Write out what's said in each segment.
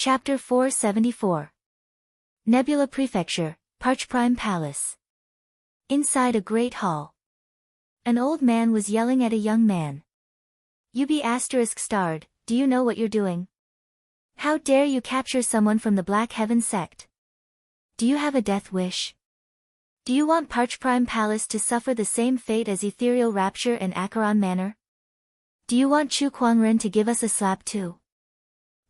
Chapter 474. Nebula Prefecture, Parch Prime Palace. Inside a great hall. An old man was yelling at a young man. "You be ****, do you know what you're doing? How dare you capture someone from the Black Heaven sect? Do you have a death wish? Do you want Parch Prime Palace to suffer the same fate as Ethereal Rapture and Acheron Manor? Do you want Chu Kuangren to give us a slap too?"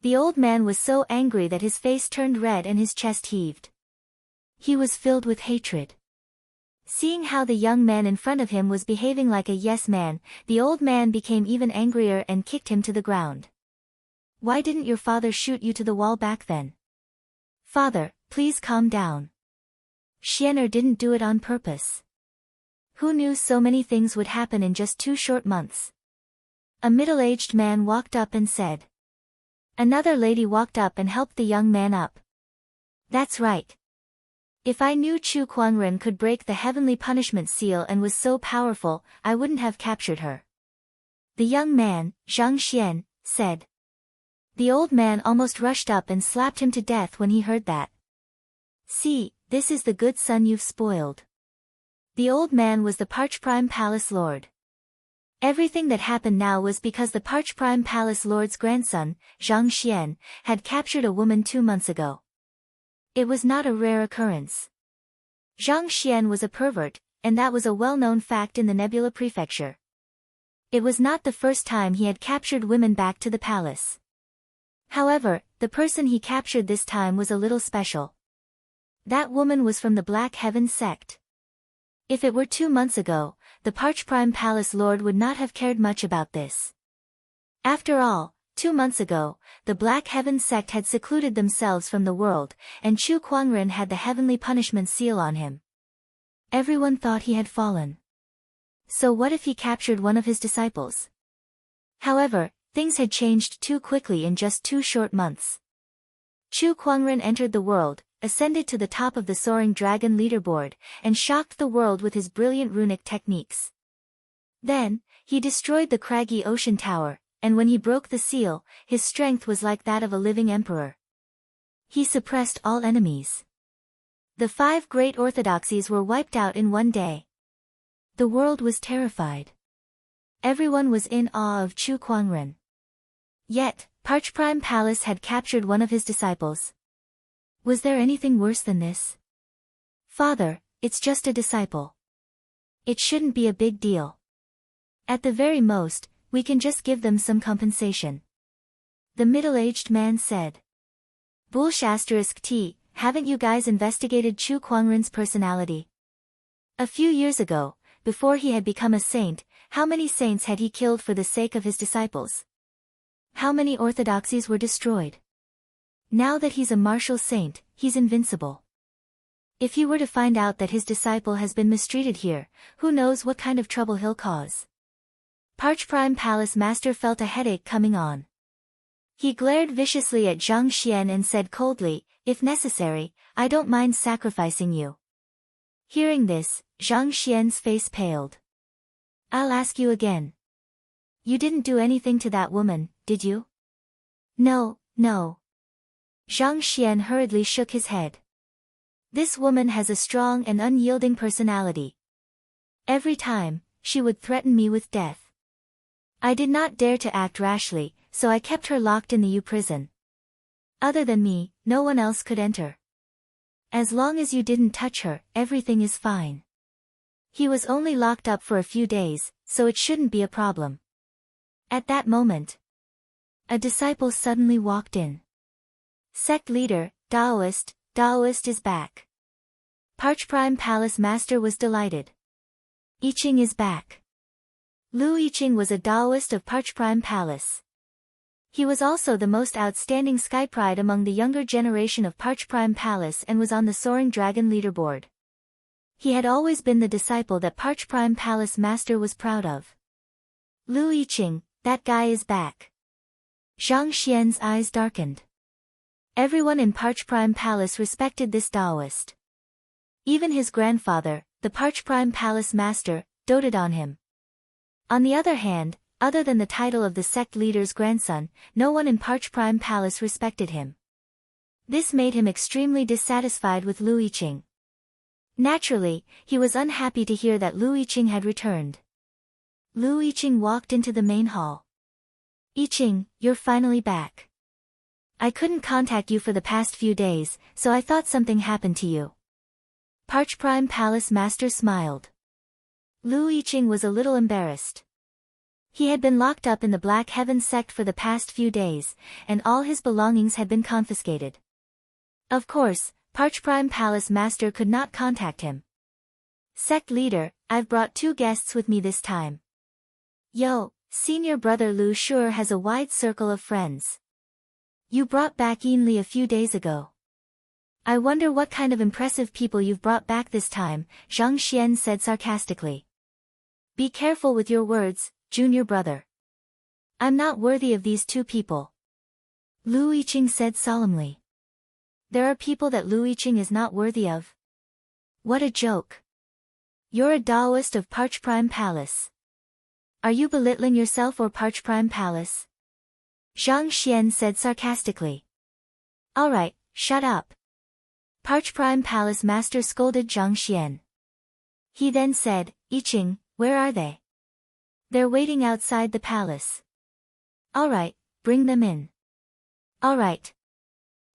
The old man was so angry that his face turned red and his chest heaved. He was filled with hatred. Seeing how the young man in front of him was behaving like a yes man, the old man became even angrier and kicked him to the ground. "Why didn't your father shoot you to the wall back then?" "Father, please calm down. Xianer didn't do it on purpose. Who knew so many things would happen in just 2 short months?" A middle-aged man walked up and said. Another lady walked up and helped the young man up. "That's right. If I knew Chu Kuangren could break the heavenly punishment seal and was so powerful, I wouldn't have captured her." The young man, Zhang Xian, said. The old man almost rushed up and slapped him to death when he heard that. "See, this is the good son you've spoiled." The old man was the Parch Prime Palace Lord. Everything that happened now was because the Parch Prime Palace Lord's grandson, Zhang Xian, had captured a woman 2 months ago. It was not a rare occurrence. Zhang Xian was a pervert, and that was a well-known fact in the Nebula Prefecture. It was not the first time he had captured women back to the palace. However, the person he captured this time was a little special. That woman was from the Black Heaven sect. If it were 2 months ago, the Parch Prime Palace Lord would not have cared much about this. After all, 2 months ago, the Black Heaven sect had secluded themselves from the world, and Chu Kuangren had the heavenly punishment seal on him. Everyone thought he had fallen. So what if he captured one of his disciples? However, things had changed too quickly in just 2 short months. Chu Kuangren entered the world, ascended to the top of the soaring dragon leaderboard, and shocked the world with his brilliant runic techniques. Then, he destroyed the craggy ocean tower, and when he broke the seal, his strength was like that of a living emperor. He suppressed all enemies. The 5 great orthodoxies were wiped out in one day. The world was terrified. Everyone was in awe of Chu Kuangren. Yet, Parch Prime Palace had captured one of his disciples. Was there anything worse than this? "Father, it's just a disciple. It shouldn't be a big deal. At the very most, we can just give them some compensation," the middle-aged man said. ***T, haven't you guys investigated Chu Kuangren's personality? A few years ago, before he had become a saint, how many saints had he killed for the sake of his disciples? How many orthodoxies were destroyed? Now that he's a martial saint, he's invincible. If he were to find out that his disciple has been mistreated here, who knows what kind of trouble he'll cause." Parch Prime Palace Master felt a headache coming on. He glared viciously at Zhang Xian and said coldly, "If necessary, I don't mind sacrificing you." Hearing this, Zhang Xian's face paled. "I'll ask you again. You didn't do anything to that woman, did you?" "No, no." Zhang Xian hurriedly shook his head. "This woman has a strong and unyielding personality. Every time, she would threaten me with death. I did not dare to act rashly, so I kept her locked in the U prison. Other than me, no one else could enter. As long as you didn't touch her, everything is fine. He was only locked up for a few days, so it shouldn't be a problem." At that moment, a disciple suddenly walked in. "Sect leader, Daoist is back." Parch Prime Palace Master was delighted. "Yiqing is back." Lu Yiqing was a Daoist of Parch Prime Palace. He was also the most outstanding Sky Pride among the younger generation of Parch Prime Palace and was on the Soaring Dragon leaderboard. He had always been the disciple that Parch Prime Palace Master was proud of. "Lu Yiqing, that guy is back." Zhang Xian's eyes darkened. Everyone in Parch Prime Palace respected this Daoist. Even his grandfather, the Parch Prime Palace Master, doted on him. On the other hand, other than the title of the sect leader's grandson, no one in Parch Prime Palace respected him. This made him extremely dissatisfied with Lu Yiqing. Naturally, he was unhappy to hear that Lu Yiqing had returned. Lu Yiqing walked into the main hall. Yiqing, you're finally back. I couldn't contact you for the past few days, so I thought something happened to you. Parch Prime Palace Master smiled. Lu Yiqing was a little embarrassed. He had been locked up in the Black Heaven sect for the past few days, and all his belongings had been confiscated. Of course, Parch Prime Palace Master could not contact him. Sect leader, I've brought 2 guests with me this time. Yo, senior brother Lu sure has a wide circle of friends. You brought back Yinli a few days ago. I wonder what kind of impressive people you've brought back this time, Zhang Xian said sarcastically. Be careful with your words, junior brother. I'm not worthy of these 2 people. Lu Yiqing said solemnly. There are people that Lu Yiqing is not worthy of. What a joke. You're a Taoist of Parch Prime Palace. Are you belittling yourself or Parch Prime Palace? Zhang Xian said sarcastically. Alright, shut up. Parch Prime Palace Master scolded Zhang Xian. He then said, Yiqing, where are they? They're waiting outside the palace. Alright, bring them in. Alright.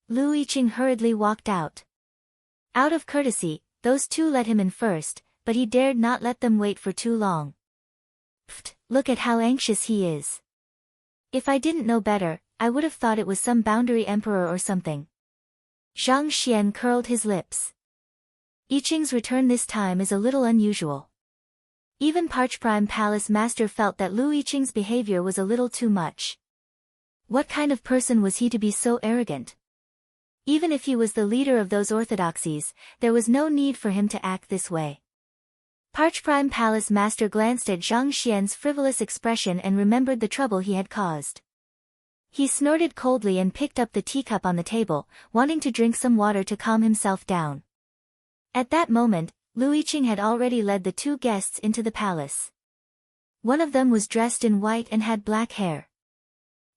Lu Yiqing hurriedly walked out. Out of courtesy, those 2 let him in first, but he dared not let them wait for too long. Pfft, look at how anxious he is. If I didn't know better, I would have thought it was some boundary emperor or something. Zhang Xian curled his lips. Yiqing's return this time is a little unusual. Even Parch Prime Palace Master felt that Lu Yiqing's behavior was a little too much. What kind of person was he to be so arrogant? Even if he was the leader of those orthodoxies, there was no need for him to act this way. Parch Prime Palace Master glanced at Zhang Xian's frivolous expression and remembered the trouble he had caused. He snorted coldly and picked up the teacup on the table, wanting to drink some water to calm himself down. At that moment, Lu Yiqing had already led the 2 guests into the palace. One of them was dressed in white and had black hair.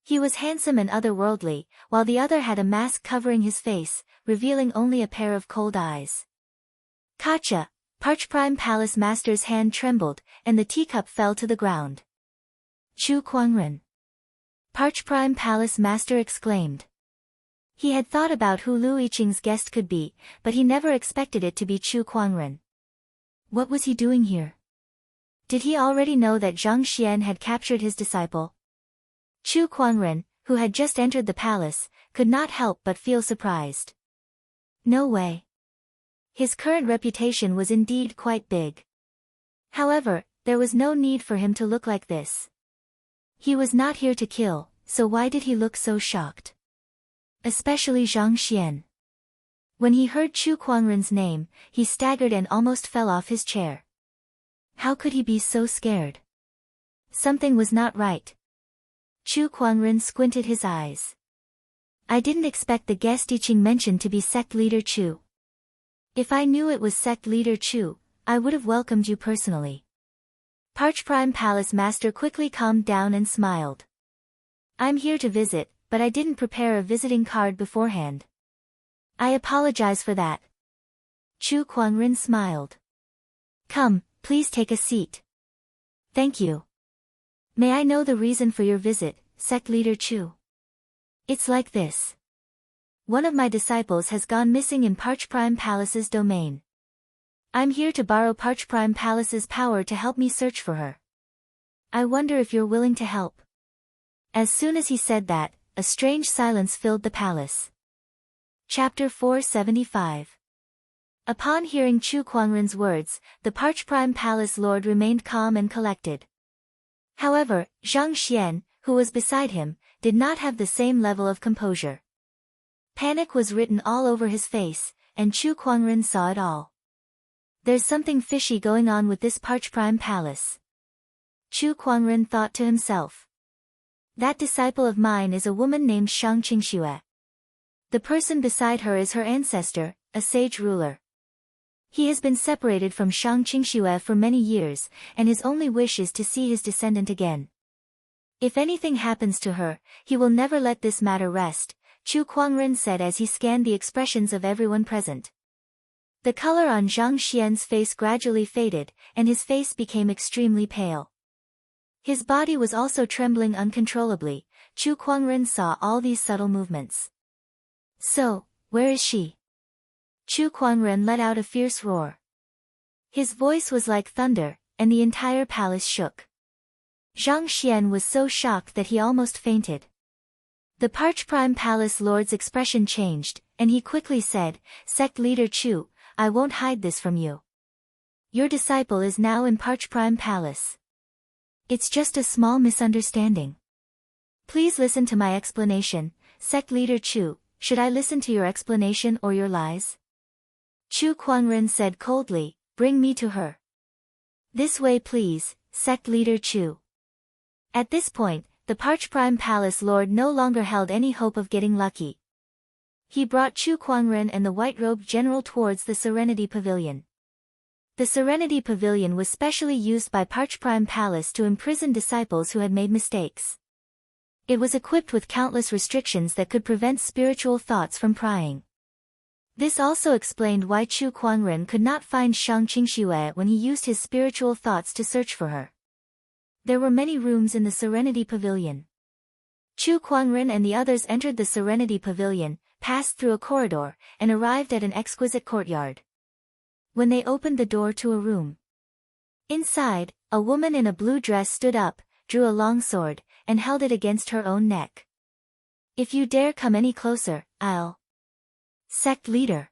He was handsome and otherworldly, while the other had a mask covering his face, revealing only a pair of cold eyes. Kacha! Parch Prime Palace Master's hand trembled, and the teacup fell to the ground. Chu Kuangren! Parch Prime Palace Master exclaimed. He had thought about who Lu Yiqing's guest could be, but he never expected it to be Chu Kuangren. What was he doing here? Did he already know that Zhang Xian had captured his disciple? Chu Kuangren, who had just entered the palace, could not help but feel surprised. No way. His current reputation was indeed quite big. However, there was no need for him to look like this. He was not here to kill, so why did he look so shocked? Especially Zhang Xian. When he heard Chu Kuangren's name, he staggered and almost fell off his chair. How could he be so scared? Something was not right. Chu Kuangren squinted his eyes. I didn't expect the guest Yiqing mentioned to be sect leader Chu. If I knew it was sect leader Chu, I would have welcomed you personally. Parch Prime Palace Master quickly calmed down and smiled. I'm here to visit, but I didn't prepare a visiting card beforehand. I apologize for that. Chu Kuangren smiled. Come, please take a seat. Thank you. May I know the reason for your visit, sect leader Chu? It's like this. One of my disciples has gone missing in Parch Prime Palace's domain. I'm here to borrow Parch Prime Palace's power to help me search for her. I wonder if you're willing to help. As soon as he said that, a strange silence filled the palace. Chapter 475. Upon hearing Chu Kuangren's words, the Parch Prime Palace Lord remained calm and collected. However, Zhang Xian, who was beside him, did not have the same level of composure. Panic was written all over his face, and Chu Kuangren saw it all. There's something fishy going on with this Parch Prime Palace. Chu Kuangren thought to himself. That disciple of mine is a woman named Shang Qingxue. The person beside her is her ancestor, a sage ruler. He has been separated from Shang Qingxue for many years, and his only wish is to see his descendant again. If anything happens to her, he will never let this matter rest. Chu Kuangren said as he scanned the expressions of everyone present. The color on Zhang Xian's face gradually faded, and his face became extremely pale. His body was also trembling uncontrollably. Chu Kuangren saw all these subtle movements. So, where is she? Chu Kuangren let out a fierce roar. His voice was like thunder, and the entire palace shook. Zhang Xian was so shocked that he almost fainted. The Parch Prime Palace Lord's expression changed, and he quickly said, "Sect Leader Chu, I won't hide this from you. Your disciple is now in Parch Prime Palace. It's just a small misunderstanding. Please listen to my explanation, Sect Leader Chu. Should I listen to your explanation or your lies?" Chu Kuangren said coldly, "Bring me to her. This way please, Sect Leader Chu." At this point, the Parch Prime Palace Lord no longer held any hope of getting lucky. He brought Chu Kuangren and the white-robed general towards the Serenity Pavilion. The Serenity Pavilion was specially used by Parch Prime Palace to imprison disciples who had made mistakes. It was equipped with countless restrictions that could prevent spiritual thoughts from prying. This also explained why Chu Kuangren could not find Shang Qingxue when he used his spiritual thoughts to search for her. There were many rooms in the Serenity Pavilion. Chu Kuangren and the others entered the Serenity Pavilion, passed through a corridor, and arrived at an exquisite courtyard. When they opened the door to a room, inside, a woman in a blue dress stood up, drew a long sword, and held it against her own neck. "If you dare come any closer, I'll..." Sect Leader.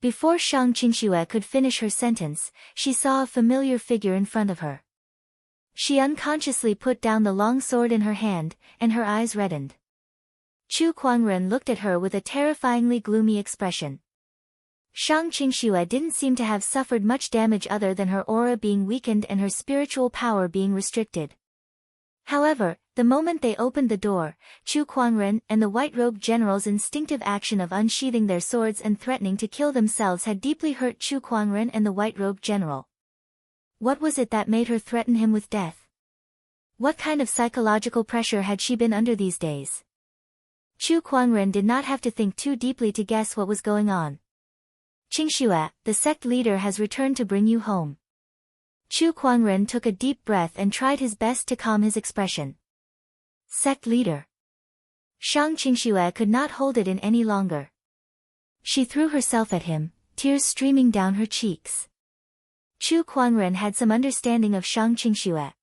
Before Shang Qingxue could finish her sentence, she saw a familiar figure in front of her. She unconsciously put down the long sword in her hand, and her eyes reddened. Chu Kuangren looked at her with a terrifyingly gloomy expression. Shang Qingxue didn't seem to have suffered much damage other than her aura being weakened and her spiritual power being restricted. However, the moment they opened the door, Chu Kuangren and the white-robed general's instinctive action of unsheathing their swords and threatening to kill themselves had deeply hurt Chu Kuangren and the white-robed general. What was it that made her threaten him with death? What kind of psychological pressure had she been under these days? Chu Kuangren did not have to think too deeply to guess what was going on. "Qingxue, the sect leader has returned to bring you home." Chu Kuangren took a deep breath and tried his best to calm his expression. "Sect leader." Shang Qingxue could not hold it in any longer. She threw herself at him, tears streaming down her cheeks. Chu Kuangren had some understanding of Shang Qingxue.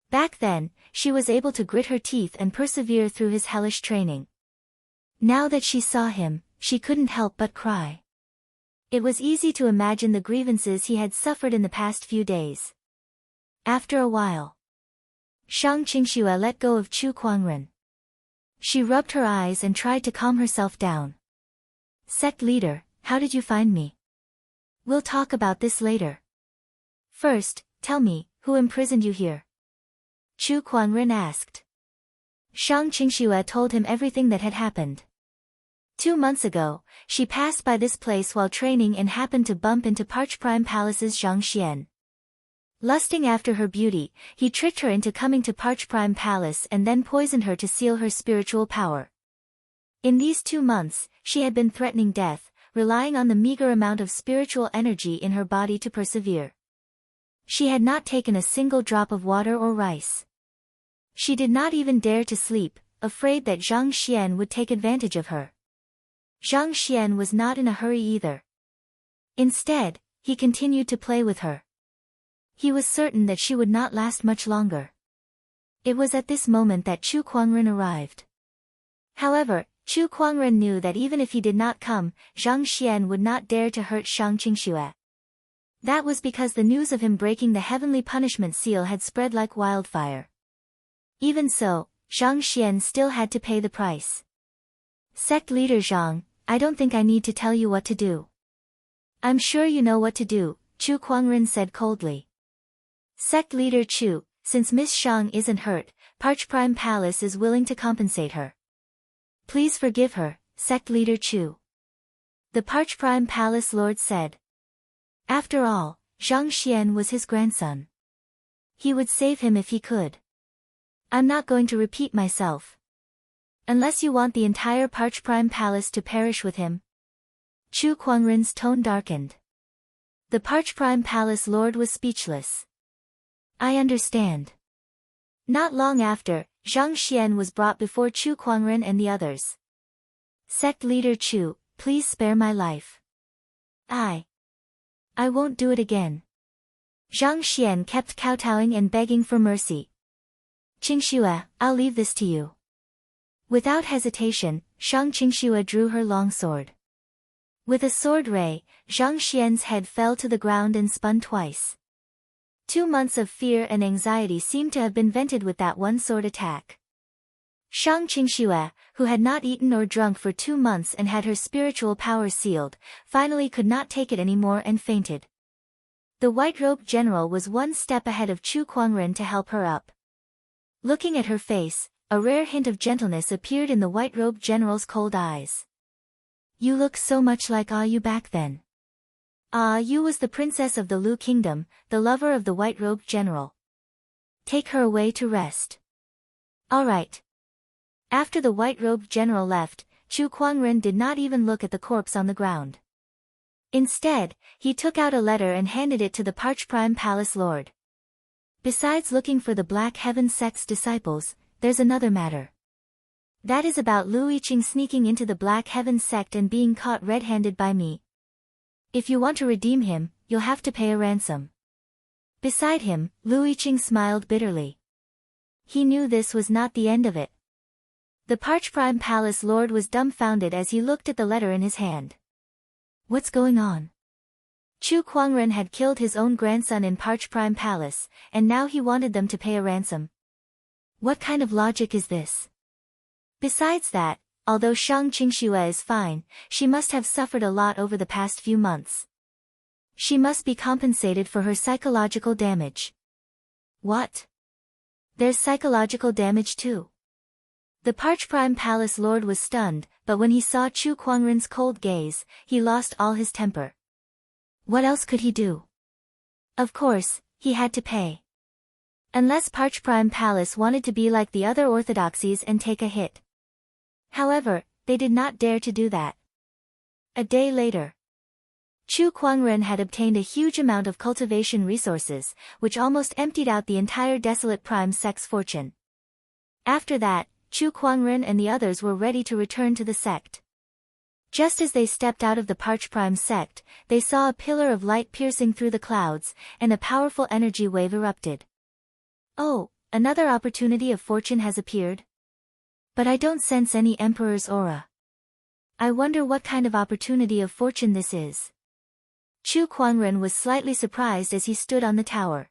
Back then, she was able to grit her teeth and persevere through his hellish training. Now that she saw him, she couldn't help but cry. It was easy to imagine the grievances he had suffered in the past few days. After a while, Shang Qingxue let go of Chu Kuangren. She rubbed her eyes and tried to calm herself down. "Sect leader, how did you find me? We'll talk about this later. First, tell me, who imprisoned you here?" Chu Kuangren asked. Shang Qingxue told him everything that had happened. 2 months ago, she passed by this place while training and happened to bump into Parch Prime Palace's Zhang Xian. Lusting after her beauty, he tricked her into coming to Parch Prime Palace and then poisoned her to seal her spiritual power. In these 2 months, she had been threatening death, relying on the meager amount of spiritual energy in her body to persevere. She had not taken a single drop of water or rice. She did not even dare to sleep, afraid that Zhang Xian would take advantage of her. Zhang Xian was not in a hurry either. Instead, he continued to play with her. He was certain that she would not last much longer. It was at this moment that Chu Kuangren arrived. However, Chu Kuangren knew that even if he did not come, Zhang Xian would not dare to hurt Shang Qingxue. That was because the news of him breaking the heavenly punishment seal had spread like wildfire. Even so, Zhang Xian still had to pay the price. "Sect leader Zhang, I don't think I need to tell you what to do." "I'm sure you know what to do," Chu Kuangren said coldly. "Sect leader Chu, since Miss Shang isn't hurt, Parch Prime Palace is willing to compensate her. Please forgive her, Sect leader Chu." The Parch Prime Palace Lord said. After all, Zhang Xian was his grandson. He would save him if he could. "I'm not going to repeat myself. Unless you want the entire Parch Prime Palace to perish with him. Chu Kuangren's tone darkened. The Parch Prime Palace Lord was speechless. I understand. Not long after, Zhang Xian was brought before Chu Kuangren and the others. Sect leader Chu, please spare my life. I won't do it again. Zhang Xian kept kowtowing and begging for mercy. Qingxue, I'll leave this to you. Without hesitation, Shang Qingxue drew her long sword. With a sword ray, Zhang Xian's head fell to the ground and spun twice. 2 months of fear and anxiety seemed to have been vented with that one sword attack. Shang Qingxue, who had not eaten or drunk for 2 months and had her spiritual powers sealed, finally could not take it anymore and fainted. The white-robed general was 1 step ahead of Chu Kuangren to help her up. Looking at her face, a rare hint of gentleness appeared in the white-robed general's cold eyes. You look so much like Ah Yu back then. Ah Yu was the princess of the Lu Kingdom, the lover of the white-robed general. Take her away to rest. All right. After the white-robed general left, Chu Kuangren did not even look at the corpse on the ground. Instead, he took out a letter and handed it to the Parch Prime Palace Lord. Besides looking for the Black Heaven sect's disciples, there's another matter. That is about Lu Yiqing sneaking into the Black Heaven sect and being caught red-handed by me. If you want to redeem him, you'll have to pay a ransom. Beside him, Lu Yiqing smiled bitterly. He knew this was not the end of it. The Parch Prime Palace Lord was dumbfounded as he looked at the letter in his hand. What's going on? Chu Kuangren had killed his own grandson in Parch Prime Palace, and now he wanted them to pay a ransom. What kind of logic is this? Besides that, although Shang Qingxue is fine, she must have suffered a lot over the past few months. She must be compensated for her psychological damage. What? There's psychological damage too. The Parch Prime Palace Lord was stunned, but when he saw Chu Kuangren's cold gaze, he lost all his temper. What else could he do? Of course, he had to pay. Unless Parch Prime Palace wanted to be like the other orthodoxies and take a hit. However, they did not dare to do that. A day later, Chu Kuangren had obtained a huge amount of cultivation resources, which almost emptied out the entire desolate Prime sect's fortune. After that, Chu Kuangren and the others were ready to return to the sect. Just as they stepped out of the Parch Prime sect, they saw a pillar of light piercing through the clouds, and a powerful energy wave erupted. Oh, another opportunity of fortune has appeared? But I don't sense any Emperor's aura. I wonder what kind of opportunity of fortune this is. Chu Kuangren was slightly surprised as he stood on the tower.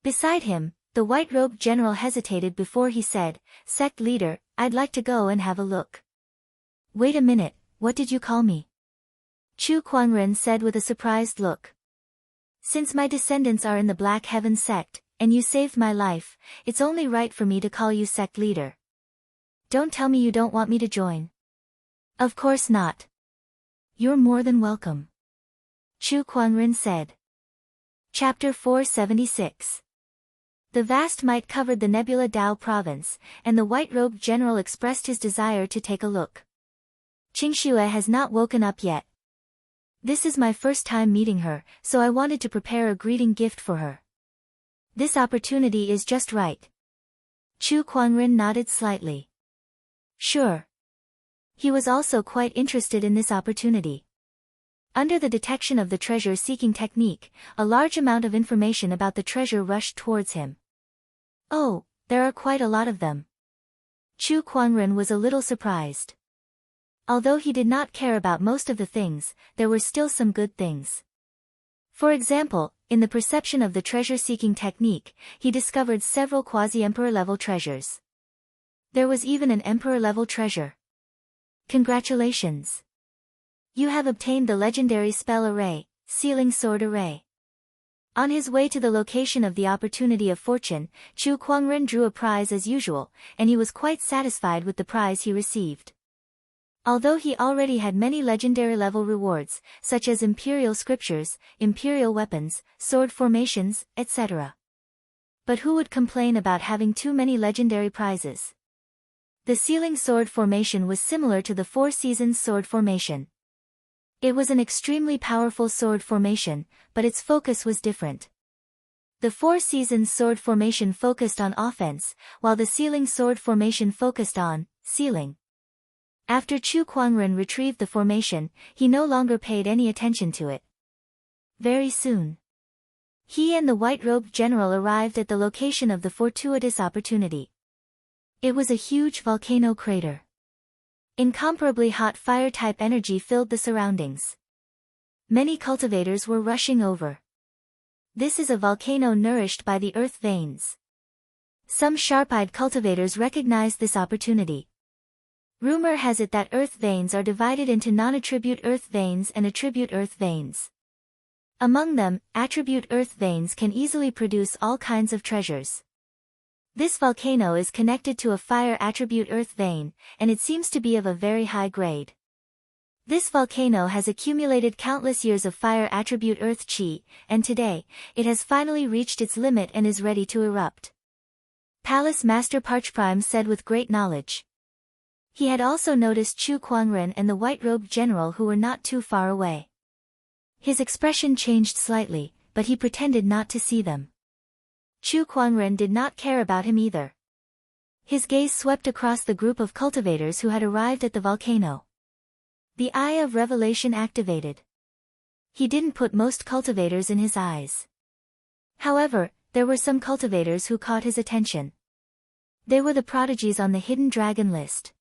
Beside him, the white-robed general hesitated before he said, Sect leader, I'd like to go and have a look. Wait a minute, what did you call me? Chu Kuangren said with a surprised look. Since my descendants are in the Black Heaven sect, and you saved my life, it's only right for me to call you sect leader. Don't tell me you don't want me to join. Of course not. You're more than welcome. Chu Kuangren said. Chapter 476. The vast might covered the Nebula Dao province, and the white-robed general expressed his desire to take a look. Qingxue has not woken up yet. This is my first time meeting her, so I wanted to prepare a greeting gift for her. This opportunity is just right. Chu Kuangren nodded slightly. Sure. He was also quite interested in this opportunity. Under the detection of the treasure-seeking technique, a large amount of information about the treasure rushed towards him. Oh, there are quite a lot of them. Chu Kuangren was a little surprised. Although he did not care about most of the things, there were still some good things. For example, in the perception of the treasure-seeking technique, he discovered several quasi-emperor-level treasures. There was even an emperor-level treasure. Congratulations! You have obtained the legendary spell array, Sealing Sword Array. On his way to the location of the opportunity of fortune, Chu Kuangren drew a prize as usual, and he was quite satisfied with the prize he received. Although he already had many legendary-level rewards, such as imperial scriptures, imperial weapons, sword formations, etc. But who would complain about having too many legendary prizes? The ceiling sword formation was similar to the Four Seasons sword formation. It was an extremely powerful sword formation, but its focus was different. The Four Seasons sword formation focused on offense, while the ceiling sword formation focused on ceiling. After Chu Kuangren retrieved the formation, he no longer paid any attention to it. Very soon, he and the white-robed general arrived at the location of the fortuitous opportunity. It was a huge volcano crater. Incomparably hot fire-type energy filled the surroundings. Many cultivators were rushing over. This is a volcano nourished by the earth veins. Some sharp-eyed cultivators recognized this opportunity. Rumor has it that earth veins are divided into non-attribute earth veins and attribute earth veins. Among them, attribute earth veins can easily produce all kinds of treasures. This volcano is connected to a fire attribute earth vein, and it seems to be of a very high grade. This volcano has accumulated countless years of fire attribute earth chi, and today, it has finally reached its limit and is ready to erupt. Palace Master Parchprime said with great knowledge. He had also noticed Chu Kuangren and the white-robed general who were not too far away. His expression changed slightly, but he pretended not to see them. Chu Kuangren did not care about him either. His gaze swept across the group of cultivators who had arrived at the volcano. The eye of revelation activated. He didn't put most cultivators in his eyes. However, there were some cultivators who caught his attention. They were the prodigies on the hidden dragon list.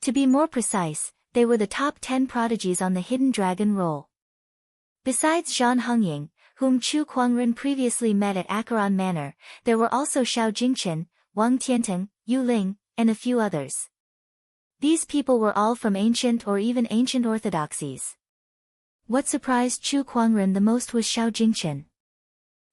To be more precise, they were the top 10 prodigies on the hidden dragon roll. Besides Zhan Hongying, whom Chu Kuangren previously met at Acheron Manor, there were also Xiao Jingchen, Wang Tianteng, Yu Ling, and a few others. These people were all from ancient or even ancient orthodoxies. What surprised Chu Kuangren the most was Xiao Jingchen.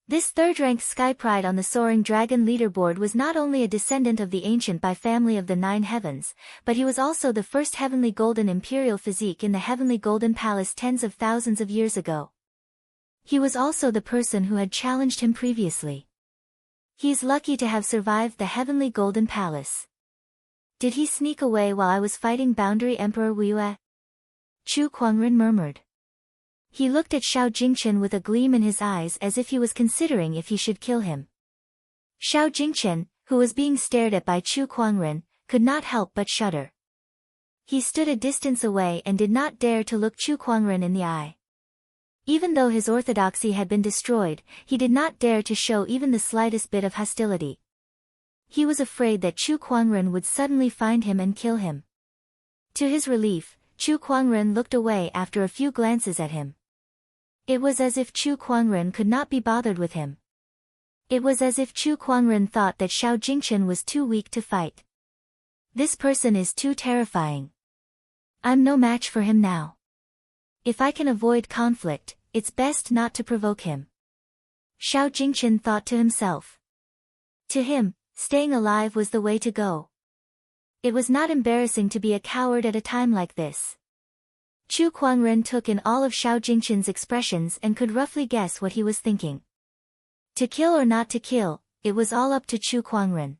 This third-ranked sky pride on the Soaring Dragon leaderboard was not only a descendant of the ancient Bai family of the Nine Heavens, but he was also the first heavenly golden imperial physique in the heavenly golden palace tens of thousands of years ago. He was also the person who had challenged him previously. He's lucky to have survived the heavenly golden palace. Did he sneak away while I was fighting Boundary Emperor Wuyue? Chu Kuangren murmured. He looked at Xiao Jingchen with a gleam in his eyes as if he was considering if he should kill him. Xiao Jingchen, who was being stared at by Chu Kuangren, could not help but shudder. He stood a distance away and did not dare to look Chu Kuangren in the eye. Even though his orthodoxy had been destroyed, he did not dare to show even the slightest bit of hostility. He was afraid that Chu Kuangren would suddenly find him and kill him. To his relief, Chu Kuangren looked away after a few glances at him. It was as if Chu Kuangren could not be bothered with him. It was as if Chu Kuangren thought that Xiao Jingchen was too weak to fight. This person is too terrifying. I'm no match for him now. If I can avoid conflict, it's best not to provoke him. Xiao Jingchen thought to himself. To him, staying alive was the way to go. It was not embarrassing to be a coward at a time like this. Chu Kuangren took in all of Xiao Jingchen's expressions and could roughly guess what he was thinking. To kill or not to kill, it was all up to Chu Kuangren.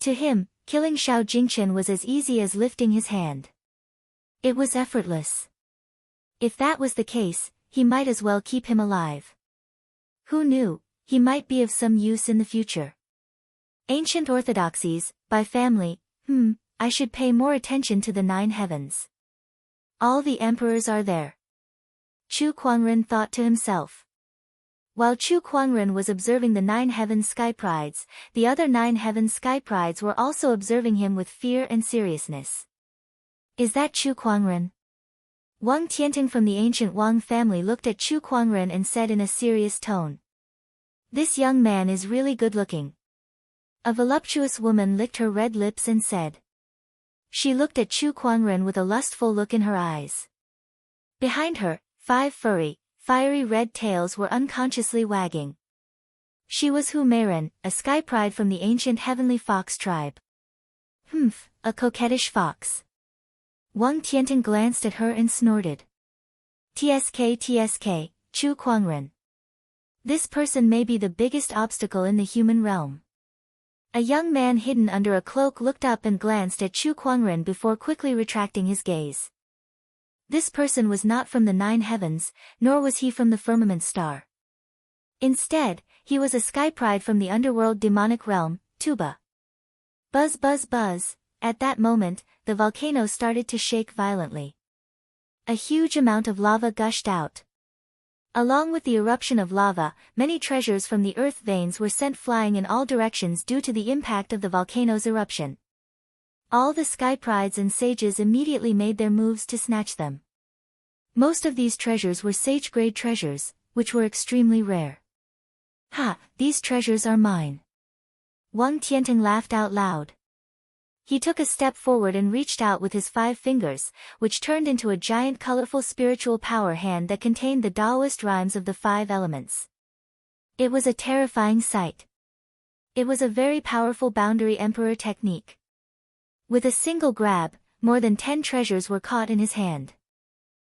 To him, killing Xiao Jingchen was as easy as lifting his hand. It was effortless. If that was the case, he might as well keep him alive. Who knew, he might be of some use in the future. Ancient orthodoxies, by family, I should pay more attention to the Nine Heavens. All the emperors are there. Chu Kuangren thought to himself. While Chu Kuangren was observing the Nine Heaven Sky Prides, the other Nine Heaven Sky Prides were also observing him with fear and seriousness. Is that Chu Kuangren? Wang Tianteng from the ancient Wang family looked at Chu Kuangren and said in a serious tone. This young man is really good-looking. A voluptuous woman licked her red lips and said. She looked at Chu Kuangren with a lustful look in her eyes. Behind her, 5 fiery red tails were unconsciously wagging. She was Hu Meiren, a sky pride from the ancient heavenly fox tribe. A coquettish fox. Wang Tianteng glanced at her and snorted. TSK, Chu Kuangren. This person may be the biggest obstacle in the human realm. A young man hidden under a cloak looked up and glanced at Chu Kuangren before quickly retracting his gaze. This person was not from the 9 heavens, nor was he from the firmament star. Instead, he was a sky pride from the underworld demonic realm, Tuba. Buzz buzz buzz, at that moment, the volcano started to shake violently. A huge amount of lava gushed out. Along with the eruption of lava, many treasures from the earth veins were sent flying in all directions due to the impact of the volcano's eruption. All the sky prides and sages immediately made their moves to snatch them. Most of these treasures were sage-grade treasures, which were extremely rare. Ha, these treasures are mine. Wang Tianteng laughed out loud. He took a step forward and reached out with his 5 fingers, which turned into a giant colorful spiritual power hand that contained the Taoist rhymes of the 5 elements. It was a terrifying sight. It was a very powerful boundary emperor technique. With a single grab, more than 10 treasures were caught in his hand.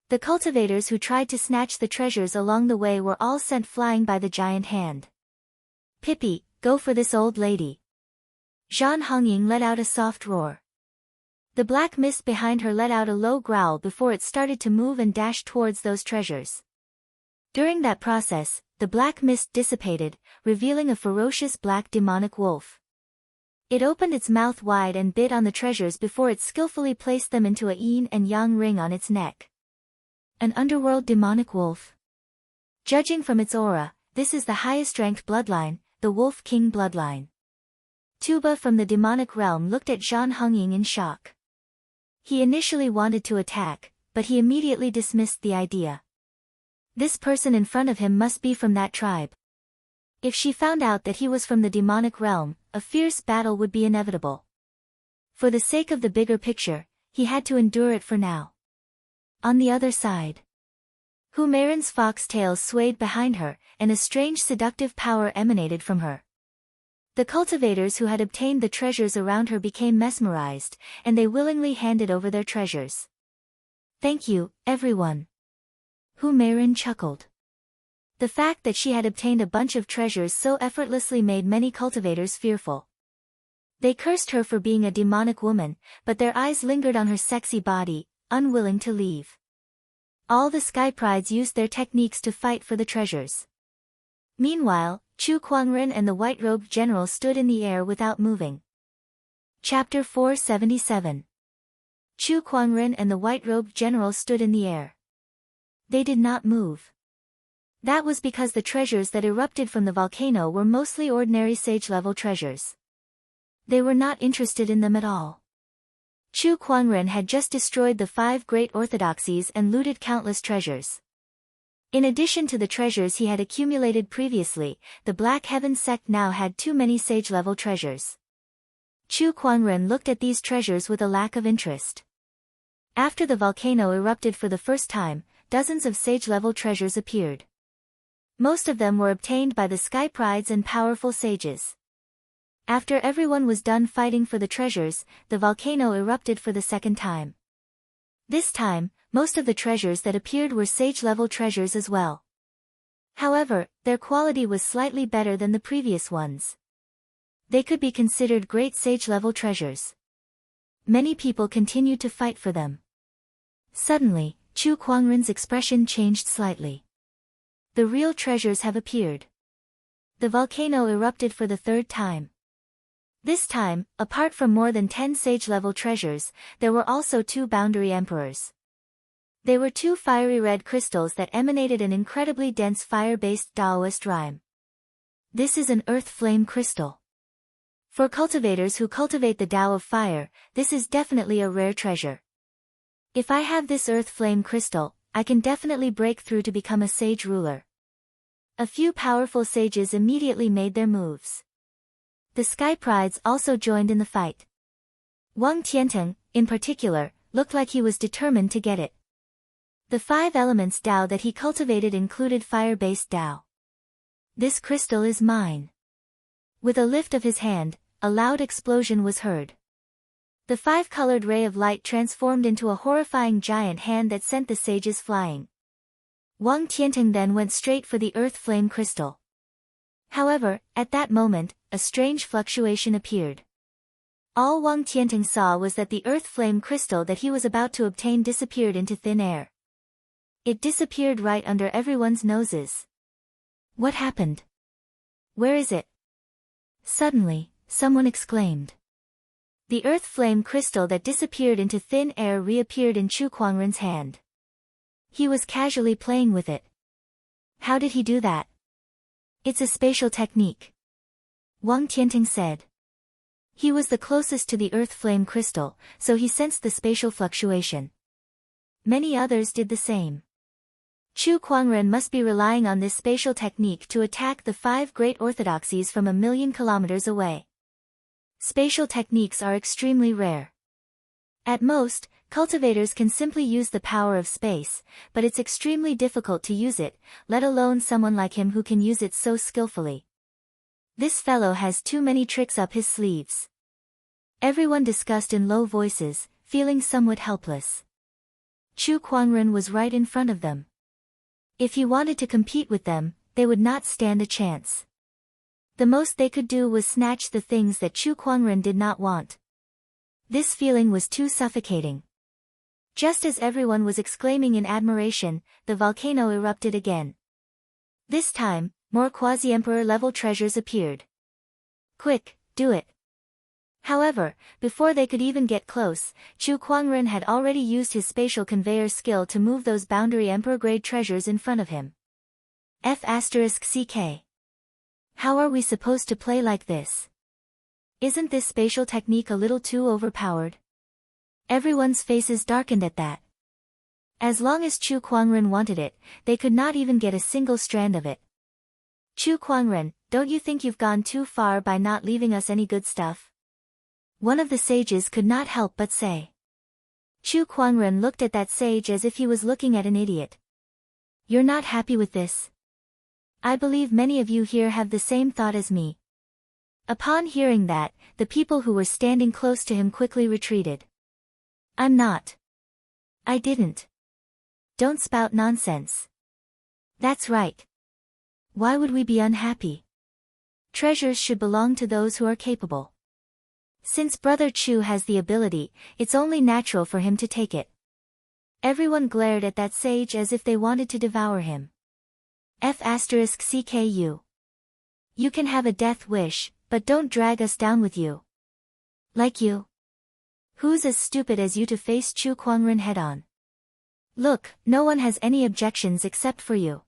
The cultivators who tried to snatch the treasures along the way were all sent flying by the giant hand. Pippi, go for this old lady. Zhan Hongying let out a soft roar. The black mist behind her let out a low growl before it started to move and dash towards those treasures. During that process, the black mist dissipated, revealing a ferocious black demonic wolf. It opened its mouth wide and bit on the treasures before it skillfully placed them into a yin and yang ring on its neck. An underworld demonic wolf. Judging from its aura, this is the highest-ranked bloodline, the Wolf King bloodline. Tuba from the demonic realm looked at Zhan Hongying in shock. He initially wanted to attack, but he immediately dismissed the idea. This person in front of him must be from that tribe. If she found out that he was from the demonic realm, a fierce battle would be inevitable. For the sake of the bigger picture, he had to endure it for now. On the other side, Hu Meiren's fox tails swayed behind her, and a strange seductive power emanated from her. The cultivators who had obtained the treasures around her became mesmerized, and they willingly handed over their treasures. Thank you, everyone. Hu Meiren chuckled. The fact that she had obtained a bunch of treasures so effortlessly made many cultivators fearful. They cursed her for being a demonic woman, but their eyes lingered on her sexy body, unwilling to leave. All the sky prides used their techniques to fight for the treasures. Meanwhile, Chu Kuangren and the white-robed general stood in the air without moving. Chapter 477. Chu Kuangren and the white-robed general stood in the air. They did not move. That was because the treasures that erupted from the volcano were mostly ordinary sage-level treasures. They were not interested in them at all. Chu Kuangren had just destroyed the 5 great orthodoxies and looted countless treasures. In addition to the treasures he had accumulated previously, the Black Heaven sect now had too many sage-level treasures. Chu Kuangren looked at these treasures with a lack of interest. After the volcano erupted for the first time, dozens of sage-level treasures appeared. Most of them were obtained by the sky prides and powerful sages. After everyone was done fighting for the treasures, the volcano erupted for the second time. This time, most of the treasures that appeared were sage-level treasures as well. However, their quality was slightly better than the previous ones. They could be considered great sage-level treasures. Many people continued to fight for them. Suddenly, Chu Kuangren's expression changed slightly. The real treasures have appeared. The volcano erupted for the 3rd time. This time, apart from more than 10 sage-level treasures, there were also 2 boundary emperors. They were 2 fiery red crystals that emanated an incredibly dense fire-based Taoist rhyme. This is an earth flame crystal. For cultivators who cultivate the Tao of fire, this is definitely a rare treasure. If I have this earth flame crystal, I can definitely break through to become a sage ruler. A few powerful sages immediately made their moves. The sky prides also joined in the fight. Wang Tianteng, in particular, looked like he was determined to get it. The 5 elements Tao that he cultivated included fire-based Tao. This crystal is mine. With a lift of his hand, a loud explosion was heard. The 5-colored ray of light transformed into a horrifying giant hand that sent the sages flying. Wang Tianteng then went straight for the earth flame crystal. However, at that moment, a strange fluctuation appeared. All Wang Tianting saw was that the earth flame crystal that he was about to obtain disappeared into thin air. It disappeared right under everyone's noses. What happened? Where is it? Suddenly, someone exclaimed. The earth flame crystal that disappeared into thin air reappeared in Chu Kuangren's hand. He was casually playing with it. How did he do that? It's a spatial technique, Wang Tianting said. He was the closest to the earth flame crystal, so he sensed the spatial fluctuation. Many others did the same. Chu Kuangren must be relying on this spatial technique to attack the 5 great orthodoxies from 1,000,000 kilometers away. Spatial techniques are extremely rare. At most, cultivators can simply use the power of space, but it's extremely difficult to use it, let alone someone like him who can use it so skillfully. This fellow has too many tricks up his sleeves. Everyone discussed in low voices, feeling somewhat helpless. Chu Kuangren was right in front of them. If he wanted to compete with them, they would not stand a chance. The most they could do was snatch the things that Chu Kuangren did not want. This feeling was too suffocating. Just as everyone was exclaiming in admiration, the volcano erupted again. This time, more quasi-emperor level treasures appeared. Quick, do it. However, before they could even get close, Chu Kuangren had already used his spatial conveyor skill to move those boundary emperor-grade treasures in front of him. F***CK. How are we supposed to play like this? Isn't this spatial technique a little too overpowered? Everyone's faces darkened at that. As long as Chu Kuangren wanted it, they could not even get a single strand of it. Chu Kuangren, don't you think you've gone too far by not leaving us any good stuff? One of the sages could not help but say. Chu Kuangren looked at that sage as if he was looking at an idiot. You're not happy with this? I believe many of you here have the same thought as me. Upon hearing that, the people who were standing close to him quickly retreated. I'm not. I didn't. Don't spout nonsense. That's right. Why would we be unhappy? Treasures should belong to those who are capable. Since Brother Chu has the ability, it's only natural for him to take it. Everyone glared at that sage as if they wanted to devour him. F***CKU. You can have a death wish, but don't drag us down with you. Like you? Who's as stupid as you to face Chu Kuangren head-on? Look, no one has any objections except for you.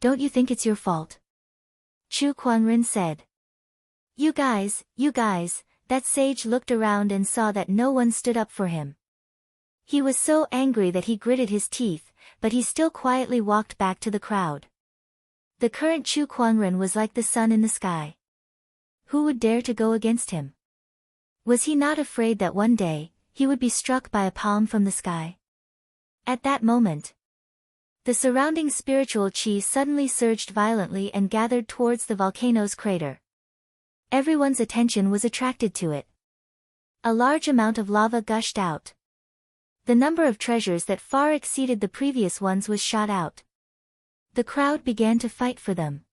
Don't you think it's your fault? Chu Kuangren said. You guys, that sage looked around and saw that no one stood up for him. He was so angry that he gritted his teeth, but he still quietly walked back to the crowd. The current Chu Kuangren was like the sun in the sky. Who would dare to go against him? Was he not afraid that one day, he would be struck by a palm from the sky? At that moment, the surrounding spiritual chi suddenly surged violently and gathered towards the volcano's crater. Everyone's attention was attracted to it. A large amount of lava gushed out. The number of treasures that far exceeded the previous ones was shot out. The crowd began to fight for them.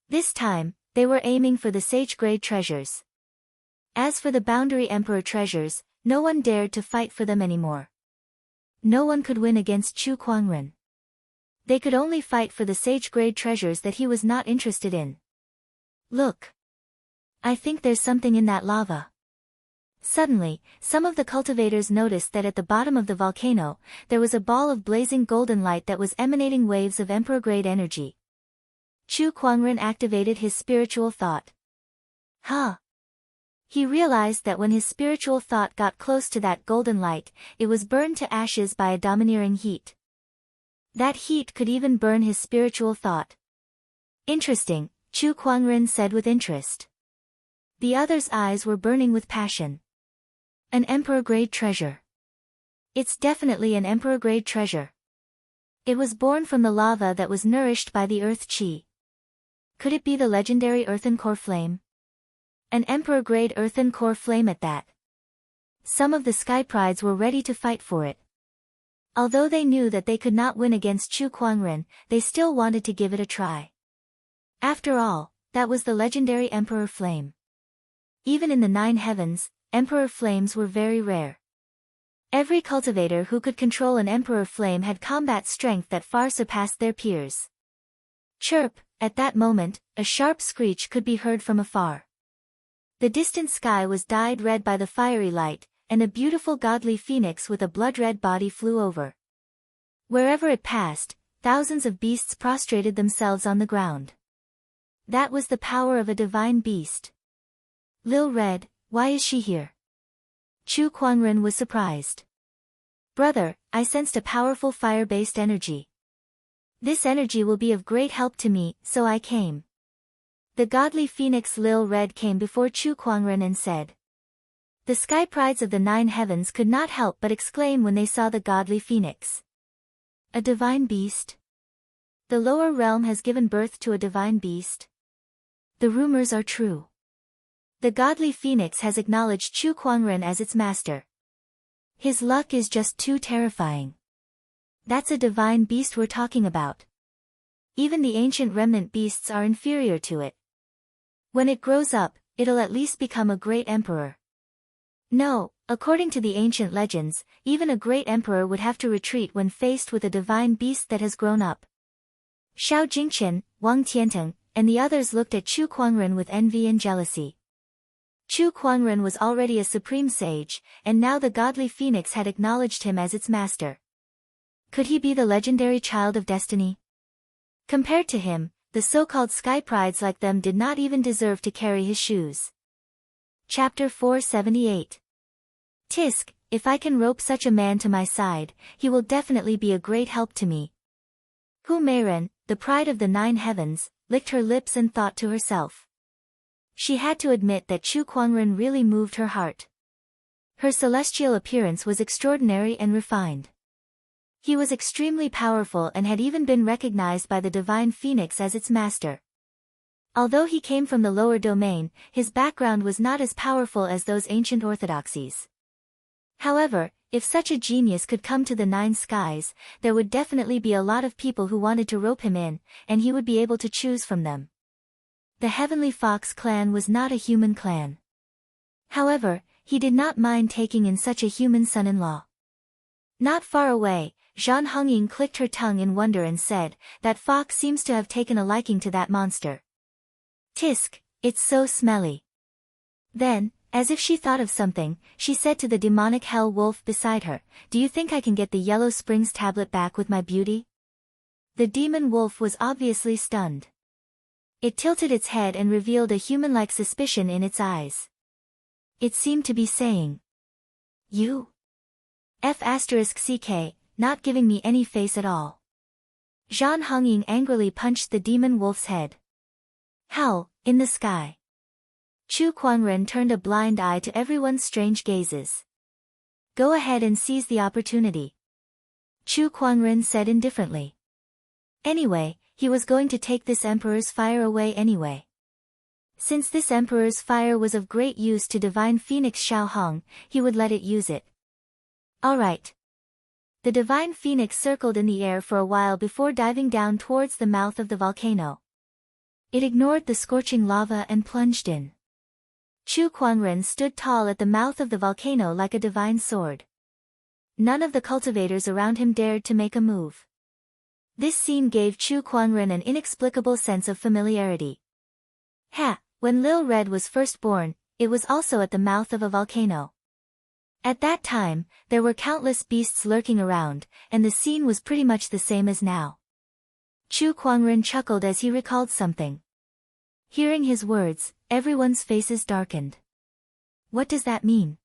This time, they were aiming for the sage-grade treasures. As for the boundary emperor treasures, no one dared to fight for them anymore. No one could win against Chu Kuangren. They could only fight for the sage-grade treasures that he was not interested in. Look. I think there's something in that lava. Suddenly, some of the cultivators noticed that at the bottom of the volcano, there was a ball of blazing golden light that was emanating waves of emperor-grade energy. Chu Kuangren activated his spiritual thought. He realized that when his spiritual thought got close to that golden light, it was burned to ashes by a domineering heat. That heat could even burn his spiritual thought. Interesting, Chu Kuangren said with interest. The other's eyes were burning with passion. An emperor-grade treasure. It's definitely an emperor-grade treasure. It was born from the lava that was nourished by the earth chi. Could it be the legendary earthen core flame? An emperor-grade earthen core flame at that. Some of the sky prides were ready to fight for it. Although they knew that they could not win against Chu Kuangren, they still wanted to give it a try. After all, that was the legendary Emperor Flame. Even in the 9 heavens, Emperor Flames were very rare. Every cultivator who could control an Emperor Flame had combat strength that far surpassed their peers. Chirp, at that moment, a sharp screech could be heard from afar. The distant sky was dyed red by the fiery light, and a beautiful godly phoenix with a blood-red body flew over. Wherever it passed, thousands of beasts prostrated themselves on the ground. That was the power of a divine beast. Lil Red, why is she here? Chu Kuangren was surprised. Brother, I sensed a powerful fire-based energy. This energy will be of great help to me, so I came. The godly phoenix Lil Red came before Chu Kuangren and said. The sky prides of the 9 heavens could not help but exclaim when they saw the godly phoenix. A divine beast? The lower realm has given birth to a divine beast? The rumors are true. The godly phoenix has acknowledged Chu Kuangren as its master. His luck is just too terrifying. That's a divine beast we're talking about. Even the ancient remnant beasts are inferior to it. When it grows up, it'll at least become a great emperor. No, according to the ancient legends, even a great emperor would have to retreat when faced with a divine beast that has grown up. Xiao Jingchen, Wang Tianteng, and the others looked at Chu Kuangren with envy and jealousy. Chu Kuangren was already a supreme sage, and now the godly phoenix had acknowledged him as its master. Could he be the legendary child of destiny? Compared to him, the so-called sky prides like them did not even deserve to carry his shoes. Chapter 478. Tisk, if I can rope such a man to my side, he will definitely be a great help to me. Hu Meiren, the pride of the 9 heavens, licked her lips and thought to herself. She had to admit that Chu Kuangren really moved her heart. Her celestial appearance was extraordinary and refined. He was extremely powerful and had even been recognized by the divine phoenix as its master. Although he came from the lower domain, his background was not as powerful as those ancient orthodoxies. However, if such a genius could come to the 9 skies, there would definitely be a lot of people who wanted to rope him in, and he would be able to choose from them. The Heavenly Fox clan was not a human clan. However, he did not mind taking in such a human son-in-law. Not far away, Zhan Hongying clicked her tongue in wonder and said, that fox seems to have taken a liking to that monster. Tisk, it's so smelly. Then, as if she thought of something, she said to the demonic hell wolf beside her, do you think I can get the Yellow Springs tablet back with my beauty? The demon wolf was obviously stunned. It tilted its head and revealed a human-like suspicion in its eyes. It seemed to be saying, You? F***ck, not giving me any face at all. Zhan Hongying angrily punched the demon wolf's head. Howl, in the sky. Chu Kuangren turned a blind eye to everyone's strange gazes. Go ahead and seize the opportunity. Chu Kuangren said indifferently. Anyway, he was going to take this emperor's fire away anyway. Since this emperor's fire was of great use to divine phoenix Xiao Hong, he would let it use it. Alright. The divine phoenix circled in the air for a while before diving down towards the mouth of the volcano. It ignored the scorching lava and plunged in. Chu Kuangren stood tall at the mouth of the volcano like a divine sword. None of the cultivators around him dared to make a move. This scene gave Chu Kuangren an inexplicable sense of familiarity. When Lil Red was first born, it was also at the mouth of a volcano. At that time, there were countless beasts lurking around, and the scene was pretty much the same as now. Chu Kuangren chuckled as he recalled something. Hearing his words, everyone's faces darkened. What does that mean?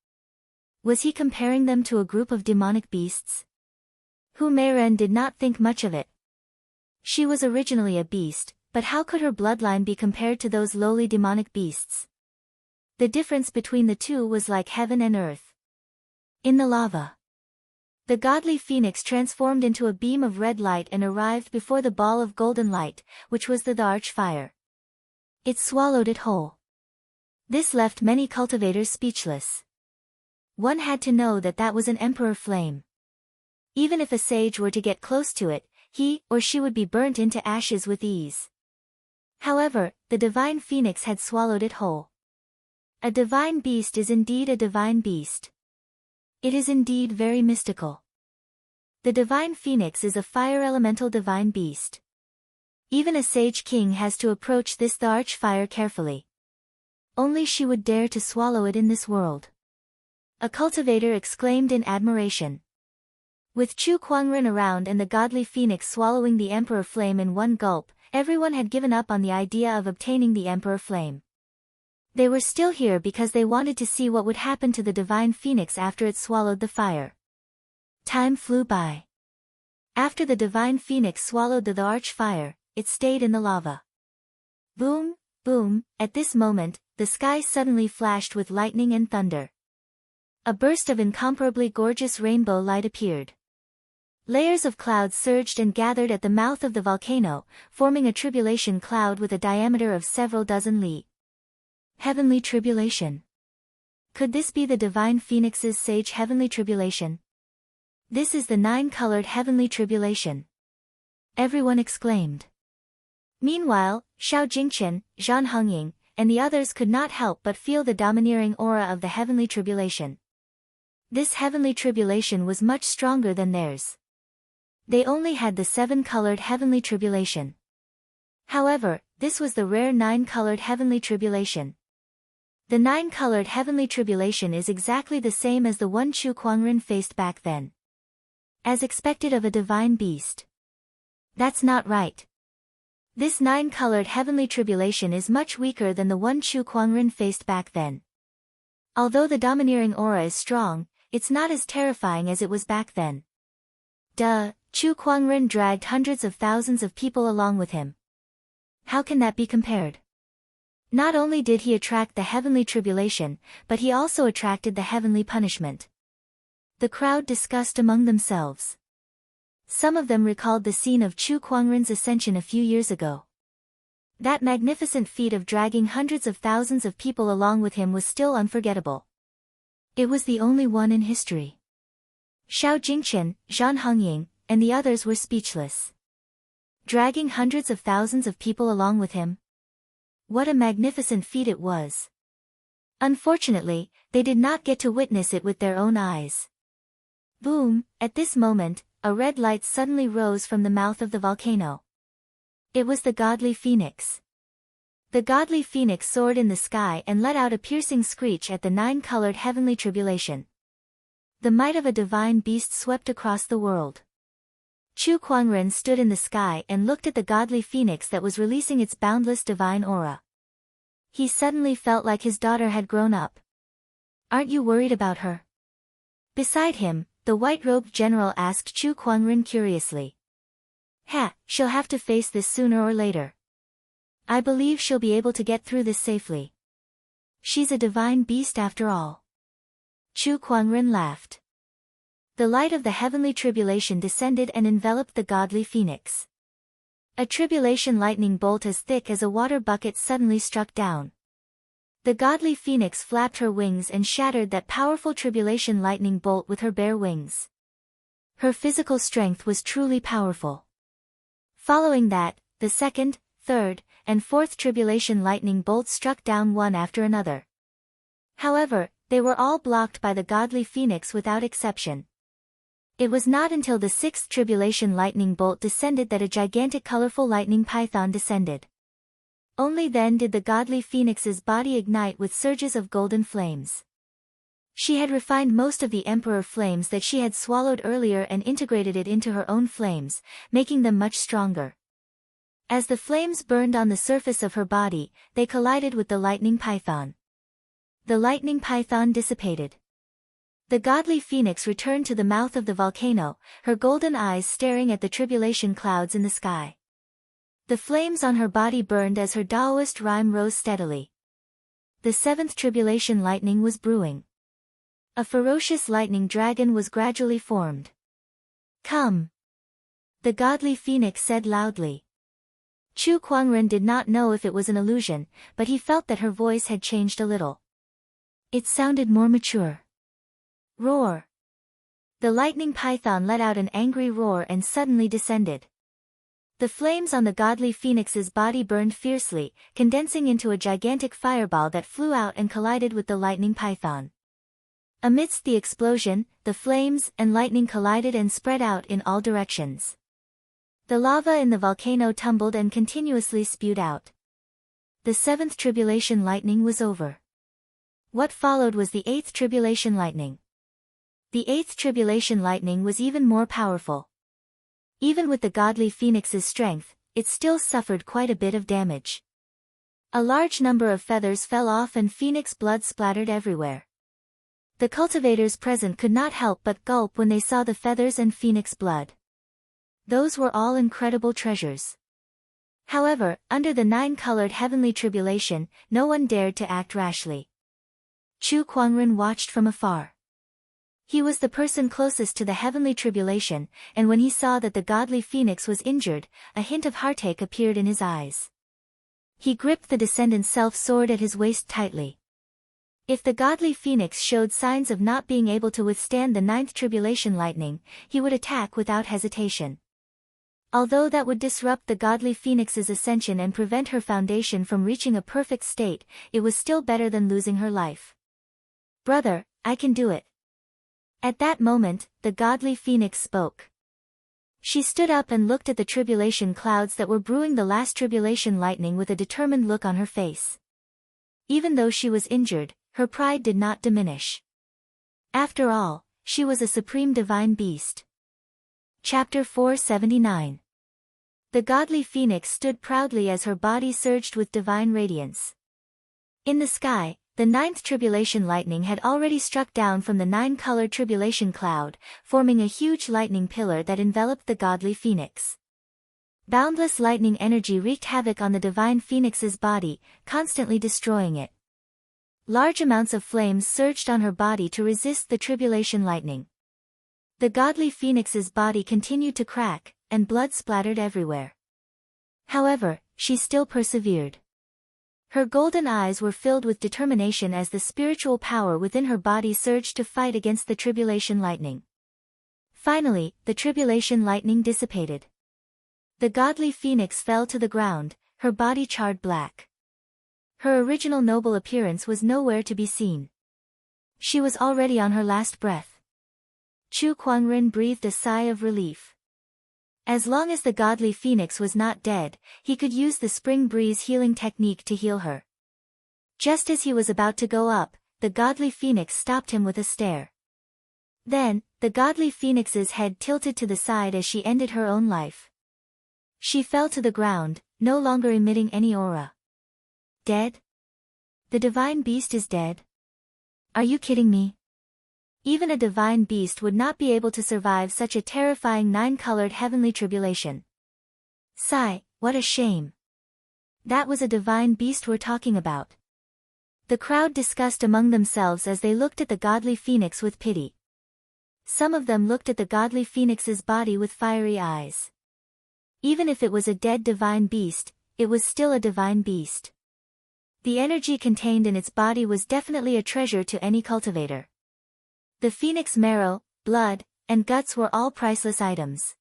Was he comparing them to a group of demonic beasts? Hu Meiren did not think much of it. She was originally a beast, but how could her bloodline be compared to those lowly demonic beasts? The difference between the two was like heaven and earth. In the lava, the godly phoenix transformed into a beam of red light and arrived before the ball of golden light, which was the archfire. It swallowed it whole. This left many cultivators speechless. One had to know that that was an emperor flame. Even if a sage were to get close to it, he or she would be burnt into ashes with ease. However, the divine phoenix had swallowed it whole. A divine beast is indeed a divine beast. It is indeed very mystical. The divine phoenix is a fire elemental divine beast. Even a sage king has to approach the archfire carefully. Only she would dare to swallow it in this world. A cultivator exclaimed in admiration. With Chu Kuangren around and the godly phoenix swallowing the emperor flame in one gulp, everyone had given up on the idea of obtaining the emperor flame. They were still here because they wanted to see what would happen to the divine phoenix after it swallowed the fire. Time flew by. After the divine phoenix swallowed the archfire, it stayed in the lava. Boom, boom, at this moment, the sky suddenly flashed with lightning and thunder. A burst of incomparably gorgeous rainbow light appeared. Layers of clouds surged and gathered at the mouth of the volcano, forming a tribulation cloud with a diameter of several dozen li. Heavenly tribulation. Could this be the divine phoenix's sage heavenly tribulation? This is the 9-colored heavenly tribulation. Everyone exclaimed. Meanwhile, Xiao Jingchen, Zhan Hongying, and the others could not help but feel the domineering aura of the heavenly tribulation. This heavenly tribulation was much stronger than theirs. They only had the 7-colored heavenly tribulation. However, this was the rare 9-colored heavenly tribulation. The 9-colored heavenly tribulation is exactly the same as the one Chu Kuangren faced back then. As expected of a divine beast. That's not right. This 9-colored heavenly tribulation is much weaker than the one Chu Kuangren faced back then. Although the domineering aura is strong, it's not as terrifying as it was back then. Duh, Chu Kuangren dragged hundreds of thousands of people along with him. How can that be compared? Not only did he attract the heavenly tribulation, but he also attracted the heavenly punishment. The crowd discussed among themselves. Some of them recalled the scene of Chu Kuangren's ascension a few years ago. That magnificent feat of dragging hundreds of thousands of people along with him was still unforgettable. It was the only one in history. Xiao Jingchen, Zhan Hongying, and the others were speechless. Dragging hundreds of thousands of people along with him? What a magnificent feat it was. Unfortunately, they did not get to witness it with their own eyes. Boom, at this moment, a red light suddenly rose from the mouth of the volcano. It was the godly phoenix. The godly phoenix soared in the sky and let out a piercing screech at the 9-colored heavenly tribulation. The might of a divine beast swept across the world. Chu Kuangren stood in the sky and looked at the godly phoenix that was releasing its boundless divine aura. He suddenly felt like his daughter had grown up. Aren't you worried about her? Beside him, the white-robed general asked Chu Kuangren curiously. She'll have to face this sooner or later. I believe she'll be able to get through this safely. She's a divine beast after all. Chu Kuangren laughed. The light of the heavenly tribulation descended and enveloped the godly phoenix. A tribulation lightning bolt as thick as a water bucket suddenly struck down. The godly phoenix flapped her wings and shattered that powerful tribulation lightning bolt with her bare wings. Her physical strength was truly powerful. Following that, the second, third, and fourth tribulation lightning bolts struck down one after another. However, they were all blocked by the godly phoenix without exception. It was not until the sixth tribulation lightning bolt descended that a gigantic colorful lightning python descended. Only then did the godly phoenix's body ignite with surges of golden flames. She had refined most of the emperor flames that she had swallowed earlier and integrated it into her own flames, making them much stronger. As the flames burned on the surface of her body, they collided with the lightning python. The lightning python dissipated. The godly phoenix returned to the mouth of the volcano, her golden eyes staring at the tribulation clouds in the sky. The flames on her body burned as her Taoist rhyme rose steadily. The seventh tribulation lightning was brewing. A ferocious lightning dragon was gradually formed. Come! The godly phoenix said loudly. Chu Kuangren did not know if it was an illusion, but he felt that her voice had changed a little. It sounded more mature. Roar! The lightning python let out an angry roar and suddenly descended. The flames on the godly phoenix's body burned fiercely, condensing into a gigantic fireball that flew out and collided with the lightning python. Amidst the explosion, the flames and lightning collided and spread out in all directions. The lava in the volcano tumbled and continuously spewed out. The seventh tribulation lightning was over. What followed was the eighth tribulation lightning. The eighth tribulation lightning was even more powerful. Even with the godly phoenix's strength, it still suffered quite a bit of damage. A large number of feathers fell off and phoenix blood splattered everywhere. The cultivators present could not help but gulp when they saw the feathers and phoenix blood. Those were all incredible treasures. However, under the nine-colored heavenly tribulation, no one dared to act rashly. Chu Kuangren watched from afar. He was the person closest to the heavenly tribulation, and when he saw that the godly phoenix was injured, a hint of heartache appeared in his eyes. He gripped the descendant's self-sword at his waist tightly. If the godly phoenix showed signs of not being able to withstand the ninth tribulation lightning, he would attack without hesitation. Although that would disrupt the godly phoenix's ascension and prevent her foundation from reaching a perfect state, it was still better than losing her life. "Brother, I can do it." At that moment, the godly phoenix spoke. She stood up and looked at the tribulation clouds that were brewing the last tribulation lightning with a determined look on her face. Even though she was injured, her pride did not diminish. After all, she was a supreme divine beast. Chapter 479. The godly phoenix stood proudly as her body surged with divine radiance. In the sky, the ninth tribulation lightning had already struck down from the nine-colored tribulation cloud, forming a huge lightning pillar that enveloped the godly phoenix. Boundless lightning energy wreaked havoc on the divine phoenix's body, constantly destroying it. Large amounts of flames surged on her body to resist the tribulation lightning. The godly phoenix's body continued to crack, and blood splattered everywhere. However, she still persevered. Her golden eyes were filled with determination as the spiritual power within her body surged to fight against the tribulation lightning. Finally, the tribulation lightning dissipated. The godly phoenix fell to the ground, her body charred black. Her original noble appearance was nowhere to be seen. She was already on her last breath. Chu Kuangren breathed a sigh of relief. As long as the godly phoenix was not dead, he could use the spring breeze healing technique to heal her. Just as he was about to go up, the godly phoenix stopped him with a stare. Then, the godly phoenix's head tilted to the side as she ended her own life. She fell to the ground, no longer emitting any aura. Dead? The divine beast is dead? Are you kidding me? Even a divine beast would not be able to survive such a terrifying nine-colored heavenly tribulation. Sigh, what a shame. That was a divine beast we're talking about. The crowd discussed among themselves as they looked at the godly phoenix with pity. Some of them looked at the godly phoenix's body with fiery eyes. Even if it was a dead divine beast, it was still a divine beast. The energy contained in its body was definitely a treasure to any cultivator. The phoenix marrow, blood, and guts were all priceless items.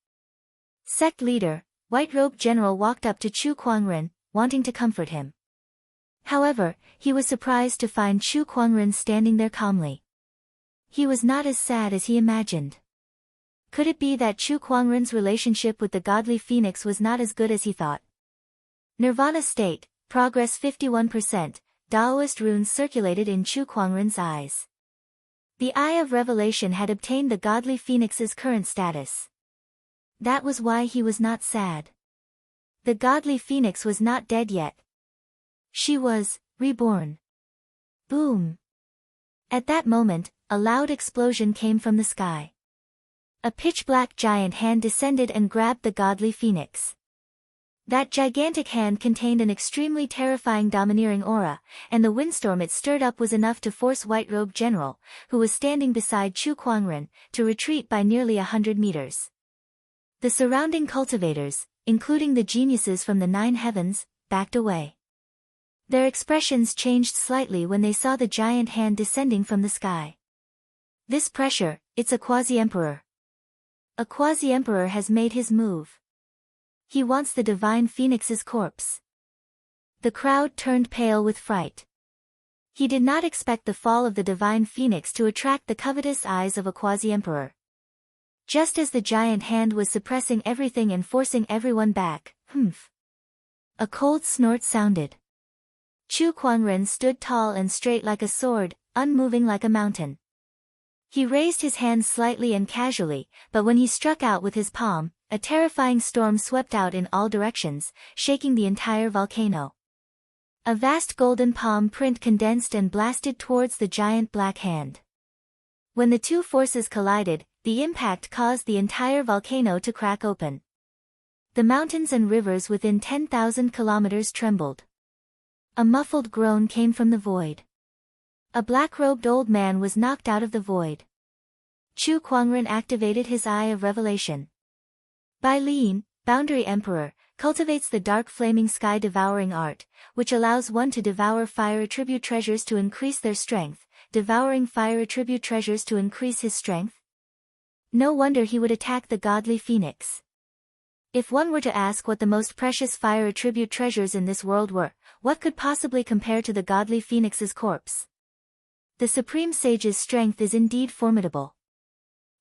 Sect leader, White-Robed General walked up to Chu Kuangren, wanting to comfort him. However, he was surprised to find Chu Kuangren standing there calmly. He was not as sad as he imagined. Could it be that Chu Kuangren's relationship with the godly phoenix was not as good as he thought? Nirvana state, progress 51%, Taoist runes circulated in Chu Kuangren's eyes. The Eye of Revelation had obtained the godly phoenix's current status. That was why he was not sad. The godly phoenix was not dead yet. She was reborn. Boom! At that moment, a loud explosion came from the sky. A pitch-black giant hand descended and grabbed the godly phoenix. That gigantic hand contained an extremely terrifying domineering aura, and the windstorm it stirred up was enough to force White-Robed General, who was standing beside Chu Kuangren, to retreat by nearly 100 meters. The surrounding cultivators, including the geniuses from the nine heavens, backed away. Their expressions changed slightly when they saw the giant hand descending from the sky. This pressure, it's a quasi-emperor. A quasi-emperor has made his move. He wants the divine phoenix's corpse. The crowd turned pale with fright. He did not expect the fall of the divine phoenix to attract the covetous eyes of a quasi-emperor. Just as the giant hand was suppressing everything and forcing everyone back, humph. A cold snort sounded. Chu Kuangren stood tall and straight like a sword, unmoving like a mountain. He raised his hand slightly and casually, but when he struck out with his palm, a terrifying storm swept out in all directions, shaking the entire volcano. A vast golden palm print condensed and blasted towards the giant black hand. When the two forces collided, the impact caused the entire volcano to crack open. The mountains and rivers within 10,000 kilometers trembled. A muffled groan came from the void. A black-robed old man was knocked out of the void. Chu Kuangren activated his Eye of Revelation. Bai Liyin, Boundary Emperor, cultivates the dark flaming sky-devouring art, which allows one to devour fire attribute treasures to increase their strength. Devouring fire attribute treasures to increase his strength? No wonder he would attack the godly phoenix. If one were to ask what the most precious fire attribute treasures in this world were, what could possibly compare to the godly phoenix's corpse? The supreme sage's strength is indeed formidable.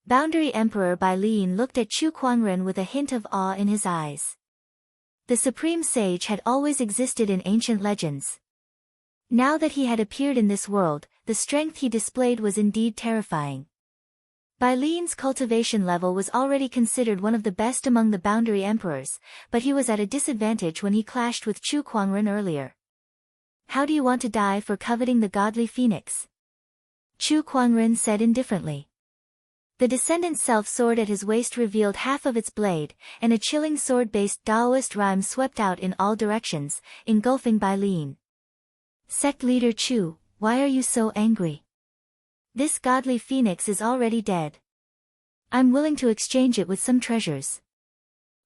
Boundary Emperor Bai Liyin looked at Chu Kuangren with a hint of awe in his eyes. The supreme sage had always existed in ancient legends. Now that he had appeared in this world, the strength he displayed was indeed terrifying. Bai Liyin's cultivation level was already considered one of the best among the boundary emperors, but he was at a disadvantage when he clashed with Chu Kuangren earlier. How do you want to die for coveting the godly phoenix? Chu Kuangren said indifferently. The descendant self-sword at his waist revealed half of its blade, and a chilling sword-based Taoist rhyme swept out in all directions, engulfing Bai Liyin. Sect leader Chu, why are you so angry? This godly phoenix is already dead. I'm willing to exchange it with some treasures.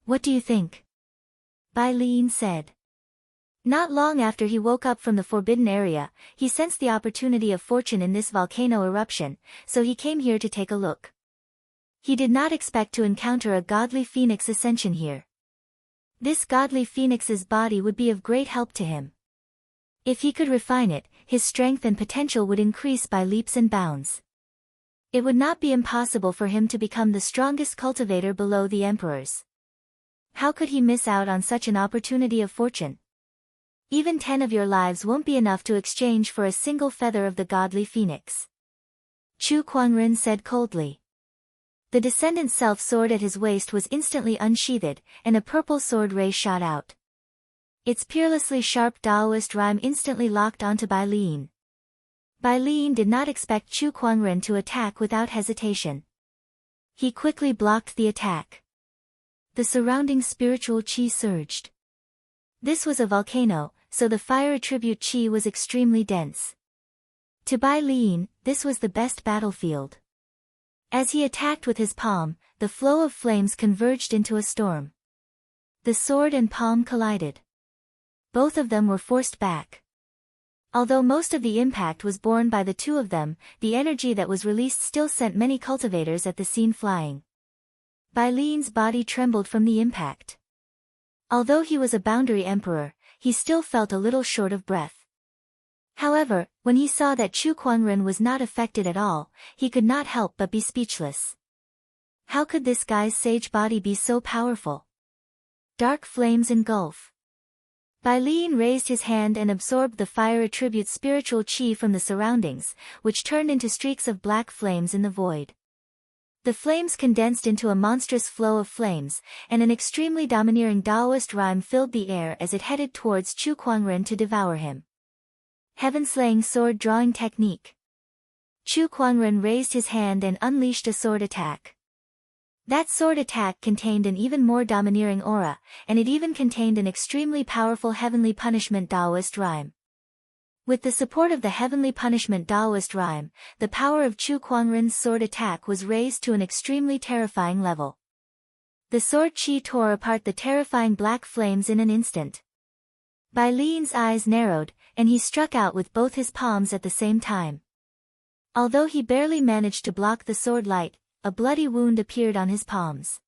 What do you think? Bai Liyin said. Not long after he woke up from the forbidden area, he sensed the opportunity of fortune in this volcano eruption, so he came here to take a look. He did not expect to encounter a godly phoenix ascension here. This godly phoenix's body would be of great help to him. If he could refine it, his strength and potential would increase by leaps and bounds. It would not be impossible for him to become the strongest cultivator below the emperors. How could he miss out on such an opportunity of fortune? Even 10 of your lives won't be enough to exchange for a single feather of the godly phoenix. Chu Kuangren said coldly. The descendant self-sword at his waist was instantly unsheathed, and a purple sword ray shot out. Its peerlessly sharp Taoist rhyme instantly locked onto Bai Liyin. Bai Liyin did not expect Chu Kuangren to attack without hesitation. He quickly blocked the attack. The surrounding spiritual qi surged. This was a volcano, so the fire attribute qi was extremely dense. To Bai Liyin, this was the best battlefield. As he attacked with his palm, the flow of flames converged into a storm. The sword and palm collided. Both of them were forced back. Although most of the impact was borne by the two of them, the energy that was released still sent many cultivators at the scene flying. Bai Liyin's body trembled from the impact. Although he was a boundary emperor, he still felt a little short of breath. However, when he saw that Chu Kuangren was not affected at all, he could not help but be speechless. How could this guy's sage body be so powerful? Dark flames engulf. Bai Liyin raised his hand and absorbed the fire attribute spiritual qi from the surroundings, which turned into streaks of black flames in the void. The flames condensed into a monstrous flow of flames, and an extremely domineering Taoist rhyme filled the air as it headed towards Chu Kuangren to devour him. Heaven-slaying sword drawing technique. Chu Kuangren raised his hand and unleashed a sword attack. That sword attack contained an even more domineering aura, and it even contained an extremely powerful heavenly punishment Taoist rhyme. With the support of the heavenly punishment Taoist rhyme, the power of Chu Kuangren's sword attack was raised to an extremely terrifying level. The sword qi tore apart the terrifying black flames in an instant. Bai Liyin's eyes narrowed, and he struck out with both his palms at the same time. Although he barely managed to block the sword light, a bloody wound appeared on his palms.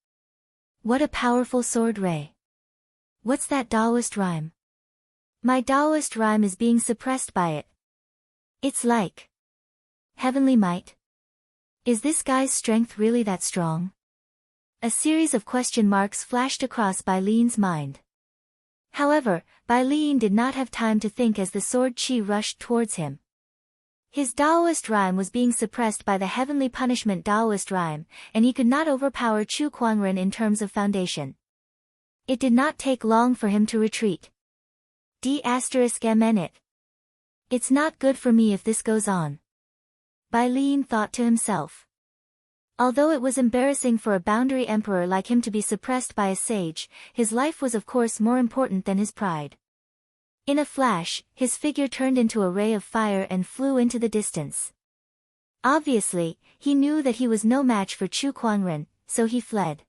What a powerful sword ray! What's that Taoist rhyme? My Taoist rhyme is being suppressed by it. It's like heavenly might. Is this guy's strength really that strong? A series of question marks flashed across Bai Lian's mind. However, Bai Lian did not have time to think as the sword chi rushed towards him. His Taoist rhyme was being suppressed by the heavenly punishment Taoist rhyme, and he could not overpower Chu Kuangren in terms of foundation. It did not take long for him to retreat. D*mn it. It's not good for me if this goes on. Bai Lian thought to himself. Although it was embarrassing for a boundary emperor like him to be suppressed by a sage, his life was of course more important than his pride. In a flash, his figure turned into a ray of fire and flew into the distance. Obviously, he knew that he was no match for Chu Kuangren, so he fled.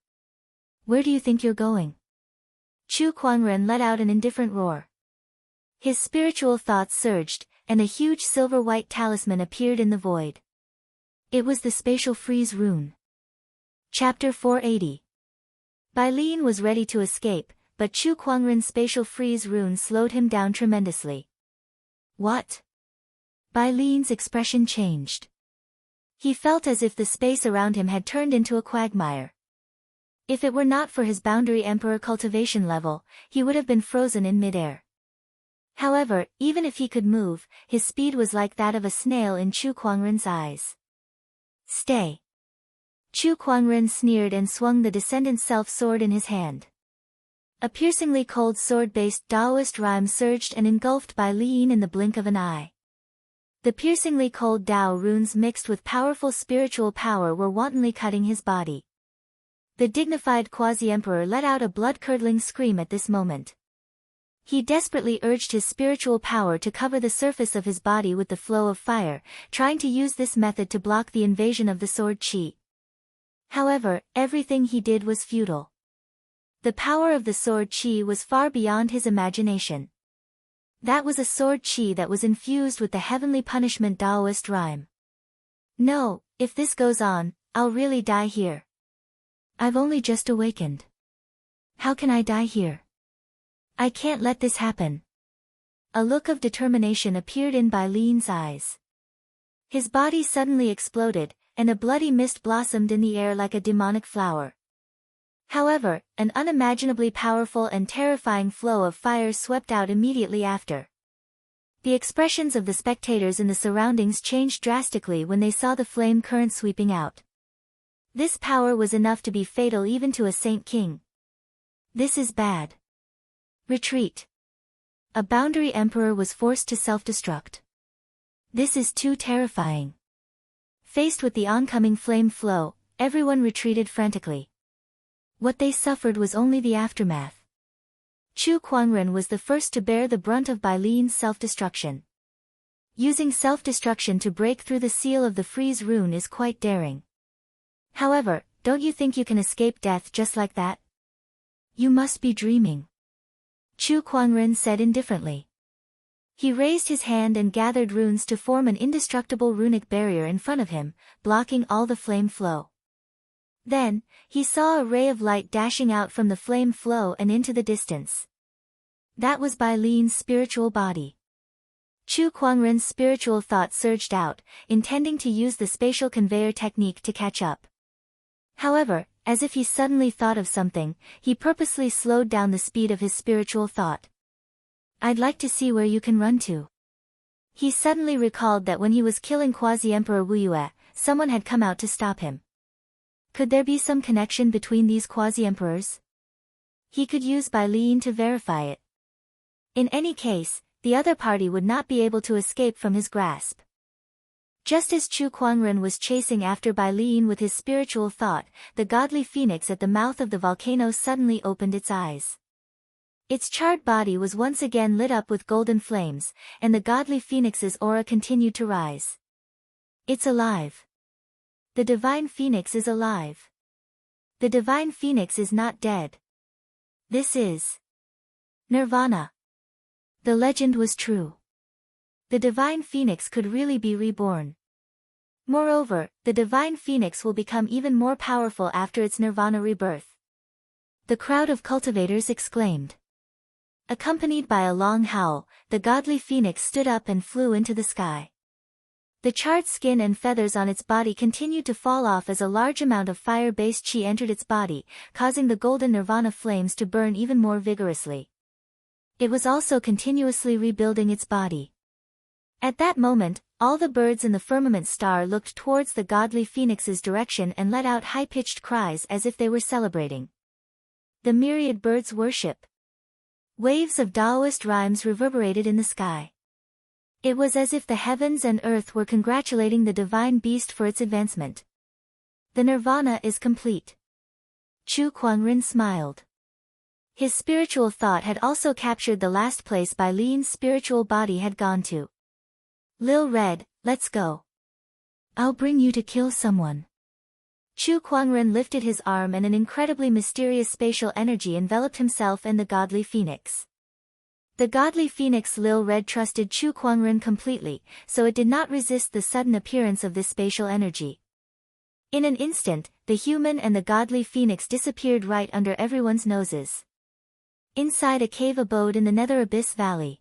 Where do you think you're going? Chu Kuangren let out an indifferent roar. His spiritual thoughts surged, and a huge silver-white talisman appeared in the void. It was the spatial freeze rune. Chapter 480. Bai Lian was ready to escape, but Chu Kuangren's spatial freeze rune slowed him down tremendously. What? Bai Lian's expression changed. He felt as if the space around him had turned into a quagmire. If it were not for his boundary emperor cultivation level, he would have been frozen in midair. However, even if he could move, his speed was like that of a snail in Chu Kuangren's eyes. Stay. Chu Kuangren sneered and swung the descendant self-sword in his hand. A piercingly cold sword-based Taoist rhyme surged and engulfed Bai Lian in the blink of an eye. The piercingly cold Tao runes mixed with powerful spiritual power were wantonly cutting his body. The dignified quasi-emperor let out a blood-curdling scream at this moment. He desperately urged his spiritual power to cover the surface of his body with the flow of fire, trying to use this method to block the invasion of the sword chi. However, everything he did was futile. The power of the sword chi was far beyond his imagination. That was a sword chi that was infused with the heavenly punishment Taoist rhyme. No, if this goes on, I'll really die here. I've only just awakened. How can I die here? I can't let this happen. A look of determination appeared in Bai Lian's eyes. His body suddenly exploded, and a bloody mist blossomed in the air like a demonic flower. However, an unimaginably powerful and terrifying flow of fire swept out immediately after. The expressions of the spectators in the surroundings changed drastically when they saw the flame current sweeping out. This power was enough to be fatal even to a saint king. This is bad. Retreat. A boundary emperor was forced to self-destruct. This is too terrifying. Faced with the oncoming flame flow, everyone retreated frantically. What they suffered was only the aftermath. Chu Kuangren was the first to bear the brunt of Bai Lian's self-destruction. Using self-destruction to break through the seal of the freeze rune is quite daring. However, don't you think you can escape death just like that? You must be dreaming. Chu Kuangren said indifferently. He raised his hand and gathered runes to form an indestructible runic barrier in front of him, blocking all the flame flow. Then, he saw a ray of light dashing out from the flame flow and into the distance. That was Bai Lian's spiritual body. Chu Kuangren's spiritual thought surged out, intending to use the spatial conveyor technique to catch up. However, as if he suddenly thought of something, he purposely slowed down the speed of his spiritual thought. I'd like to see where you can run to. He suddenly recalled that when he was killing Quasi-Emperor Wu Yue, someone had come out to stop him. Could there be some connection between these quasi-emperors? He could use Bai Lian to verify it. In any case, the other party would not be able to escape from his grasp. Just as Chu Kuangren was chasing after Bai Lian with his spiritual thought, the godly phoenix at the mouth of the volcano suddenly opened its eyes. Its charred body was once again lit up with golden flames, and the godly phoenix's aura continued to rise. It's alive. The divine phoenix is alive. The divine phoenix is not dead. This is Nirvana. The legend was true. The divine phoenix could really be reborn. Moreover, the divine phoenix will become even more powerful after its nirvana rebirth. The crowd of cultivators exclaimed. Accompanied by a long howl, the godly phoenix stood up and flew into the sky. The charred skin and feathers on its body continued to fall off as a large amount of fire-based chi entered its body, causing the golden nirvana flames to burn even more vigorously. It was also continuously rebuilding its body. At that moment, all the birds in the firmament star looked towards the godly phoenix's direction and let out high-pitched cries as if they were celebrating. The myriad birds worship. Waves of Taoist rhymes reverberated in the sky. It was as if the heavens and earth were congratulating the divine beast for its advancement. The nirvana is complete. Chu Kuangren smiled. His spiritual thought had also captured the last place Bai Lin's spiritual body had gone to. Lil Red, let's go. I'll bring you to kill someone. Chu Kuangren lifted his arm and an incredibly mysterious spatial energy enveloped himself and the godly phoenix. The godly phoenix Lil Red trusted Chu Kuangren completely, so it did not resist the sudden appearance of this spatial energy. In an instant, the human and the godly phoenix disappeared right under everyone's noses. Inside a cave abode in the Nether Abyss Valley.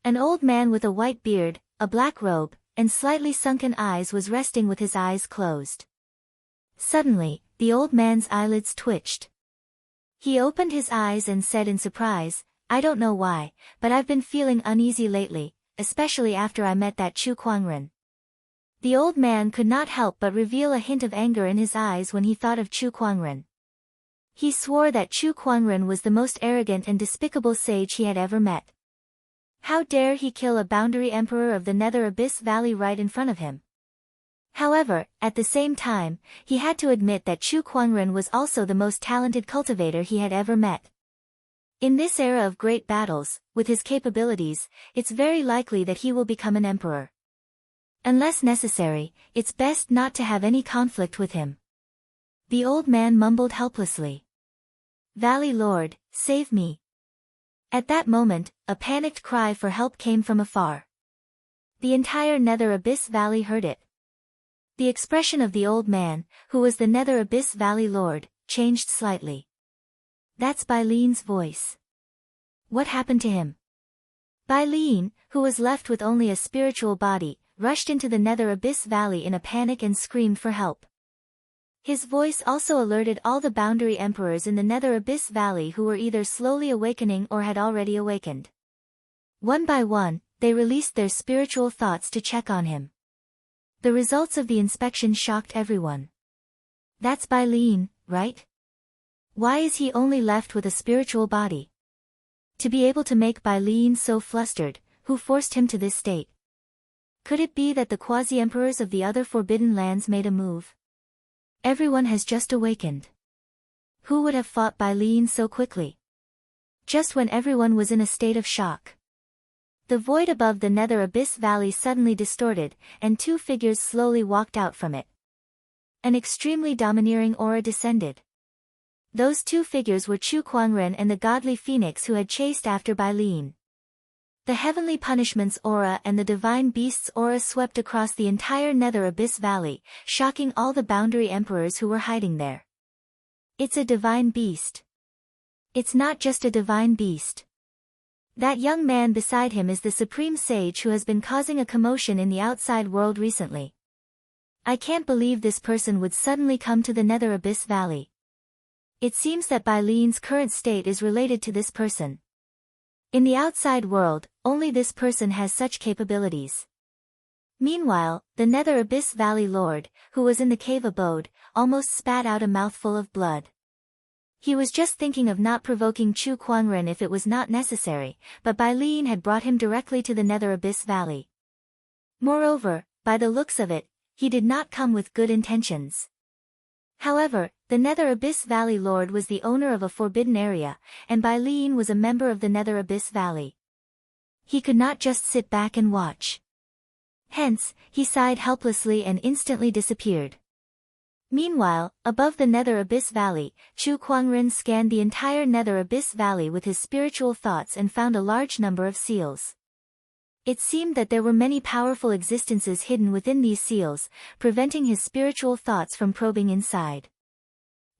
An old man with a white beard, a black robe, and slightly sunken eyes was resting with his eyes closed. Suddenly, the old man's eyelids twitched. He opened his eyes and said in surprise, I don't know why, but I've been feeling uneasy lately, especially after I met that Chu Kuangren. The old man could not help but reveal a hint of anger in his eyes when he thought of Chu Kuangren. He swore that Chu Kuangren was the most arrogant and despicable sage he had ever met. How dare he kill a boundary emperor of the Nether Abyss Valley right in front of him? However, at the same time, he had to admit that Chu Kuangren was also the most talented cultivator he had ever met. In this era of great battles, with his capabilities, it's very likely that he will become an emperor. Unless necessary, it's best not to have any conflict with him. The old man mumbled helplessly. Valley Lord, save me. At that moment, a panicked cry for help came from afar. The entire Nether Abyss Valley heard it. The expression of the old man, who was the Nether Abyss Valley Lord, changed slightly. That's Bai Lin's voice. What happened to him? Bai Lin, who was left with only a spiritual body, rushed into the Nether Abyss Valley in a panic and screamed for help. His voice also alerted all the boundary emperors in the Nether Abyss Valley who were either slowly awakening or had already awakened. One by one, they released their spiritual thoughts to check on him. The results of the inspection shocked everyone. That's Bai Lin, right? Why is he only left with a spiritual body? To be able to make Bai Lin so flustered, who forced him to this state? Could it be that the quasi-emperors of the other forbidden lands made a move? Everyone has just awakened. Who would have fought Bai Lin so quickly? Just when everyone was in a state of shock. The void above the Nether Abyss Valley suddenly distorted, and two figures slowly walked out from it. An extremely domineering aura descended. Those two figures were Chu Kuangren and the godly phoenix who had chased after Bai Lin. The heavenly punishment's aura and the divine beast's aura swept across the entire Nether Abyss Valley, shocking all the boundary emperors who were hiding there. It's a divine beast. It's not just a divine beast. That young man beside him is the supreme sage who has been causing a commotion in the outside world recently. I can't believe this person would suddenly come to the Nether Abyss Valley. It seems that Bai Lin's current state is related to this person. In the outside world, only this person has such capabilities. Meanwhile, the Nether Abyss Valley Lord, who was in the cave abode, almost spat out a mouthful of blood. He was just thinking of not provoking Chu Kuangren if it was not necessary, but Bai Lin had brought him directly to the Nether Abyss Valley. Moreover, by the looks of it, he did not come with good intentions. However, the Nether Abyss Valley Lord was the owner of a forbidden area, and Bai Lin was a member of the Nether Abyss Valley. He could not just sit back and watch. Hence, he sighed helplessly and instantly disappeared. Meanwhile, above the Nether Abyss Valley, Chu Kuangren scanned the entire Nether Abyss Valley with his spiritual thoughts and found a large number of seals. It seemed that there were many powerful existences hidden within these seals, preventing his spiritual thoughts from probing inside.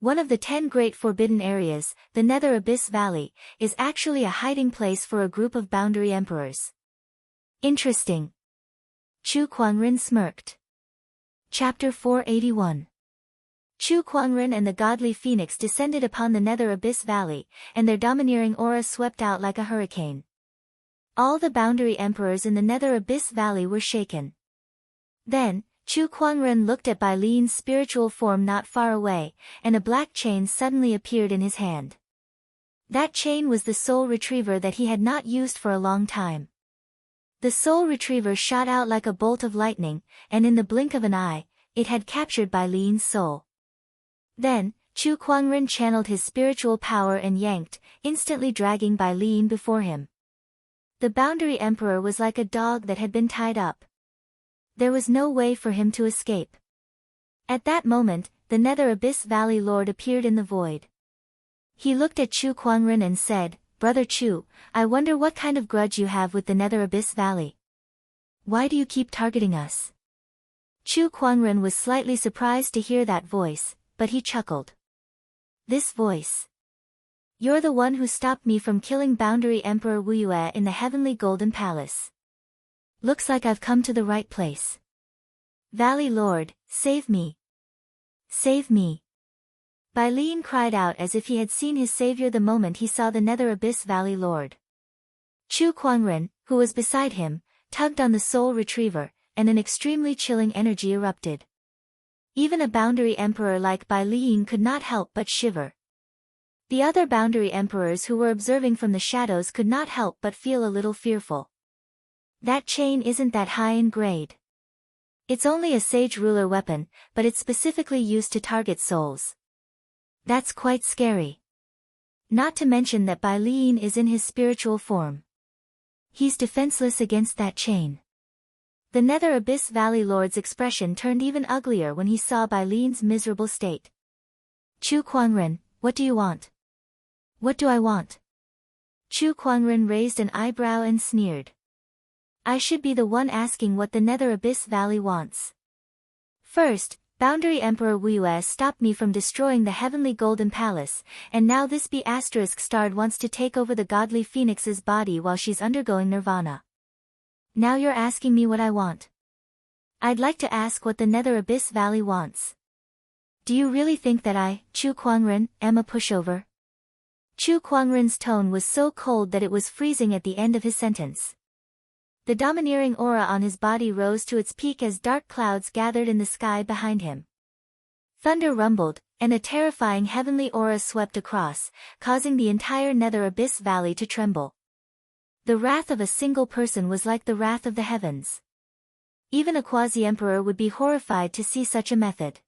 One of the 10 great forbidden areas, the Nether Abyss Valley, is actually a hiding place for a group of boundary emperors. Interesting. Chu Kuangren smirked. Chapter 481. Chu Kuangren and the godly phoenix descended upon the Nether Abyss Valley, and their domineering aura swept out like a hurricane. All the boundary emperors in the Nether Abyss Valley were shaken. Then, Chu Kuangren looked at Bai Lin's spiritual form not far away, and a black chain suddenly appeared in his hand. That chain was the soul retriever that he had not used for a long time. The soul retriever shot out like a bolt of lightning, and in the blink of an eye, it had captured Bai Lin's soul. Then, Chu Kuangren channeled his spiritual power and yanked, instantly dragging Bai Lin before him. The boundary emperor was like a dog that had been tied up. There was no way for him to escape. At that moment, the Nether Abyss Valley Lord appeared in the void. He looked at Chu Kuangren and said, "Brother Chu, I wonder what kind of grudge you have with the Nether Abyss Valley. Why do you keep targeting us?" Chu Kuangren was slightly surprised to hear that voice, but he chuckled. "This voice. You're the one who stopped me from killing Boundary Emperor Wu Yue in the Heavenly Golden Palace. Looks like I've come to the right place. Valley Lord, save me. Save me." Bai Lin cried out as if he had seen his savior the moment he saw the Nether Abyss Valley Lord. Chu Kuangren, who was beside him, tugged on the soul retriever, and an extremely chilling energy erupted. Even a boundary emperor like Bai Lin could not help but shiver. The other boundary emperors who were observing from the shadows could not help but feel a little fearful. That chain isn't that high in grade. It's only a sage ruler weapon, but it's specifically used to target souls. That's quite scary. Not to mention that Bai Lin is in his spiritual form. He's defenseless against that chain. The Nether Abyss Valley Lord's expression turned even uglier when he saw Bai Lin's miserable state. "Chu Kuangren, what do you want?" "What do I want?" Chu Kuangren raised an eyebrow and sneered. "I should be the one asking what the Nether Abyss Valley wants. First, Boundary Emperor Wu Yue stopped me from destroying the Heavenly Golden Palace, and now this B***starred wants to take over the godly phoenix's body while she's undergoing nirvana. Now you're asking me what I want. I'd like to ask what the Nether Abyss Valley wants. Do you really think that I, Chu Kuangren, am a pushover?" Chu Kuangren's tone was so cold that it was freezing at the end of his sentence. The domineering aura on his body rose to its peak as dark clouds gathered in the sky behind him. Thunder rumbled, and a terrifying heavenly aura swept across, causing the entire Nether Abyss Valley to tremble. The wrath of a single person was like the wrath of the heavens. Even a quasi-emperor would be horrified to see such a method.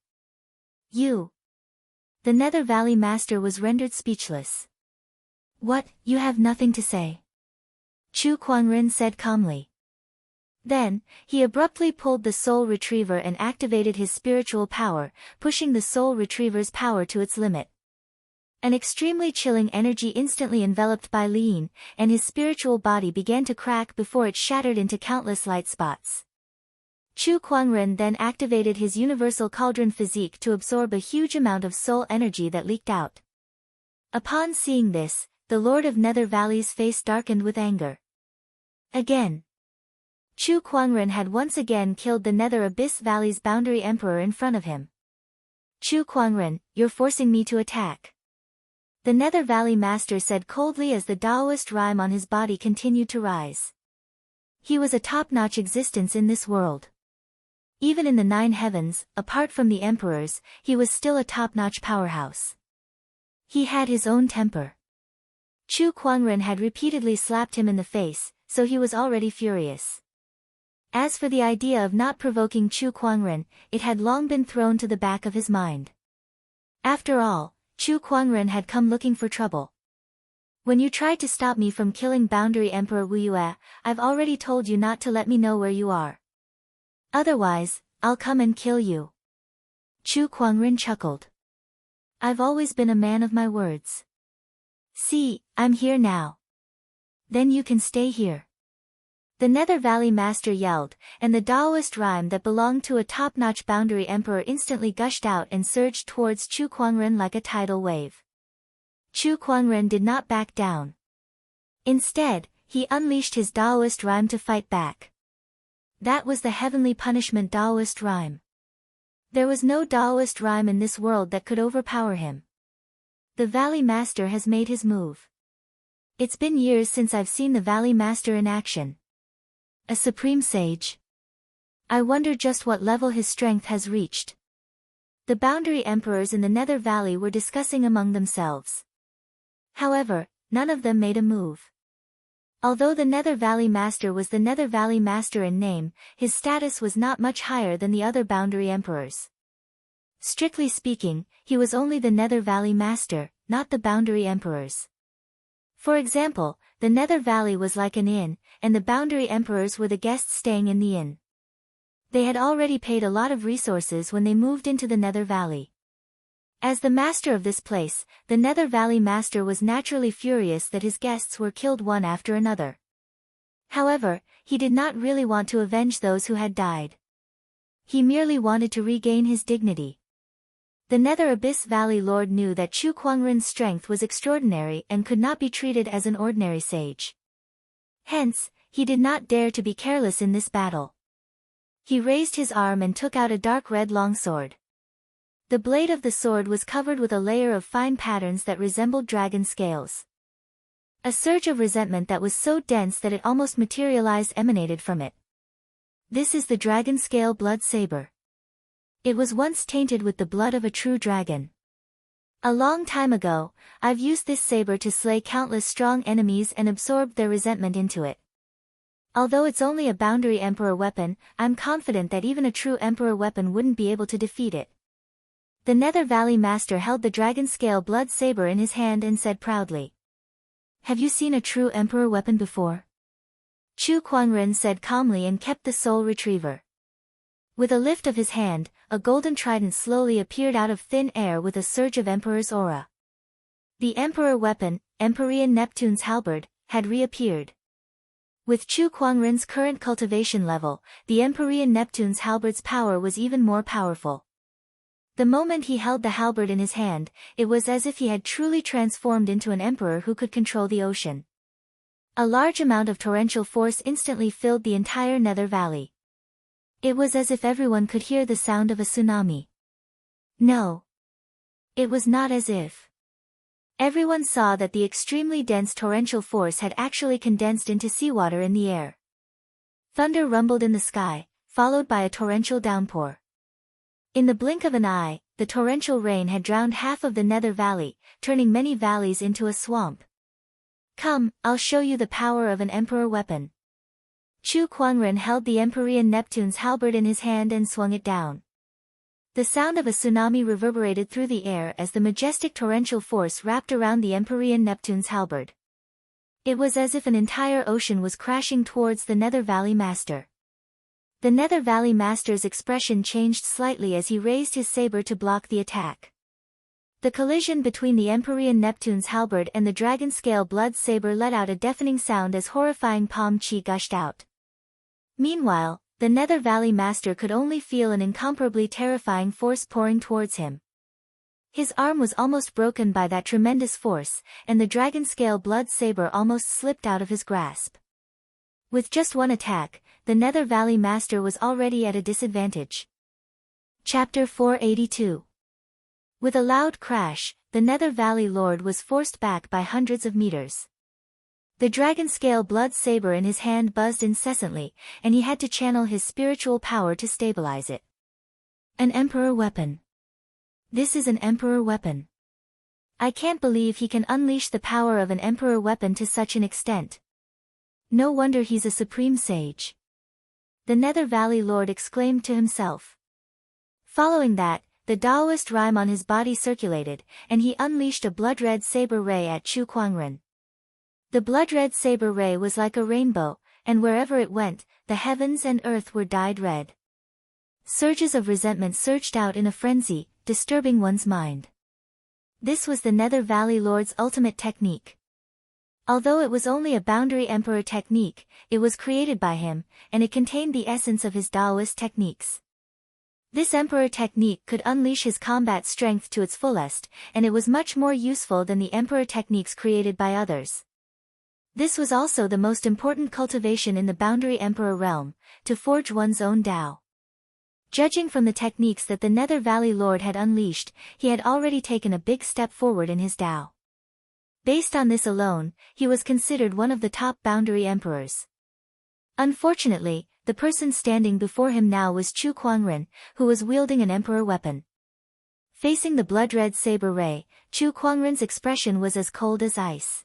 "You." The Nether Valley Master was rendered speechless. "What, you have nothing to say?" Chu Kuangren said calmly. Then, he abruptly pulled the soul retriever and activated his spiritual power, pushing the soul retriever's power to its limit. An extremely chilling energy instantly enveloped Bai Lin, and his spiritual body began to crack before it shattered into countless light spots. Chu Kuangren then activated his universal cauldron physique to absorb a huge amount of soul energy that leaked out. Upon seeing this, the Lord of Nether Valley's face darkened with anger. Again. Chu Kuangren had once again killed the Nether Abyss Valley's boundary emperor in front of him. "Chu Kuangren, you're forcing me to attack," the Nether Valley Master said coldly as the Taoist rime on his body continued to rise. He was a top-notch existence in this world. Even in the 9 heavens, apart from the emperors, he was still a top-notch powerhouse. He had his own temper. Chu Kuangren had repeatedly slapped him in the face, so he was already furious. As for the idea of not provoking Chu Kuangren, it had long been thrown to the back of his mind. After all, Chu Kuangren had come looking for trouble. "When you tried to stop me from killing Boundary Emperor Wu Yue, I've already told you not to let me know where you are. Otherwise, I'll come and kill you." Chu Kuangren chuckled. "I've always been a man of my words. See, I'm here now. Then you can stay here." The Nether Valley Master yelled, and the Daoist rhyme that belonged to a top-notch boundary emperor instantly gushed out and surged towards Chu Kuangren like a tidal wave. Chu Kuangren did not back down. Instead, he unleashed his Daoist rhyme to fight back. That was the heavenly punishment Daoist rhyme. There was no Daoist rhyme in this world that could overpower him. The Valley Master has made his move. It's been years since I've seen the Valley Master in action. A supreme sage. I wonder just what level his strength has reached. The boundary emperors in the Nether Valley were discussing among themselves. However, none of them made a move. Although the Nether Valley Master was the Nether Valley Master in name, his status was not much higher than the other boundary emperors. Strictly speaking, he was only the Nether Valley Master, not the boundary emperors. For example, the Nether Valley was like an inn, and the boundary emperors were the guests staying in the inn. They had already paid a lot of resources when they moved into the Nether Valley. As the master of this place, the Nether Valley Master was naturally furious that his guests were killed one after another. However, he did not really want to avenge those who had died. He merely wanted to regain his dignity. The Nether Abyss Valley Lord knew that Chu Kuangren's strength was extraordinary and could not be treated as an ordinary sage. Hence, he did not dare to be careless in this battle. He raised his arm and took out a dark red longsword. The blade of the sword was covered with a layer of fine patterns that resembled dragon scales. A surge of resentment that was so dense that it almost materialized emanated from it. This is the dragon scale blood saber. It was once tainted with the blood of a true dragon. A long time ago, I've used this saber to slay countless strong enemies and absorbed their resentment into it. Although it's only a boundary emperor weapon, I'm confident that even a true emperor weapon wouldn't be able to defeat it. The Nether Valley Master held the dragon scale blood saber in his hand and said proudly. Have you seen a true emperor weapon before? Chu Kuangren said calmly and kept the soul retriever. With a lift of his hand, a golden trident slowly appeared out of thin air with a surge of Emperor's aura. The Emperor weapon, Empyrean Neptune's halberd, had reappeared. With Chu Kuangren's current cultivation level, the Empyrean Neptune's halberd's power was even more powerful. The moment he held the halberd in his hand, it was as if he had truly transformed into an emperor who could control the ocean. A large amount of torrential force instantly filled the entire Nether Valley. It was as if everyone could hear the sound of a tsunami. No. It was not as if. Everyone saw that the extremely dense torrential force had actually condensed into seawater in the air. Thunder rumbled in the sky, followed by a torrential downpour. In the blink of an eye, the torrential rain had drowned half of the Nether Valley, turning many valleys into a swamp. Come, I'll show you the power of an emperor weapon. Chu Kuangren held the Empyrean Neptune's halberd in his hand and swung it down. The sound of a tsunami reverberated through the air as the majestic torrential force wrapped around the Empyrean Neptune's halberd. It was as if an entire ocean was crashing towards the Nether Valley Master. The Nether Valley Master's expression changed slightly as he raised his saber to block the attack. The collision between the Empyrean Neptune's halberd and the dragon scale blood saber let out a deafening sound as horrifying palm chi gushed out. Meanwhile, the Nether Valley Master could only feel an incomparably terrifying force pouring towards him. His arm was almost broken by that tremendous force, and the dragon scale blood saber almost slipped out of his grasp. With just one attack, the Nether Valley Master was already at a disadvantage. Chapter 482. With a loud crash, the Nether Valley Lord was forced back by hundreds of meters. The dragon scale blood saber in his hand buzzed incessantly, and he had to channel his spiritual power to stabilize it. An emperor weapon. This is an emperor weapon. I can't believe he can unleash the power of an emperor weapon to such an extent. No wonder he's a supreme sage. The Nether Valley Lord exclaimed to himself. Following that, the Daoist rhyme on his body circulated, and he unleashed a blood-red saber ray at Chu Kuangren. The blood-red saber ray was like a rainbow, and wherever it went, the heavens and earth were dyed red. Surges of resentment surged out in a frenzy, disturbing one's mind. This was the Nether Valley Lord's ultimate technique. Although it was only a Boundary Emperor technique, it was created by him, and it contained the essence of his Taoist techniques. This Emperor technique could unleash his combat strength to its fullest, and it was much more useful than the Emperor techniques created by others. This was also the most important cultivation in the Boundary Emperor realm, to forge one's own Tao. Judging from the techniques that the Nether Valley Lord had unleashed, he had already taken a big step forward in his Tao. Based on this alone, he was considered one of the top Boundary Emperors. Unfortunately, the person standing before him now was Chu Kuangren, who was wielding an Emperor weapon. Facing the blood-red saber ray, Chu Kuangren's expression was as cold as ice.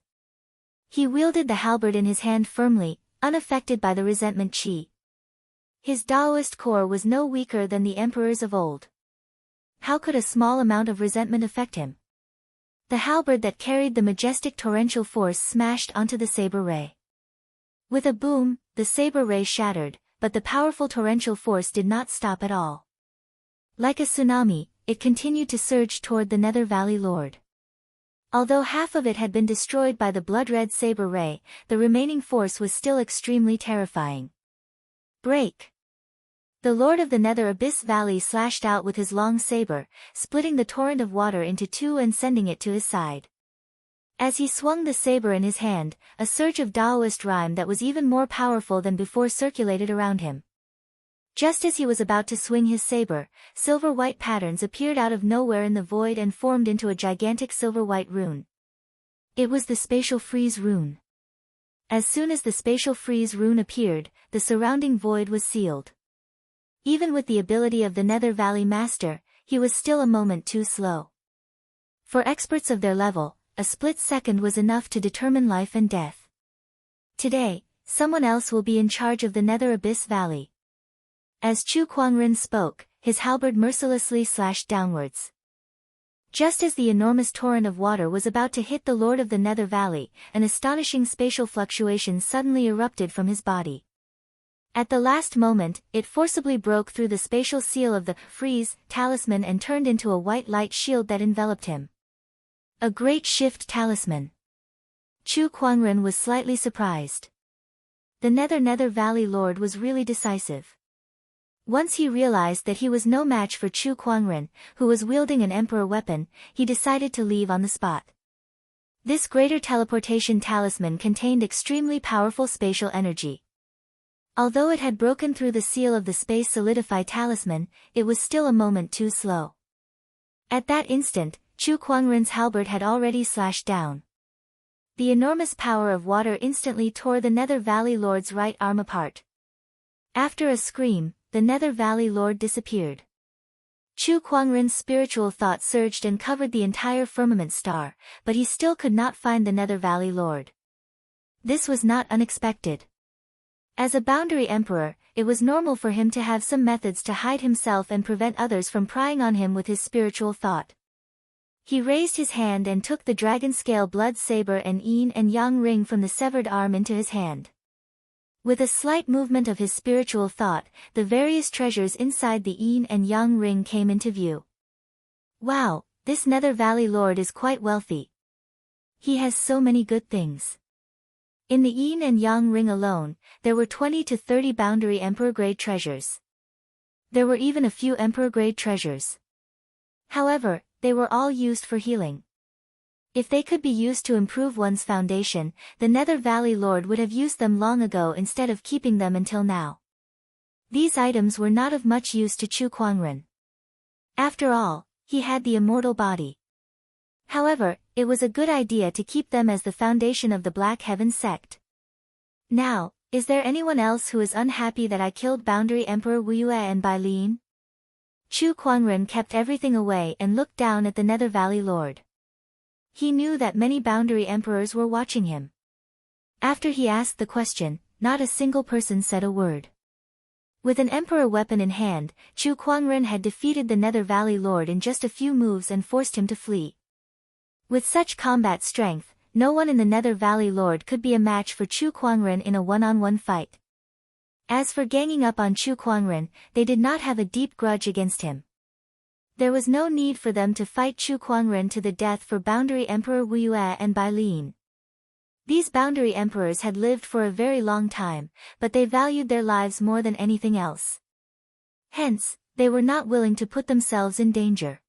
He wielded the halberd in his hand firmly, unaffected by the resentment chi. His Taoist core was no weaker than the emperors of old. How could a small amount of resentment affect him? The halberd that carried the majestic torrential force smashed onto the saber ray. With a boom, the saber ray shattered, but the powerful torrential force did not stop at all. Like a tsunami, it continued to surge toward the Nether Valley Lord. Although half of it had been destroyed by the blood-red saber ray, the remaining force was still extremely terrifying. Break! The Lord of the Nether Abyss Valley slashed out with his long saber, splitting the torrent of water into two and sending it to his side. As he swung the saber in his hand, a surge of Taoist rhyme that was even more powerful than before circulated around him. Just as he was about to swing his saber, silver-white patterns appeared out of nowhere in the void and formed into a gigantic silver-white rune. It was the Spatial Freeze rune. As soon as the Spatial Freeze rune appeared, the surrounding void was sealed. Even with the ability of the Nether Valley Master, he was still a moment too slow. For experts of their level, a split second was enough to determine life and death. Today, someone else will be in charge of the Nether Abyss Valley. As Chu Kuangren spoke, his halberd mercilessly slashed downwards. Just as the enormous torrent of water was about to hit the Lord of the Nether Valley, an astonishing spatial fluctuation suddenly erupted from his body. At the last moment, it forcibly broke through the spatial seal of the freeze talisman and turned into a white light shield that enveloped him. A great shift talisman. Chu Kuangren was slightly surprised. The Nether Valley Lord was really decisive. Once he realized that he was no match for Chu Kuangren, who was wielding an emperor weapon, he decided to leave on the spot. This greater teleportation talisman contained extremely powerful spatial energy. Although it had broken through the seal of the Space Solidify talisman, it was still a moment too slow. At that instant, Chu Kuangren's halberd had already slashed down. The enormous power of water instantly tore the Nether Valley Lord's right arm apart. After a scream, the Nether Valley Lord disappeared. Chu Kuangren's spiritual thought surged and covered the entire firmament star, but he still could not find the Nether Valley Lord. This was not unexpected. As a Boundary Emperor, it was normal for him to have some methods to hide himself and prevent others from prying on him with his spiritual thought. He raised his hand and took the dragon scale blood saber and yin and yang ring from the severed arm into his hand. With a slight movement of his spiritual thought, the various treasures inside the yin and yang ring came into view. Wow, this Nether Valley Lord is quite wealthy. He has so many good things. In the yin and yang ring alone, there were 20 to 30 Boundary Emperor-grade treasures. There were even a few Emperor-grade treasures. However, they were all used for healing. If they could be used to improve one's foundation, the Nether Valley Lord would have used them long ago instead of keeping them until now. These items were not of much use to Chu Kuangren. After all, he had the immortal body. However, it was a good idea to keep them as the foundation of the Black Heaven sect. Now, is there anyone else who is unhappy that I killed Boundary Emperor Wu Yue and Bai Lin? Chu Kuangren kept everything away and looked down at the Nether Valley Lord. He knew that many Boundary Emperors were watching him. After he asked the question, not a single person said a word. With an Emperor weapon in hand, Chu Kuangren had defeated the Nether Valley Lord in just a few moves and forced him to flee. With such combat strength, no one in the Nether Valley Lord could be a match for Chu Kuangren in a one-on-one fight. As for ganging up on Chu Kuangren, they did not have a deep grudge against him. There was no need for them to fight Chu Kuangren to the death for Boundary Emperor Wu Yue and Bai Lin. These boundary emperors had lived for a very long time, but they valued their lives more than anything else. Hence, they were not willing to put themselves in danger.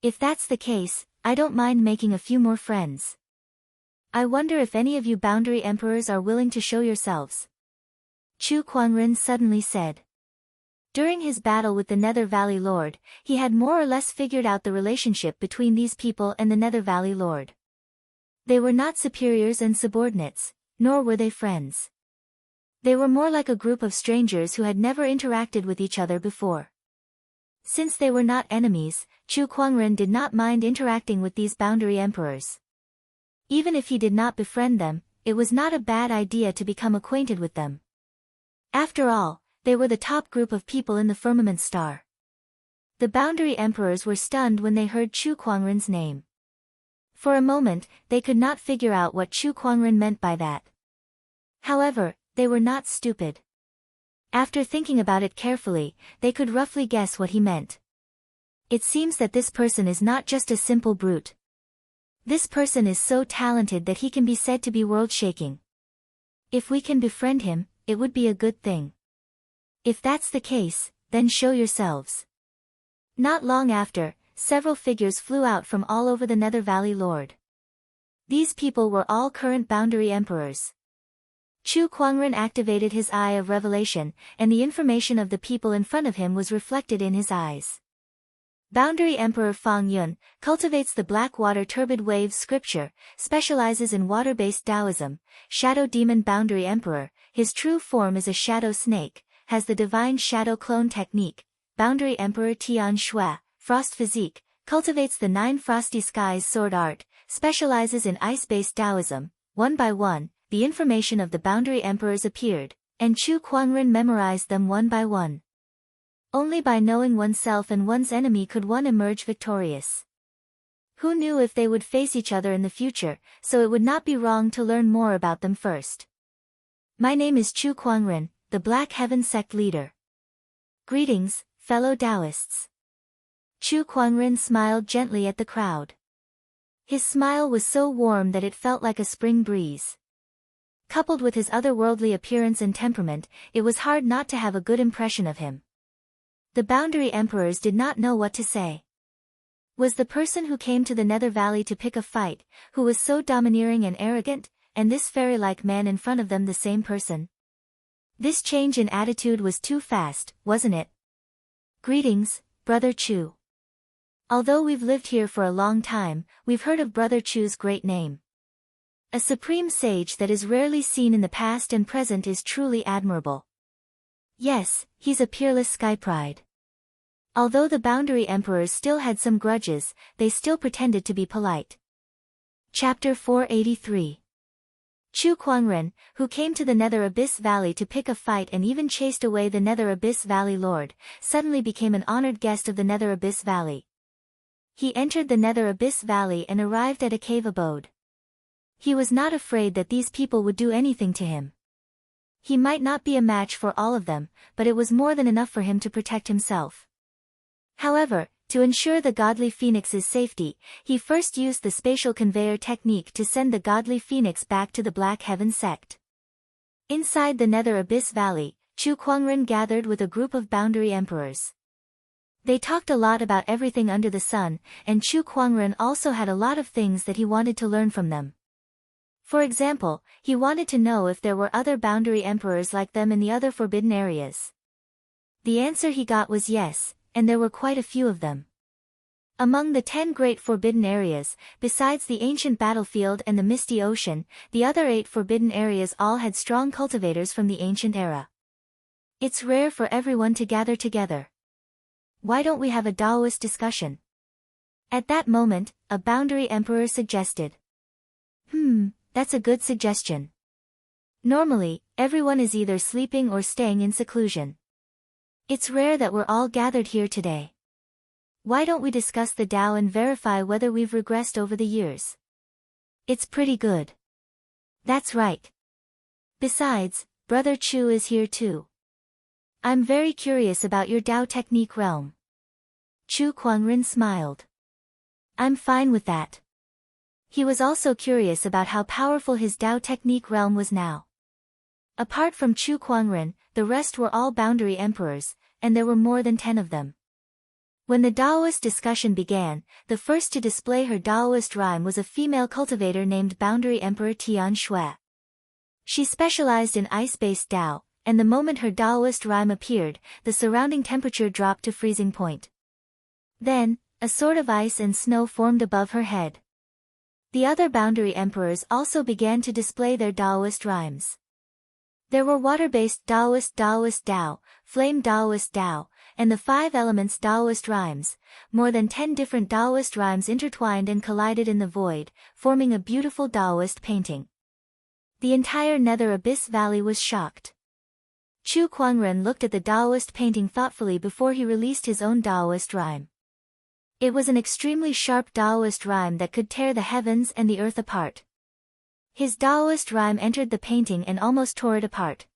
If that's the case, I don't mind making a few more friends. I wonder if any of you boundary emperors are willing to show yourselves. Chu Kuangren suddenly said. During his battle with the Nether Valley Lord, he had more or less figured out the relationship between these people and the Nether Valley Lord. They were not superiors and subordinates, nor were they friends. They were more like a group of strangers who had never interacted with each other before. Since they were not enemies, Chu Kuangren did not mind interacting with these boundary emperors. Even if he did not befriend them, it was not a bad idea to become acquainted with them. After all, they were the top group of people in the firmament star. The boundary emperors were stunned when they heard Chu Kuangren's name. For a moment, they could not figure out what Chu Kuangren meant by that. However, they were not stupid. After thinking about it carefully, they could roughly guess what he meant. It seems that this person is not just a simple brute. This person is so talented that he can be said to be world-shaking. If we can befriend him, it would be a good thing. If that's the case, then show yourselves. Not long after, several figures flew out from all over the Nether Valley Lord. These people were all current boundary emperors. Chu Kuangren activated his Eye of Revelation, and the information of the people in front of him was reflected in his eyes. Boundary Emperor Fang Yun cultivates the Black Water Turbid Waves scripture, specializes in water-based Taoism. Shadow Demon Boundary Emperor, his true form is a shadow snake, has the Divine Shadow Clone technique. Boundary Emperor Tian Shui, Frost Physique, cultivates the 9 Frosty Skies sword art, specializes in ice-based Taoism. One by one, the information of the boundary emperors appeared, and Chu Kuangren memorized them one by one. Only by knowing oneself and one's enemy could one emerge victorious. Who knew if they would face each other in the future, so it would not be wrong to learn more about them first. My name is Chu Kuangren, the Black Heaven Sect leader. Greetings, fellow Taoists. Chu Kuangren smiled gently at the crowd. His smile was so warm that it felt like a spring breeze. Coupled with his otherworldly appearance and temperament, it was hard not to have a good impression of him. The boundary emperors did not know what to say. Was the person who came to the Nether Valley to pick a fight, who was so domineering and arrogant, and this fairy-like man in front of them the same person? This change in attitude was too fast, wasn't it? Greetings, Brother Chu. Although we've lived here for a long time, we've heard of Brother Chu's great name. A supreme sage that is rarely seen in the past and present is truly admirable. Yes, he's a peerless sky pride. Although the boundary emperors still had some grudges, they still pretended to be polite. Chapter 483. Chu Kuangren, who came to the Nether Abyss Valley to pick a fight and even chased away the Nether Abyss Valley Lord, suddenly became an honored guest of the Nether Abyss Valley. He entered the Nether Abyss Valley and arrived at a cave abode. He was not afraid that these people would do anything to him. He might not be a match for all of them, but it was more than enough for him to protect himself. However, to ensure the godly phoenix's safety, he first used the spatial conveyor technique to send the godly phoenix back to the Black Heaven sect. Inside the Nether Abyss Valley, Chu Kuangren gathered with a group of boundary emperors. They talked a lot about everything under the sun, and Chu Kuangren also had a lot of things that he wanted to learn from them. For example, he wanted to know if there were other boundary emperors like them in the other forbidden areas. The answer he got was yes, and there were quite a few of them. Among the 10 great forbidden areas, besides the ancient battlefield and the misty ocean, the other 8 forbidden areas all had strong cultivators from the ancient era. It's rare for everyone to gather together. Why don't we have a Taoist discussion? At that moment, a boundary emperor suggested. That's a good suggestion. Normally, everyone is either sleeping or staying in seclusion. It's rare that we're all gathered here today. Why don't we discuss the Tao and verify whether we've regressed over the years? It's pretty good. That's right. Besides, Brother Chu is here too. I'm very curious about your Tao technique realm. Chu Kuangren smiled. I'm fine with that. He was also curious about how powerful his Tao technique realm was now. Apart from Chu Kuangren, the rest were all boundary emperors, and there were more than 10 of them. When the Daoist discussion began, the first to display her Daoist rhyme was a female cultivator named Boundary Emperor Tian Shui. She specialized in ice-based Dao, and the moment her Daoist rhyme appeared, the surrounding temperature dropped to freezing point. Then, a sword of ice and snow formed above her head. The other boundary emperors also began to display their Daoist rhymes. There were water-based Daoist Dao, flame Daoist Dao, and the 5 elements Daoist rhymes. More than 10 different Daoist rhymes intertwined and collided in the void, forming a beautiful Daoist painting. The entire Nether Abyss Valley was shocked. Chu Kuangren looked at the Daoist painting thoughtfully before he released his own Daoist rhyme. It was an extremely sharp Daoist rhyme that could tear the heavens and the earth apart. His Daoist rhyme entered the painting and almost tore it apart.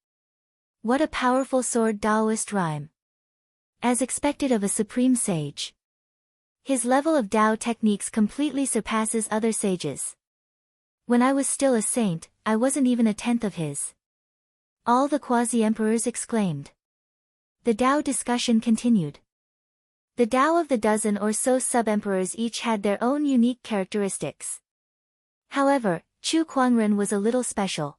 What a powerful sword Daoist rhyme! As expected of a supreme sage. His level of Dao techniques completely surpasses other sages. When I was still a saint, I wasn't even a tenth of his. All the quasi-emperors exclaimed. The Dao discussion continued. The Dao of the dozen or so sub-emperors each had their own unique characteristics. However, Chu Kuangren was a little special.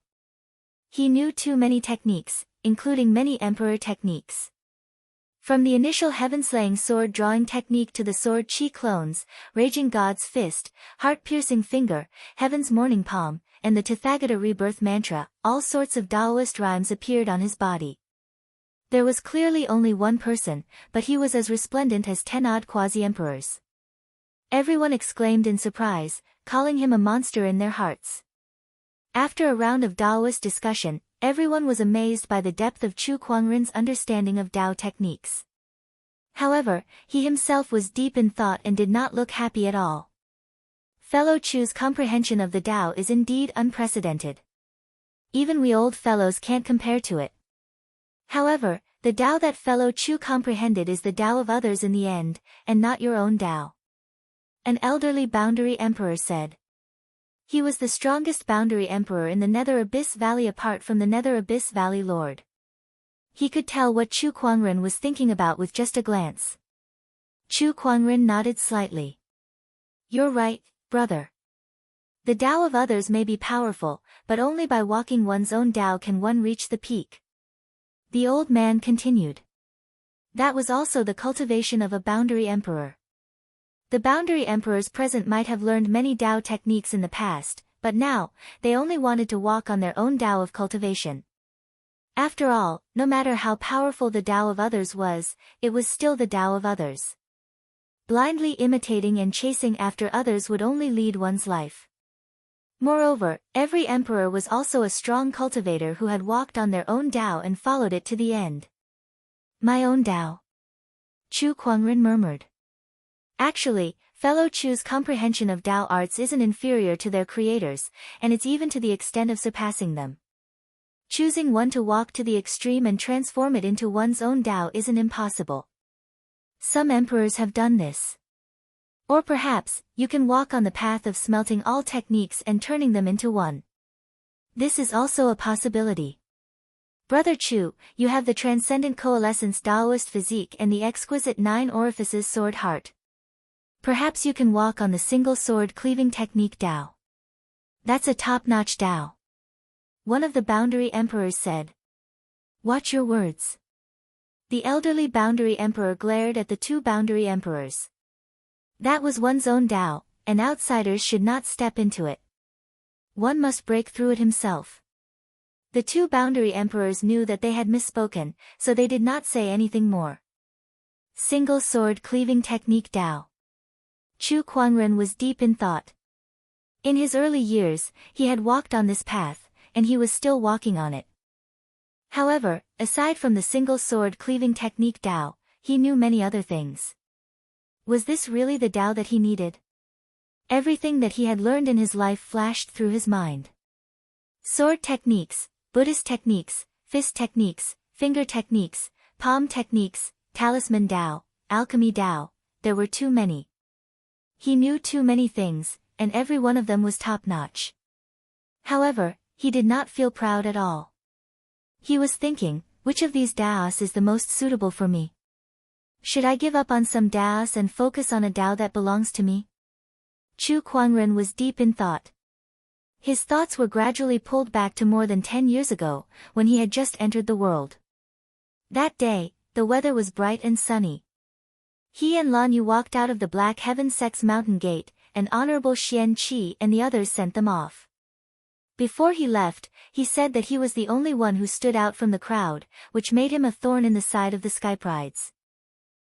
He knew too many techniques, including many emperor techniques. From the initial heaven-slaying sword-drawing technique to the sword chi clones, Raging God's Fist, Heart-Piercing Finger, Heaven's Morning Palm, and the Tathagata Rebirth Mantra, all sorts of Daoist rhymes appeared on his body. There was clearly only one person, but he was as resplendent as 10-odd quasi-emperors. Everyone exclaimed in surprise, calling him a monster in their hearts. After a round of Daoist discussion, everyone was amazed by the depth of Chu Kuangren's understanding of Dao techniques. However, he himself was deep in thought and did not look happy at all. Fellow Chu's comprehension of the Dao is indeed unprecedented. Even we old fellows can't compare to it. However, the Dao that fellow Chu comprehended is the Dao of others in the end, and not your own Dao. An elderly boundary emperor said. He was the strongest boundary emperor in the Nether Abyss Valley apart from the Nether Abyss Valley Lord. He could tell what Chu Kuangren was thinking about with just a glance. Chu Kuangren nodded slightly. You're right, brother. The Dao of others may be powerful, but only by walking one's own Dao can one reach the peak. The old man continued. That was also the cultivation of a boundary emperor. The boundary emperors present might have learned many Dao techniques in the past, but now, they only wanted to walk on their own Dao of cultivation. After all, no matter how powerful the Dao of others was, it was still the Dao of others. Blindly imitating and chasing after others would only lead one's life. Moreover, every emperor was also a strong cultivator who had walked on their own Dao and followed it to the end. My own Dao. Chu Kuangren murmured. Actually, fellow Chu's comprehension of Dao arts isn't inferior to their creators, and it's even to the extent of surpassing them. Choosing one to walk to the extreme and transform it into one's own Dao isn't impossible. Some emperors have done this. Or perhaps, you can walk on the path of smelting all techniques and turning them into one. This is also a possibility. Brother Chu, you have the transcendent coalescence Daoist physique and the exquisite 9 orifices sword heart. Perhaps you can walk on the single sword cleaving technique Dao. That's a top-notch Dao. One of the boundary emperors said. Watch your words. The elderly boundary emperor glared at the 2 boundary emperors. That was one's own Dao, and outsiders should not step into it. One must break through it himself. The 2 boundary emperors knew that they had misspoken, so they did not say anything more. Single sword cleaving technique Dao. Chu Kuangren was deep in thought. In his early years, he had walked on this path, and he was still walking on it. However, aside from the single sword cleaving technique Dao, he knew many other things. Was this really the Dao that he needed? Everything that he had learned in his life flashed through his mind. Sword techniques, Buddhist techniques, fist techniques, finger techniques, palm techniques, talisman Dao, alchemy Dao, there were too many. He knew too many things, and every one of them was top-notch. However, he did not feel proud at all. He was thinking, which of these daos is the most suitable for me? Should I give up on some daos and focus on a dao that belongs to me? Chu Kuangren was deep in thought. His thoughts were gradually pulled back to more than 10 years ago, when he had just entered the world. That day, the weather was bright and sunny. He and Lan Yu walked out of the Black Heaven Sect's mountain gate, and Honorable Xian Qi and the others sent them off. Before he left, he said that he was the only one who stood out from the crowd, which made him a thorn in the side of the sky prides.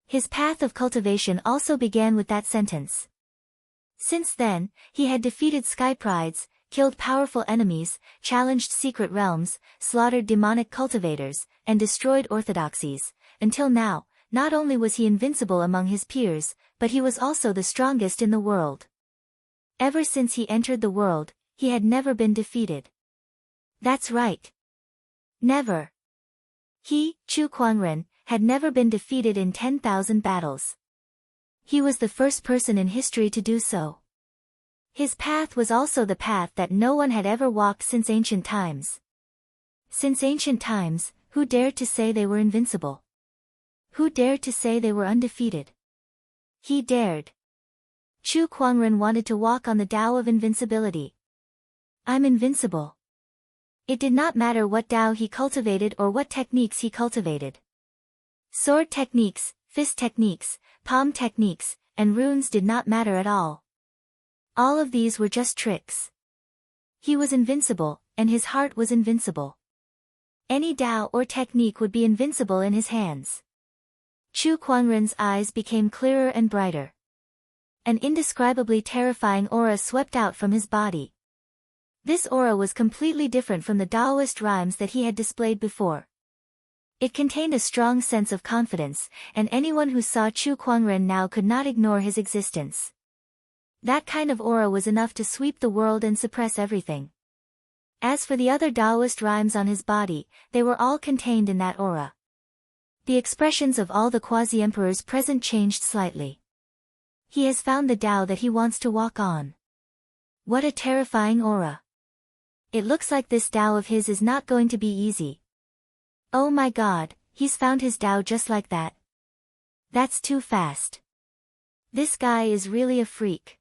His path of cultivation also began with that sentence. Since then, he had defeated sky prides, killed powerful enemies, challenged secret realms, slaughtered demonic cultivators, and destroyed orthodoxies. Until now, not only was he invincible among his peers, but he was also the strongest in the world. Ever since he entered the world, he had never been defeated. That's right. Never. He, Chu Kuangren, had never been defeated in 10,000 battles. He was the first person in history to do so. His path was also the path that no one had ever walked since ancient times. Since ancient times, who dared to say they were invincible? Who dared to say they were undefeated? He dared. Chu Kuangren wanted to walk on the Tao of invincibility. I'm invincible. It did not matter what Tao he cultivated or what techniques he cultivated. Sword techniques, fist techniques, palm techniques, and runes did not matter at all. All of these were just tricks. He was invincible, and his heart was invincible. Any Tao or technique would be invincible in his hands. Chu Kuangren's eyes became clearer and brighter. An indescribably terrifying aura swept out from his body. This aura was completely different from the Taoist rhymes that he had displayed before. It contained a strong sense of confidence, and anyone who saw Chu Kuangren now could not ignore his existence. That kind of aura was enough to sweep the world and suppress everything. As for the other Taoist rhymes on his body, they were all contained in that aura. The expressions of all the quasi-emperors present changed slightly. He has found the Tao that he wants to walk on. What a terrifying aura. It looks like this Tao of his is not going to be easy. Oh my god, he's found his Tao just like that. That's too fast. This guy is really a freak.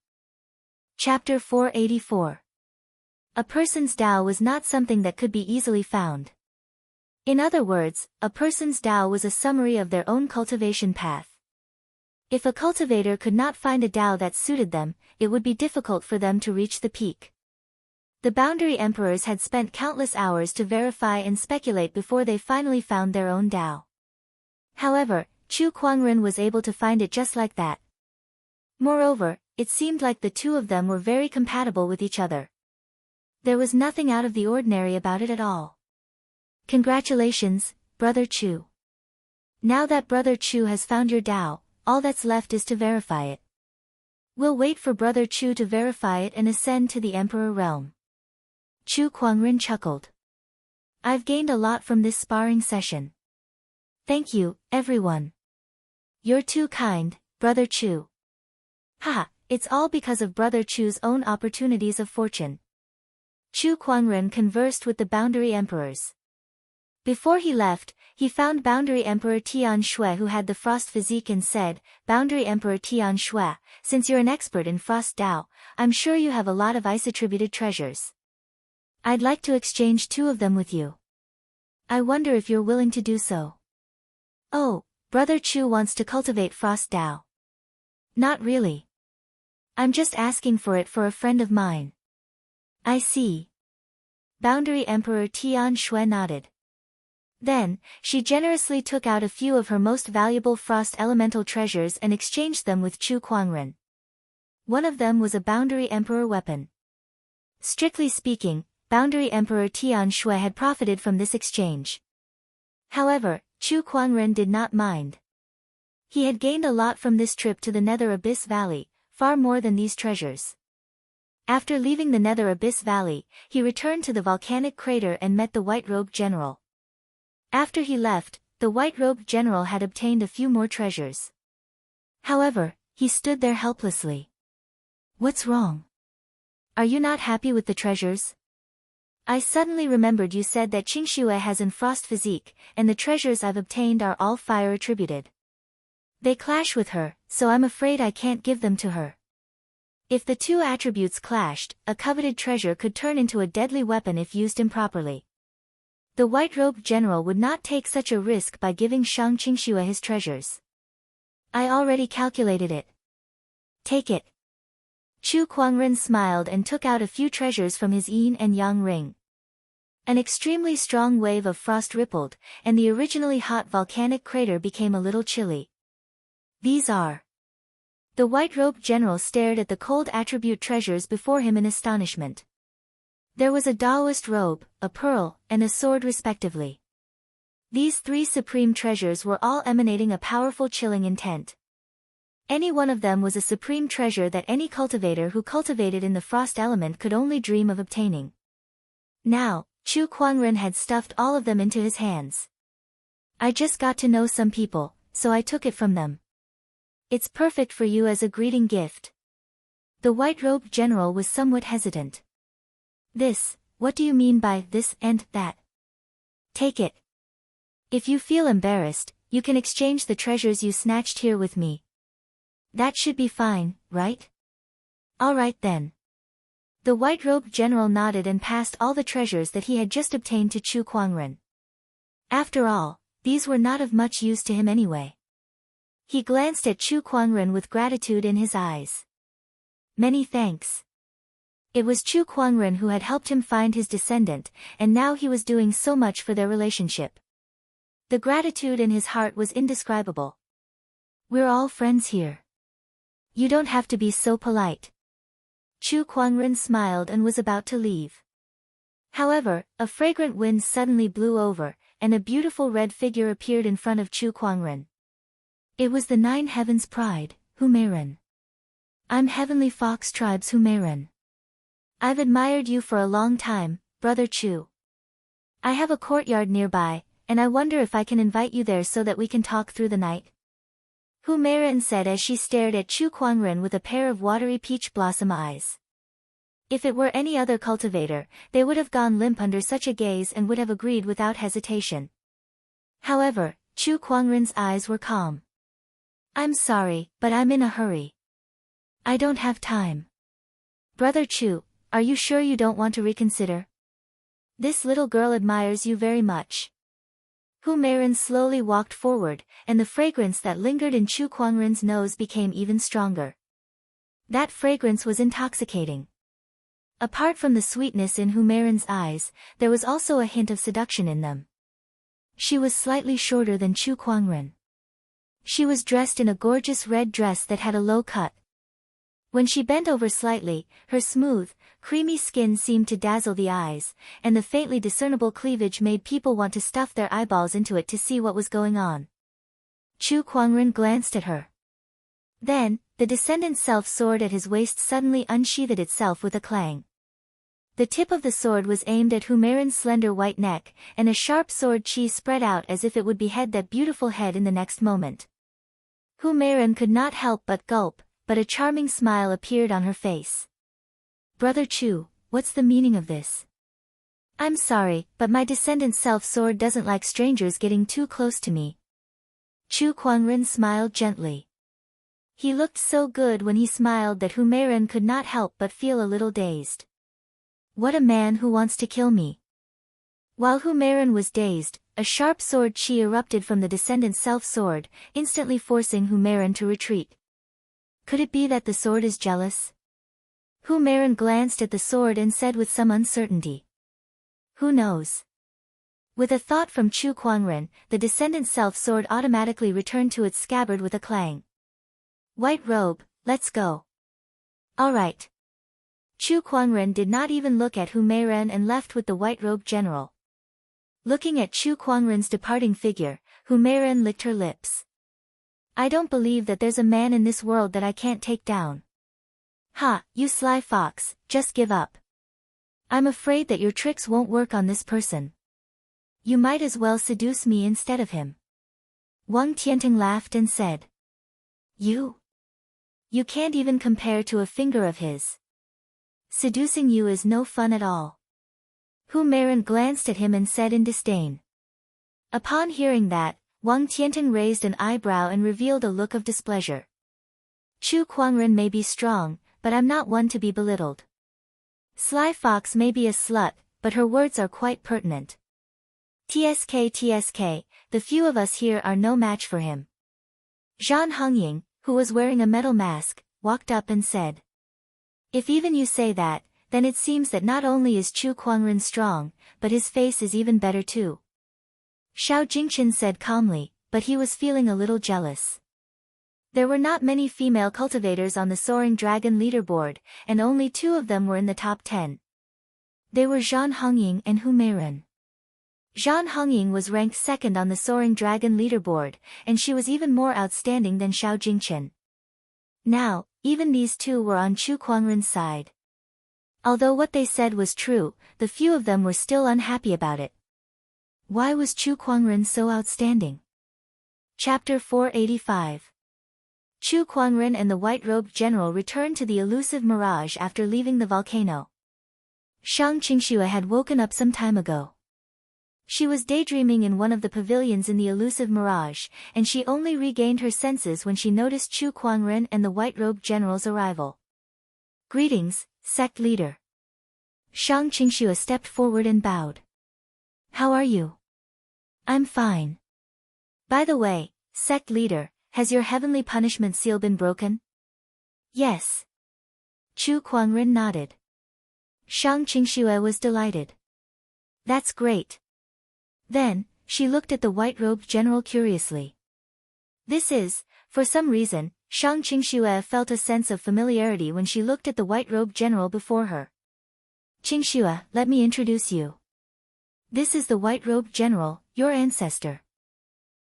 Chapter 484. A person's Tao was not something that could be easily found. In other words, a person's Tao was a summary of their own cultivation path. If a cultivator could not find a Tao that suited them, it would be difficult for them to reach the peak. The boundary emperors had spent countless hours to verify and speculate before they finally found their own Tao. However, Chu Kuangren was able to find it just like that. Moreover, it seemed like the two of them were very compatible with each other. There was nothing out of the ordinary about it at all. Congratulations, Brother Chu. Now that Brother Chu has found your Tao, all that's left is to verify it. We'll wait for Brother Chu to verify it and ascend to the Emperor realm. Chu Kuangren chuckled. I've gained a lot from this sparring session. Thank you, everyone. You're too kind, Brother Chu. Haha, it's all because of Brother Chu's own opportunities of fortune. Chu Kuangren conversed with the boundary emperors. Before he left, he found Boundary Emperor Tian Shui who had the frost physique and said, Boundary Emperor Tian Shui, since you're an expert in frost Tao, I'm sure you have a lot of ice-attributed treasures. I'd like to exchange 2 of them with you. I wonder if you're willing to do so. Oh, Brother Chu wants to cultivate frost Tao. Not really. I'm just asking for it for a friend of mine. I see. Boundary Emperor Tian Shui nodded. Then, she generously took out a few of her most valuable frost elemental treasures and exchanged them with Chu Kuangren. One of them was a Boundary Emperor weapon. Strictly speaking, Boundary Emperor Tian Shui had profited from this exchange. However, Chu Kuangren did not mind. He had gained a lot from this trip to the Nether Abyss Valley, far more than these treasures. After leaving the Nether Abyss Valley, he returned to the volcanic crater and met the White-Robed General. After he left, the White-Robed General had obtained a few more treasures. However, he stood there helplessly. What's wrong? Are you not happy with the treasures? I suddenly remembered you said that Qingxue has an frost physique, and the treasures I've obtained are all fire attributed. They clash with her, so I'm afraid I can't give them to her. If the two attributes clashed, a coveted treasure could turn into a deadly weapon if used improperly. The white-robed general would not take such a risk by giving Shang Qingxue his treasures. I already calculated it. Take it. Chu Kuangren smiled and took out a few treasures from his yin and yang ring. An extremely strong wave of frost rippled, and the originally hot volcanic crater became a little chilly. These are. The white-robed general stared at the cold attribute treasures before him in astonishment. There was a Taoist robe, a pearl, and a sword respectively. These three supreme treasures were all emanating a powerful chilling intent. Any one of them was a supreme treasure that any cultivator who cultivated in the frost element could only dream of obtaining. Now, Chu Kuangren had stuffed all of them into his hands. I just got to know some people, so I took it from them. It's perfect for you as a greeting gift. The white-robed general was somewhat hesitant. This, what do you mean by this and that? Take it. If you feel embarrassed, you can exchange the treasures you snatched here with me. That should be fine, right? All right then. The white-robed general nodded and passed all the treasures that he had just obtained to Chu Kuangren. After all, these were not of much use to him anyway. He glanced at Chu Kuangren with gratitude in his eyes. Many thanks. It was Chu Kuangren who had helped him find his descendant, and now he was doing so much for their relationship. The gratitude in his heart was indescribable. We're all friends here. You don't have to be so polite. Chu Kuangren smiled and was about to leave. However, a fragrant wind suddenly blew over, and a beautiful red figure appeared in front of Chu Kuangren. It was the Nine Heavens' Pride, Humeiren. I'm Heavenly Fox Tribe's Humeiren. I've admired you for a long time, Brother Chu. I have a courtyard nearby, and I wonder if I can invite you there so that we can talk through the night. Humeiren said as she stared at Chu Kuangren with a pair of watery peach blossom eyes. If it were any other cultivator, they would have gone limp under such a gaze and would have agreed without hesitation. However, Chu Kuangren's eyes were calm. I'm sorry, but I'm in a hurry. I don't have time. Brother Chu, are you sure you don't want to reconsider? This little girl admires you very much. Humeiren slowly walked forward, and the fragrance that lingered in Chu Kuangren's nose became even stronger. That fragrance was intoxicating. Apart from the sweetness in Humeiren's eyes, there was also a hint of seduction in them. She was slightly shorter than Chu Kuangren. She was dressed in a gorgeous red dress that had a low cut. When she bent over slightly, her smooth, creamy skin seemed to dazzle the eyes, and the faintly discernible cleavage made people want to stuff their eyeballs into it to see what was going on. Chu Kuangren glanced at her. Then, the descendant's self-sword at his waist suddenly unsheathed itself with a clang. The tip of the sword was aimed at Humeiren's slender white neck, and a sharp sword chi spread out as if it would behead that beautiful head in the next moment. Humeiren could not help but gulp, but a charming smile appeared on her face. Brother Chu, what's the meaning of this? I'm sorry, but my descendant's self-sword doesn't like strangers getting too close to me. Chu Kuangren smiled gently. He looked so good when he smiled that Humeiren could not help but feel a little dazed. What a man who wants to kill me. While Humeiren was dazed, a sharp sword chi erupted from the descendant's self-sword, instantly forcing Humeiren to retreat. Could it be that the sword is jealous? Humeiren glanced at the sword and said with some uncertainty. Who knows? With a thought from Chu Kuangren, the descendant's self-sword automatically returned to its scabbard with a clang. White robe, let's go. All right. Chu Kuangren did not even look at Humeiren and left with the white-robed general. Looking at Chu Kuangren's departing figure, Humeiren licked her lips. I don't believe that there's a man in this world that I can't take down. Ha, you sly fox, just give up. I'm afraid that your tricks won't work on this person. You might as well seduce me instead of him. Wang Tianting laughed and said. You can't even compare to a finger of his. seducing you is no fun at all. Hu Meiren glanced at him and said in disdain. Upon hearing that, Wang Tianting raised an eyebrow and revealed a look of displeasure. Chu Kuangren may be strong, but I'm not one to be belittled. Sly Fox may be a slut, but her words are quite pertinent. TSK, the few of us here are no match for him. Zhan Hongying, who was wearing a metal mask, walked up and said. If even you say that, then it seems that not only is Chu Kuangren strong, but his face is even better too. Xiao Jingchen said calmly, but he was feeling a little jealous. There were not many female cultivators on the Soaring Dragon leaderboard, and only 2 of them were in the top 10. They were Zhan Hongying and Hu Meiren. Zhan Hongying was ranked 2nd on the Soaring Dragon leaderboard, and she was even more outstanding than Xiao Jingchen. Now, even these 2 were on Chu Kuangren's side. Although what they said was true, the few of them were still unhappy about it. Why was Chu Kuangren so outstanding? Chapter 485. Chu Kuangren and the white-robed general returned to the elusive mirage after leaving the volcano. Shang Qingxue had woken up some time ago. She was daydreaming in one of the pavilions in the elusive mirage, and she only regained her senses when she noticed Chu Kuangren and the white-robed general's arrival. Greetings, sect leader. Shang Qingxue stepped forward and bowed. How are you? I'm fine. By the way, sect leader, has your heavenly punishment seal been broken? Yes. Chu Kuangren nodded. Shang Qingxue was delighted. That's great. Then, she looked at the white-robed general curiously. This is, for some reason, Shang Qingxue felt a sense of familiarity when she looked at the white-robed general before her. Qingxue, let me introduce you. This is the white-robed general, your ancestor.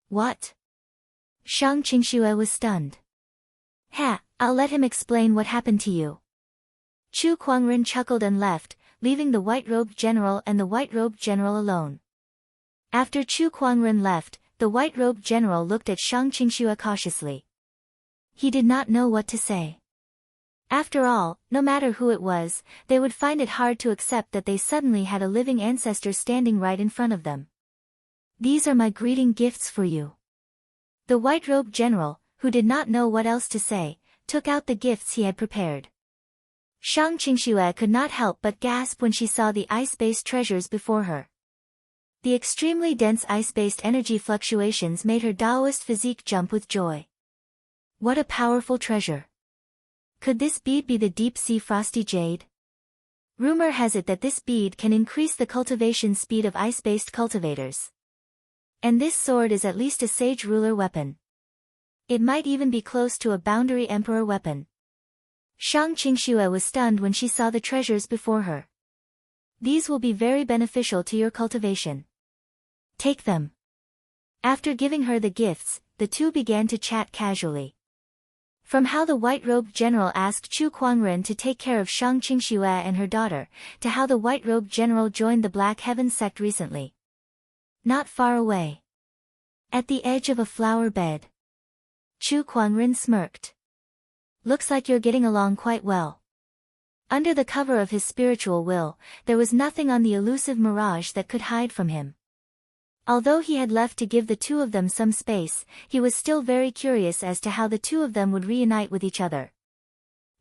What? Shang Qingxue was stunned. I'll let him explain what happened to you. Chu Kuangren chuckled and left, leaving the white-robed general and the white-robed general alone. After Chu Kuangren left, the white-robed general looked at Shang Qingxue cautiously. He did not know what to say. After all, no matter who it was, they would find it hard to accept that they suddenly had a living ancestor standing right in front of them. These are my greeting gifts for you. The white-robed general, who did not know what else to say, took out the gifts he had prepared. Shang Qingxue could not help but gasp when she saw the ice-based treasures before her. The extremely dense ice-based energy fluctuations made her Taoist physique jump with joy. What a powerful treasure! Could this bead be the deep-sea frosty jade? Rumor has it that this bead can increase the cultivation speed of ice-based cultivators. And this sword is at least a sage ruler weapon. It might even be close to a boundary emperor weapon. Shang Qingxue was stunned when she saw the treasures before her. These will be very beneficial to your cultivation. Take them. After giving her the gifts, the 2 began to chat casually. From how the white-robed general asked Chu Kuangren to take care of Shang Qingxue and her daughter, to how the white-robed general joined the Black Heaven sect recently. Not far away. At the edge of a flower bed. Chu Kuangren smirked. Looks like you're getting along quite well. Under the cover of his spiritual will, there was nothing on the elusive mirage that could hide from him. Although he had left to give the 2 of them some space, he was still very curious as to how the 2 of them would reunite with each other.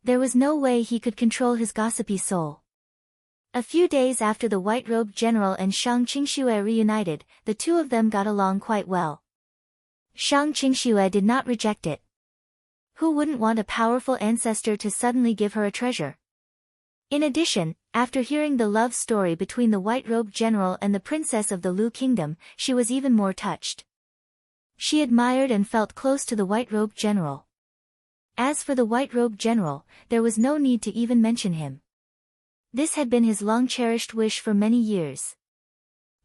There was no way he could control his gossipy soul. A few days after the white-robed general and Shang Qingxue reunited, the 2 of them got along quite well. Shang Qingxue did not reject it. Who wouldn't want a powerful ancestor to suddenly give her a treasure? In addition, after hearing the love story between the white-robed general and the princess of the Lu Kingdom, she was even more touched. She admired and felt close to the white-robed general. As for the white-robed general, there was no need to even mention him. This had been his long-cherished wish for many years.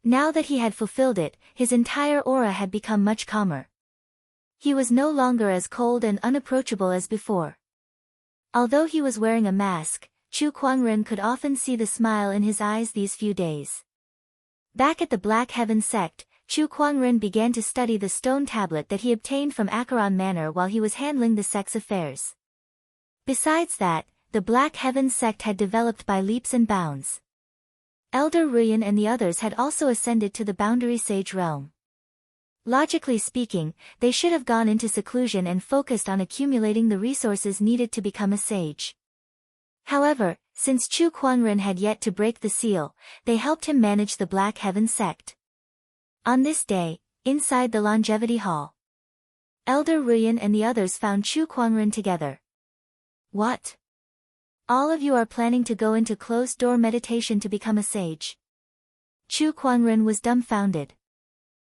Now that he had fulfilled it, his entire aura had become much calmer. He was no longer as cold and unapproachable as before. Although he was wearing a mask, Chu Kuangren could often see the smile in his eyes these few days. Back at the Black Heaven sect, Chu Kuangren began to study the stone tablet that he obtained from Acheron Manor while he was handling the sect's affairs. Besides that, the Black Heaven sect had developed by leaps and bounds. Elder Ruyan and the others had also ascended to the boundary sage realm. Logically speaking, they should have gone into seclusion and focused on accumulating the resources needed to become a sage. However, since Chu Kuangren had yet to break the seal, they helped him manage the Black Heaven sect. On this day, inside the Longevity Hall, Elder Ruyan and the others found Chu Kuangren together. What? All of you are planning to go into closed-door meditation to become a sage? Chu Kuangren was dumbfounded.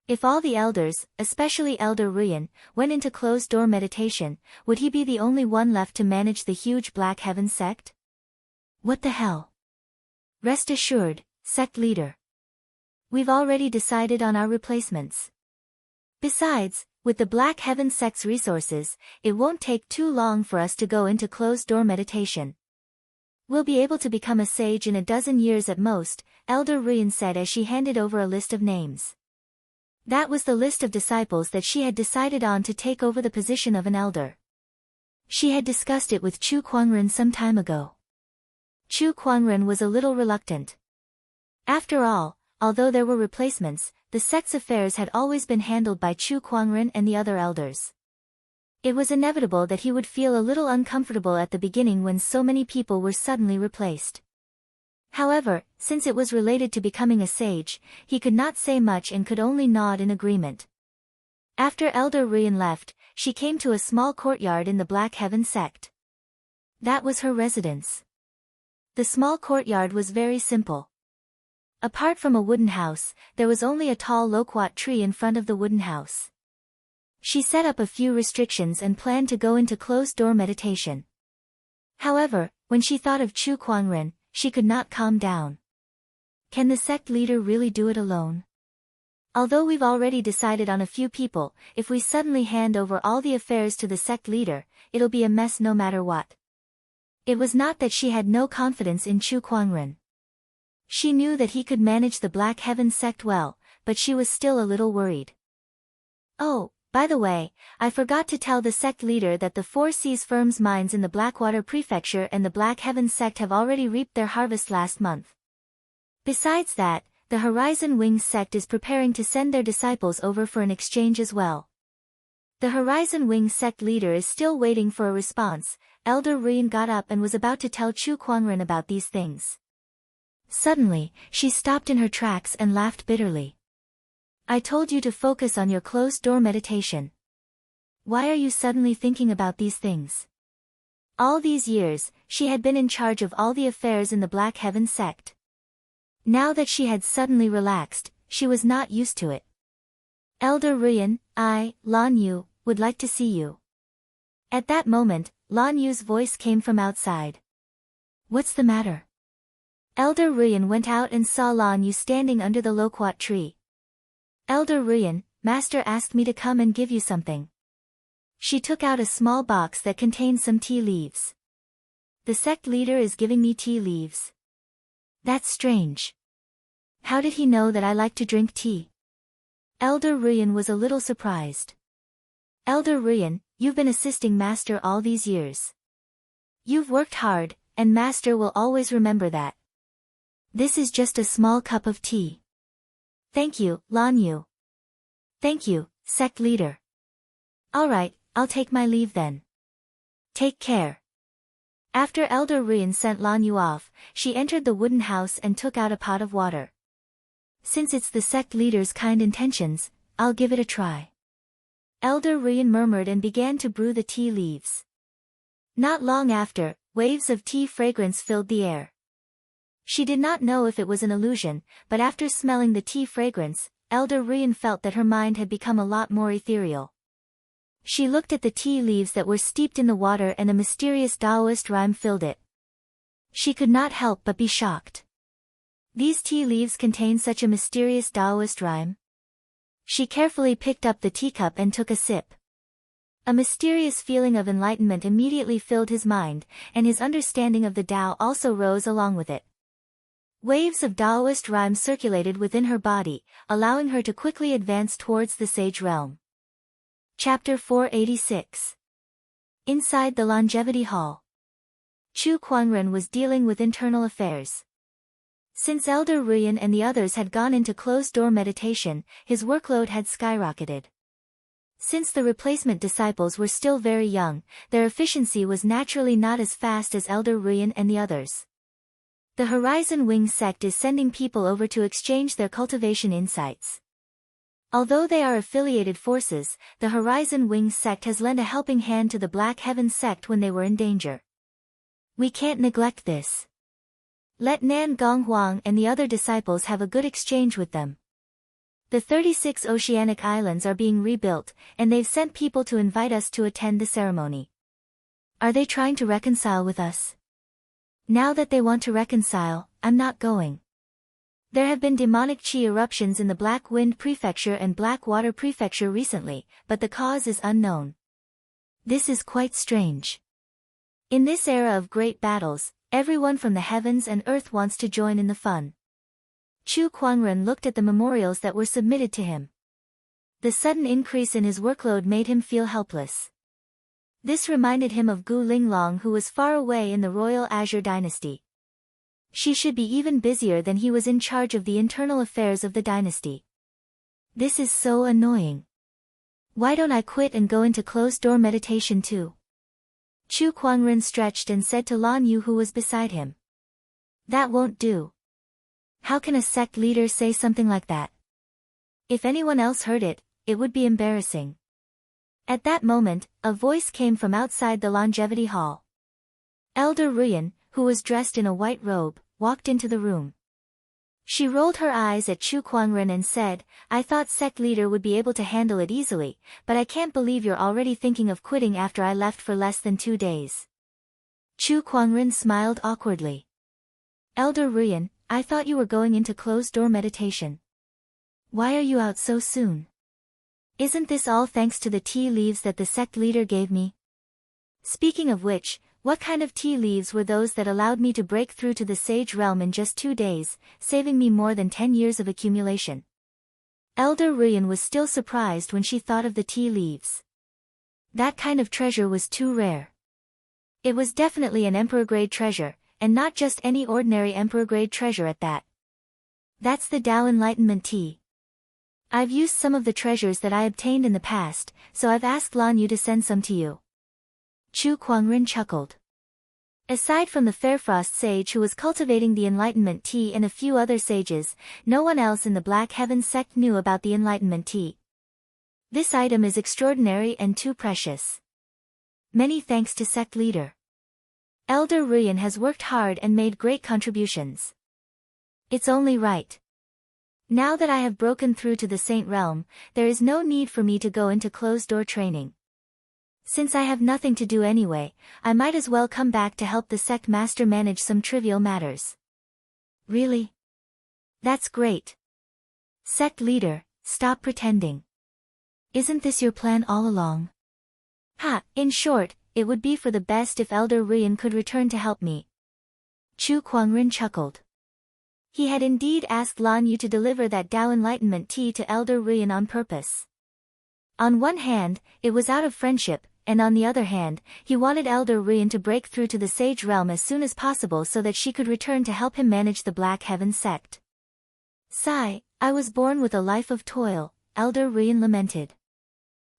If all the elders, especially Elder Ruyan, went into closed-door meditation, would he be the only one left to manage the huge Black Heaven sect? What the hell? Rest assured, sect leader. We've already decided on our replacements. Besides, with the Black Heaven sect's resources, it won't take too long for us to go into closed-door meditation. We'll be able to become a sage in a dozen years at most, Elder Ruyan said as she handed over a list of names. That was the list of disciples that she had decided on to take over the position of an elder. She had discussed it with Chu Kuangren some time ago. Chu Kuangren was a little reluctant. After all, although there were replacements, the sect's affairs had always been handled by Chu Kuangren and the other elders. It was inevitable that he would feel a little uncomfortable at the beginning when so many people were suddenly replaced. However, since it was related to becoming a sage, he could not say much and could only nod in agreement. After Elder Ruyan left, she came to a small courtyard in the Black Heaven sect. That was her residence. The small courtyard was very simple. Apart from a wooden house, there was only a tall loquat tree in front of the wooden house. She set up a few restrictions and planned to go into closed-door meditation. However, when she thought of Chu Kuangren, she could not calm down. Can the sect leader really do it alone? Although we've already decided on a few people, if we suddenly hand over all the affairs to the sect leader, it'll be a mess no matter what. It was not that she had no confidence in Chu Kuangren. She knew that he could manage the Black Heaven sect well, but she was still a little worried. Oh, by the way, I forgot to tell the sect leader that the Four Seas firm's mines in the Blackwater Prefecture and the Black Heaven sect have already reaped their harvest last month. Besides that, the Horizon Wings sect is preparing to send their disciples over for an exchange as well. The Horizon Wings sect leader is still waiting for a response. Elder Ruyan got up and was about to tell Chu Kuangren about these things. Suddenly, she stopped in her tracks and laughed bitterly. I told you to focus on your closed-door meditation. Why are you suddenly thinking about these things? All these years, she had been in charge of all the affairs in the Black Heaven sect. Now that she had suddenly relaxed, she was not used to it. Elder Ruyan, Lan Yu, would like to see you. At that moment, Lan Yu's voice came from outside. What's the matter? Elder Ruyan went out and saw Lan Yu standing under the loquat tree. Elder Ruyan, Master asked me to come and give you something. She took out a small box that contained some tea leaves. The sect leader is giving me tea leaves. That's strange. How did he know that I like to drink tea? Elder Ruyan was a little surprised. Elder Ruyan, you've been assisting Master all these years. You've worked hard, and Master will always remember that. This is just a small cup of tea. Thank you, Lan Yu. Thank you, sect leader. Alright, I'll take my leave then. Take care. After Elder Ruyan sent Lan Yu off, she entered the wooden house and took out a pot of water. Since it's the sect leader's kind intentions, I'll give it a try. Elder Ruyan murmured and began to brew the tea leaves. Not long after, waves of tea fragrance filled the air. She did not know if it was an illusion, but after smelling the tea fragrance, Elder Ruyan felt that her mind had become a lot more ethereal. She looked at the tea leaves that were steeped in the water and a mysterious Taoist rhyme filled it. She could not help but be shocked. These tea leaves contain such a mysterious Taoist rhyme? She carefully picked up the teacup and took a sip. A mysterious feeling of enlightenment immediately filled his mind, and his understanding of the Tao also rose along with it. Waves of Taoist rhyme circulated within her body, allowing her to quickly advance towards the sage realm. Chapter 486. Inside the Longevity Hall. Chu Kuangren was dealing with internal affairs. Since Elder Ruyan and the others had gone into closed-door meditation, his workload had skyrocketed. Since the replacement disciples were still very young, their efficiency was naturally not as fast as Elder Ruyan and the others. The Horizon Wing sect is sending people over to exchange their cultivation insights. Although they are affiliated forces, the Horizon Wing sect has lent a helping hand to the Black Heaven sect when they were in danger. We can't neglect this. Let Nan Gonghuang and the other disciples have a good exchange with them. The 36 oceanic islands are being rebuilt, and they've sent people to invite us to attend the ceremony. Are they trying to reconcile with us? Now that they want to reconcile, I'm not going. There have been demonic chi eruptions in the Black Wind Prefecture and Black Water Prefecture recently, but the cause is unknown. This is quite strange. In this era of great battles, everyone from the heavens and earth wants to join in the fun. Chu Kuangren looked at the memorials that were submitted to him. The sudden increase in his workload made him feel helpless. This reminded him of Gu Linglong, who was far away in the Royal Azure Dynasty. She should be even busier than he was in charge of the internal affairs of the dynasty. This is so annoying. Why don't I quit and go into closed-door meditation too? Chu Kuangren stretched and said to Lan Yu, who was beside him. That won't do. How can a sect leader say something like that? If anyone else heard it, it would be embarrassing. At that moment, a voice came from outside the longevity hall. Elder Ruyan, who was dressed in a white robe, walked into the room. She rolled her eyes at Chu Kuangren and said, I thought sect leader would be able to handle it easily, but I can't believe you're already thinking of quitting after I left for less than 2 days. Chu Kuangren smiled awkwardly. Elder Ruyan, I thought you were going into closed-door meditation. Why are you out so soon? Isn't this all thanks to the tea leaves that the sect leader gave me? Speaking of which, what kind of tea leaves were those that allowed me to break through to the sage realm in just 2 days, saving me more than 10 years of accumulation? Elder Ruyan was still surprised when she thought of the tea leaves. That kind of treasure was too rare. It was definitely an emperor-grade treasure, and not just any ordinary emperor-grade treasure at that. That's the Tao Enlightenment Tea. I've used some of the treasures that I obtained in the past, so I've asked Lan Yu to send some to you. Chu Kuangren chuckled. Aside from the Fairfrost sage who was cultivating the Enlightenment Tea and a few other sages, no one else in the Black Heaven sect knew about the Enlightenment Tea. This item is extraordinary and too precious. Many thanks to sect leader. Elder Ruyan has worked hard and made great contributions. It's only right. Now that I have broken through to the Saint Realm, there is no need for me to go into closed-door training. Since I have nothing to do anyway, I might as well come back to help the sect master manage some trivial matters. Really? That's great. Sect leader, stop pretending. Isn't this your plan all along? In short, it would be for the best if Elder Ruyan could return to help me. Chu Kuangren chuckled. He had indeed asked Lan Yu to deliver that Tao Enlightenment Tea to Elder Ruyan on purpose. On one hand, it was out of friendship, and on the other hand, he wanted Elder Ruyan to break through to the Sage Realm as soon as possible so that she could return to help him manage the Black Heaven sect. Sigh, I was born with a life of toil, Elder Ruyan lamented.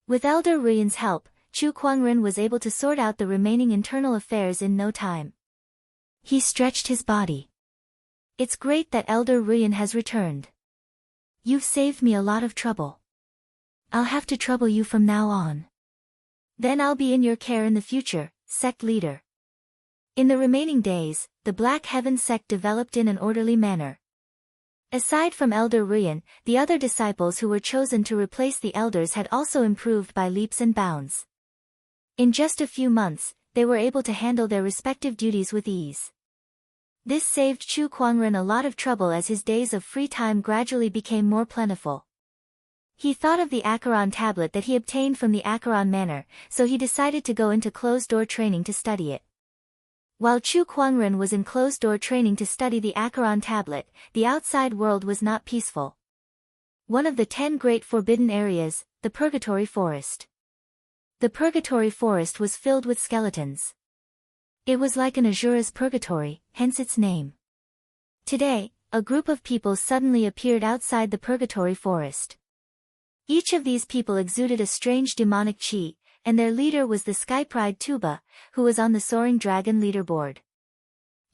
With Elder Ruyan's help, Chu Kuangren was able to sort out the remaining internal affairs in no time. He stretched his body. It's great that Elder Ruyan has returned. You've saved me a lot of trouble. I'll have to trouble you from now on. Then I'll be in your care in the future, sect leader. In the remaining days, the Black Heaven sect developed in an orderly manner. Aside from Elder Ruyan, the other disciples who were chosen to replace the elders had also improved by leaps and bounds. In just a few months, they were able to handle their respective duties with ease. This saved Chu Kuangren a lot of trouble as his days of free time gradually became more plentiful. He thought of the Acheron tablet that he obtained from the Acheron Manor, so he decided to go into closed-door training to study it. While Chu Kuangren was in closed-door training to study the Acheron tablet, the outside world was not peaceful. One of the 10 great forbidden areas, the Purgatory Forest. The Purgatory Forest was filled with skeletons. It was like an Asura's purgatory, hence its name. Today, a group of people suddenly appeared outside the purgatory forest. Each of these people exuded a strange demonic chi, and their leader was the sky-pride Tuba, who was on the Soaring Dragon leaderboard.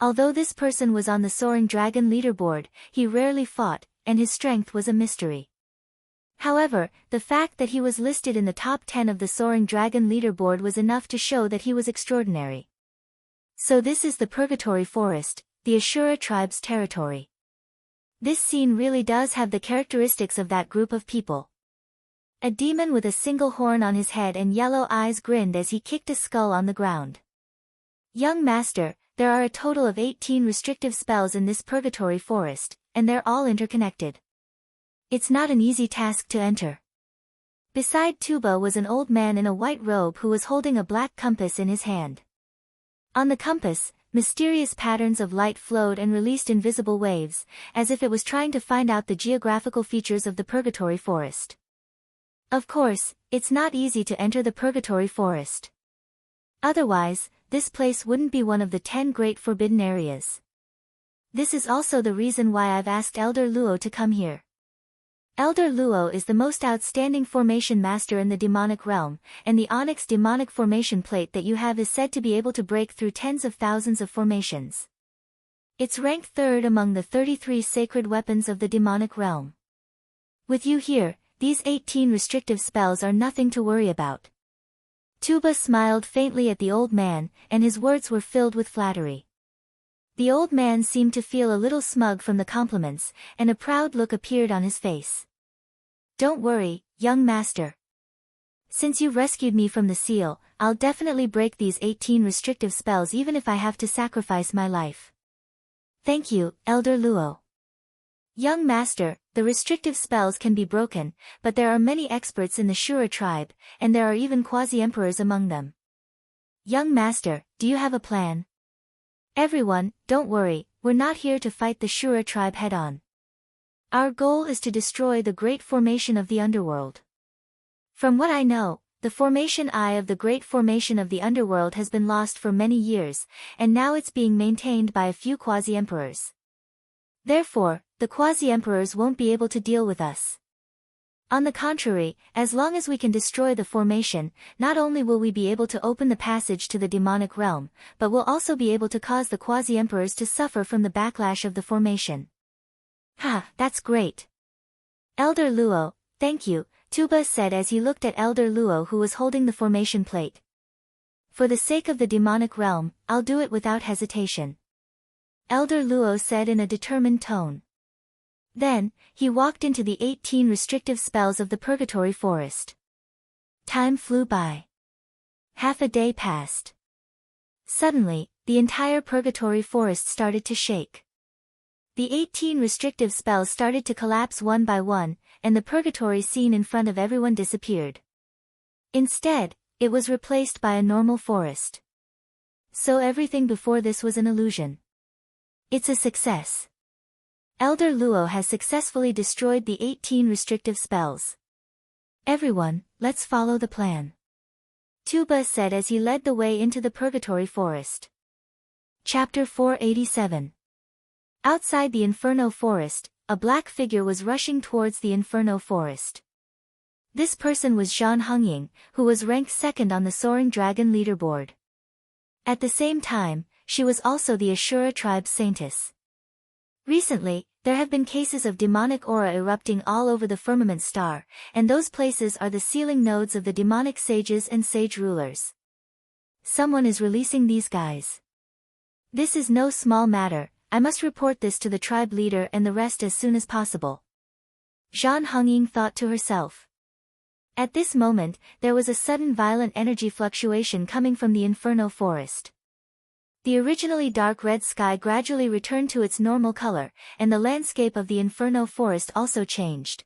Although this person was on the Soaring Dragon leaderboard, he rarely fought, and his strength was a mystery. However, the fact that he was listed in the top 10 of the Soaring Dragon leaderboard was enough to show that he was extraordinary. So this is the Purgatory Forest, the Ashura tribe's territory. This scene really does have the characteristics of that group of people. A demon with a single horn on his head and yellow eyes grinned as he kicked a skull on the ground. Young master, there are a total of 18 restrictive spells in this purgatory forest, and they're all interconnected. It's not an easy task to enter. Beside Tuba was an old man in a white robe who was holding a black compass in his hand. On the compass, mysterious patterns of light flowed and released invisible waves, as if it was trying to find out the geographical features of the purgatory forest. Of course, it's not easy to enter the purgatory forest. Otherwise, this place wouldn't be one of the 10 great forbidden areas. This is also the reason why I've asked Elder Luo to come here. Elder Luo is the most outstanding formation master in the demonic realm, and the onyx demonic formation plate that you have is said to be able to break through tens of thousands of formations. It's ranked 3rd among the 33 sacred weapons of the demonic realm. With you here, these 18 restrictive spells are nothing to worry about. Tuba smiled faintly at the old man, and his words were filled with flattery. The old man seemed to feel a little smug from the compliments, and a proud look appeared on his face. Don't worry, young master. Since you've rescued me from the seal, I'll definitely break these 18 restrictive spells even if I have to sacrifice my life. Thank you, Elder Luo. Young master, the restrictive spells can be broken, but there are many experts in the Shura tribe, and there are even quasi-emperors among them. Young master, do you have a plan? Everyone, don't worry, we're not here to fight the Shura tribe head-on. Our goal is to destroy the great formation of the underworld. From what I know, the formation eye of the great formation of the underworld has been lost for many years, and now it's being maintained by a few quasi-emperors. Therefore, the quasi-emperors won't be able to deal with us. On the contrary, as long as we can destroy the formation, not only will we be able to open the passage to the demonic realm, but we'll also be able to cause the quasi-emperors to suffer from the backlash of the formation. Ha, that's great. Elder Luo, thank you, Tuba said as he looked at Elder Luo who was holding the formation plate. For the sake of the demonic realm, I'll do it without hesitation. Elder Luo said in a determined tone. Then, he walked into the 18 restrictive spells of the purgatory forest. Time flew by. Half a day passed. Suddenly, the entire purgatory forest started to shake. The 18 restrictive spells started to collapse one by one, and the purgatory scene in front of everyone disappeared. Instead, it was replaced by a normal forest. So everything before this was an illusion. It's a success. Elder Luo has successfully destroyed the 18 restrictive spells. Everyone, let's follow the plan. Tuba said as he led the way into the purgatory forest. Chapter 487. Outside the Inferno Forest, a black figure was rushing towards the Inferno Forest. This person was Zhan Hongying, who was ranked 2nd on the Soaring Dragon leaderboard. At the same time, she was also the Ashura tribe's saintess. Recently, there have been cases of demonic aura erupting all over the firmament star, and those places are the sealing nodes of the demonic sages and sage rulers. Someone is releasing these guys. This is no small matter. I must report this to the tribe leader and the rest as soon as possible. Zhan Hongying thought to herself. At this moment, there was a sudden violent energy fluctuation coming from the Inferno Forest. The originally dark red sky gradually returned to its normal color, and the landscape of the Inferno Forest also changed.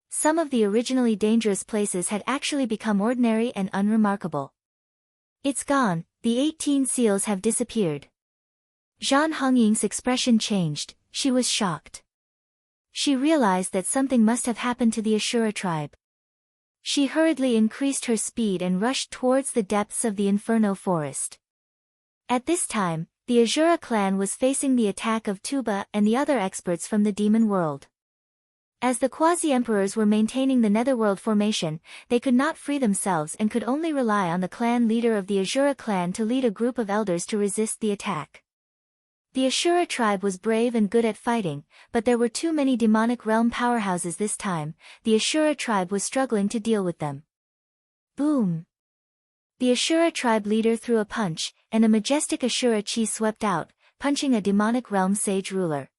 Some of the originally dangerous places had actually become ordinary and unremarkable. It's gone, the 18 seals have disappeared. Zhan Hongying's expression changed, she was shocked. She realized that something must have happened to the Ashura tribe. She hurriedly increased her speed and rushed towards the depths of the Inferno Forest. At this time, the Azura clan was facing the attack of Tuba and the other experts from the demon world. As the quasi-emperors were maintaining the netherworld formation, they could not free themselves and could only rely on the clan leader of the Azura clan to lead a group of elders to resist the attack. The Ashura tribe was brave and good at fighting, but there were too many demonic realm powerhouses this time. The Ashura tribe was struggling to deal with them. Boom! The Ashura tribe leader threw a punch, and a majestic Ashura chi swept out, punching a demonic realm sage ruler.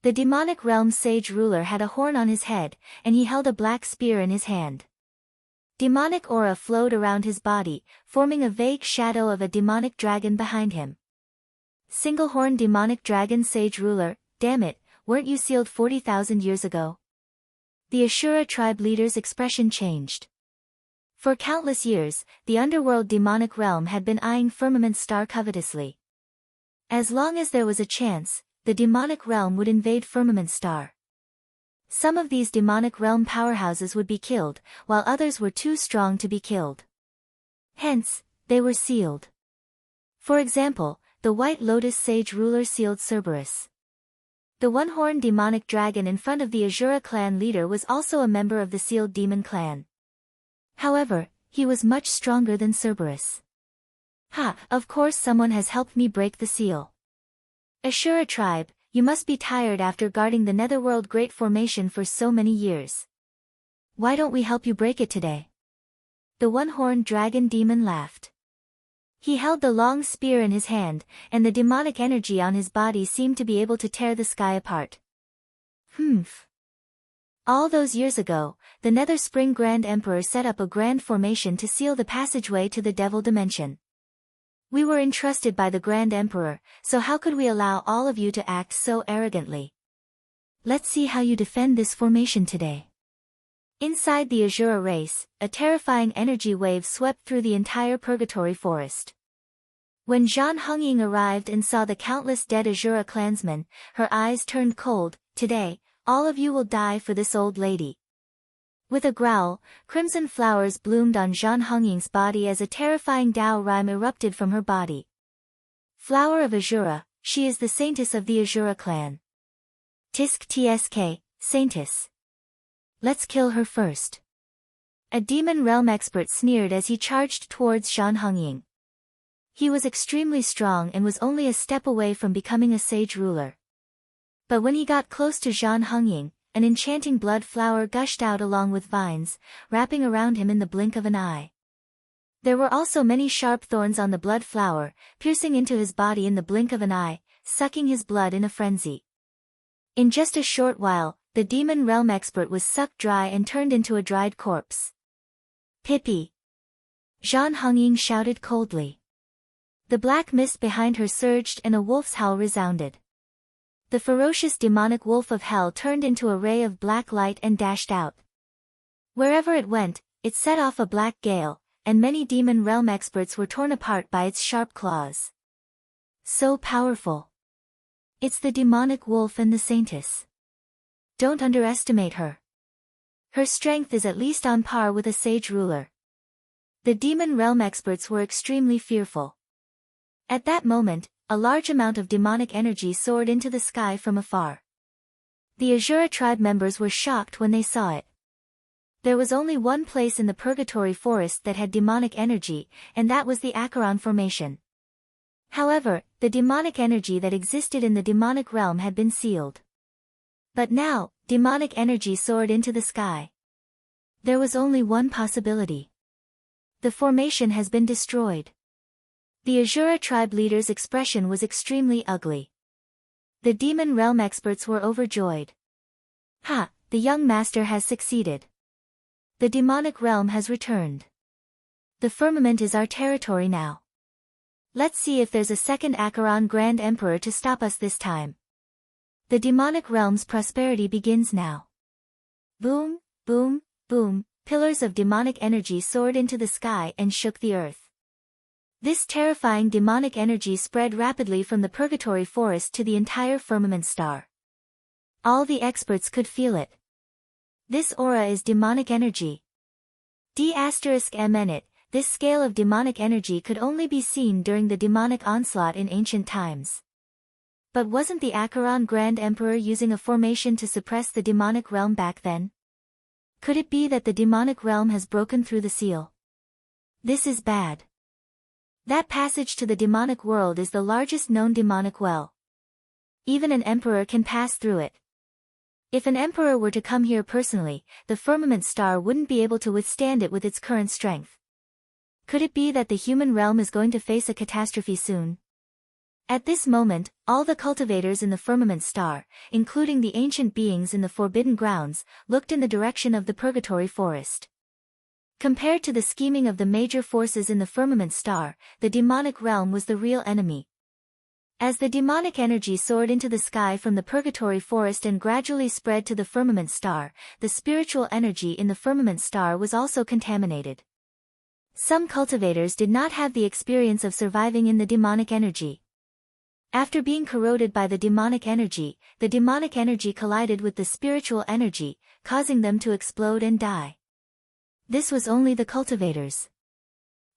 The demonic realm sage ruler had a horn on his head, and he held a black spear in his hand. Demonic aura flowed around his body, forming a vague shadow of a demonic dragon behind him. Single-horned demonic dragon sage ruler, damn it, weren't you sealed 40,000 years ago? The Ashura tribe leader's expression changed. For countless years, the underworld demonic realm had been eyeing Firmament Star covetously. As long as there was a chance, the demonic realm would invade Firmament Star. Some of these demonic realm powerhouses would be killed, while others were too strong to be killed. Hence, they were sealed. For example, the White Lotus Sage ruler sealed Cerberus. The one-horned demonic dragon in front of the Azura clan leader was also a member of the sealed demon clan. However, he was much stronger than Cerberus. Ha, of course someone has helped me break the seal. Ashura tribe, you must be tired after guarding the Netherworld Great Formation for so many years. Why don't we help you break it today? The one-horned dragon demon laughed. He held the long spear in his hand, and the demonic energy on his body seemed to be able to tear the sky apart. Humph. All those years ago, the Nether Spring Grand Emperor set up a grand formation to seal the passageway to the Devil Dimension. We were entrusted by the Grand Emperor, so how could we allow all of you to act so arrogantly? Let's see how you defend this formation today. Inside the Azura race, a terrifying energy wave swept through the entire Purgatory Forest. When Zhan Hongying arrived and saw the countless dead Azura clansmen, her eyes turned cold. Today, all of you will die for this old lady. With a growl, crimson flowers bloomed on Zhan Hongying's body as a terrifying Dao rhyme erupted from her body. Flower of Azura, she is the saintess of the Azura clan. Tisk tsk, saintess. Let's kill her first. A demon realm expert sneered as he charged towards Zhan Hongying. He was extremely strong and was only a step away from becoming a sage ruler. But when he got close to Zhan Hongying, an enchanting blood flower gushed out along with vines, wrapping around him in the blink of an eye. There were also many sharp thorns on the blood flower, piercing into his body in the blink of an eye, sucking his blood in a frenzy. In just a short while, the demon realm expert was sucked dry and turned into a dried corpse. Pippi! Zhan Hongying shouted coldly. The black mist behind her surged and a wolf's howl resounded. The ferocious demonic wolf of hell turned into a ray of black light and dashed out. Wherever it went, it set off a black gale, and many demon realm experts were torn apart by its sharp claws. So powerful. It's the demonic wolf and the saintess. Don't underestimate her. Her strength is at least on par with a sage ruler. The demon realm experts were extremely fearful. At that moment, a large amount of demonic energy soared into the sky from afar. The Azura tribe members were shocked when they saw it. There was only one place in the Purgatory Forest that had demonic energy, and that was the Acheron Formation. However, the demonic energy that existed in the demonic realm had been sealed. But now, demonic energy soared into the sky. There was only one possibility. The formation has been destroyed. The Azura tribe leader's expression was extremely ugly. The demon realm experts were overjoyed. Ha, the young master has succeeded. The demonic realm has returned. The firmament is our territory now. Let's see if there's a second Acheron Grand Emperor to stop us this time. The demonic realm's prosperity begins now. Boom, boom, boom, pillars of demonic energy soared into the sky and shook the earth. This terrifying demonic energy spread rapidly from the Purgatory Forest to the entire firmament star. All the experts could feel it. This aura is demonic energy. D*mn it, this scale of demonic energy could only be seen during the demonic onslaught in ancient times. But wasn't the Acheron Grand Emperor using a formation to suppress the demonic realm back then? Could it be that the demonic realm has broken through the seal? This is bad. That passage to the demonic world is the largest known demonic well. Even an emperor can pass through it. If an emperor were to come here personally, the firmament star wouldn't be able to withstand it with its current strength. Could it be that the human realm is going to face a catastrophe soon? At this moment, all the cultivators in the firmament star, including the ancient beings in the forbidden grounds, looked in the direction of the purgatory forest. Compared to the scheming of the major forces in the firmament star, the demonic realm was the real enemy. As the demonic energy soared into the sky from the purgatory forest and gradually spread to the firmament star, the spiritual energy in the firmament star was also contaminated. Some cultivators did not have the experience of surviving in the demonic energy. After being corroded by the demonic energy collided with the spiritual energy, causing them to explode and die. This was only the cultivators.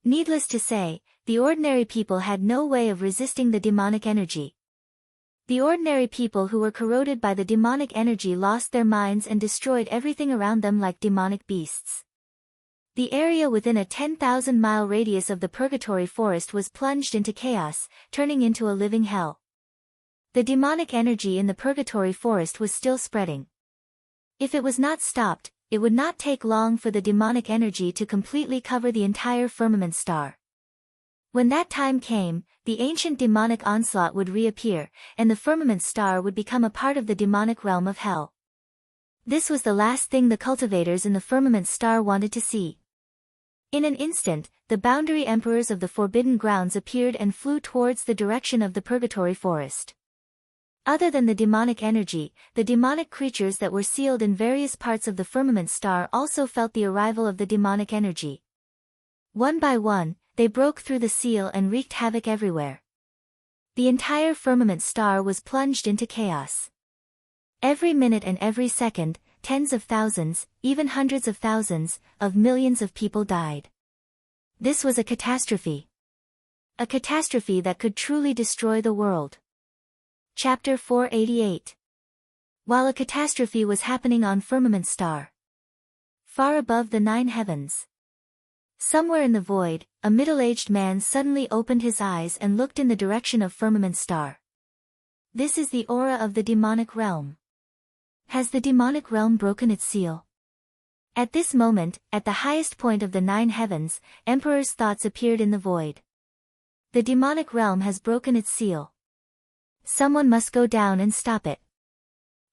Needless to say, the ordinary people had no way of resisting the demonic energy. The ordinary people who were corroded by the demonic energy lost their minds and destroyed everything around them like demonic beasts. The area within a 10,000-mile radius of the purgatory forest was plunged into chaos, turning into a living hell. The demonic energy in the purgatory forest was still spreading. If it was not stopped, it would not take long for the demonic energy to completely cover the entire firmament star. When that time came, the ancient demonic onslaught would reappear, and the firmament star would become a part of the demonic realm of hell. This was the last thing the cultivators in the firmament star wanted to see. In an instant, the boundary emperors of the forbidden grounds appeared and flew towards the direction of the purgatory forest. Other than the demonic energy, the demonic creatures that were sealed in various parts of the firmament star also felt the arrival of the demonic energy. One by one, they broke through the seal and wreaked havoc everywhere. The entire firmament star was plunged into chaos. Every minute and every second, tens of thousands, even hundreds of thousands, of millions of people died. This was a catastrophe. A catastrophe that could truly destroy the world. Chapter 488. While a catastrophe was happening on firmament star, far above the 9 heavens, somewhere in the void, a middle-aged man suddenly opened his eyes and looked in the direction of firmament star. This is the aura of the demonic realm. Has the demonic realm broken its seal? At this moment, at the highest point of the 9 heavens, Emperor's thoughts appeared in the void. The demonic realm has broken its seal. Someone must go down and stop it.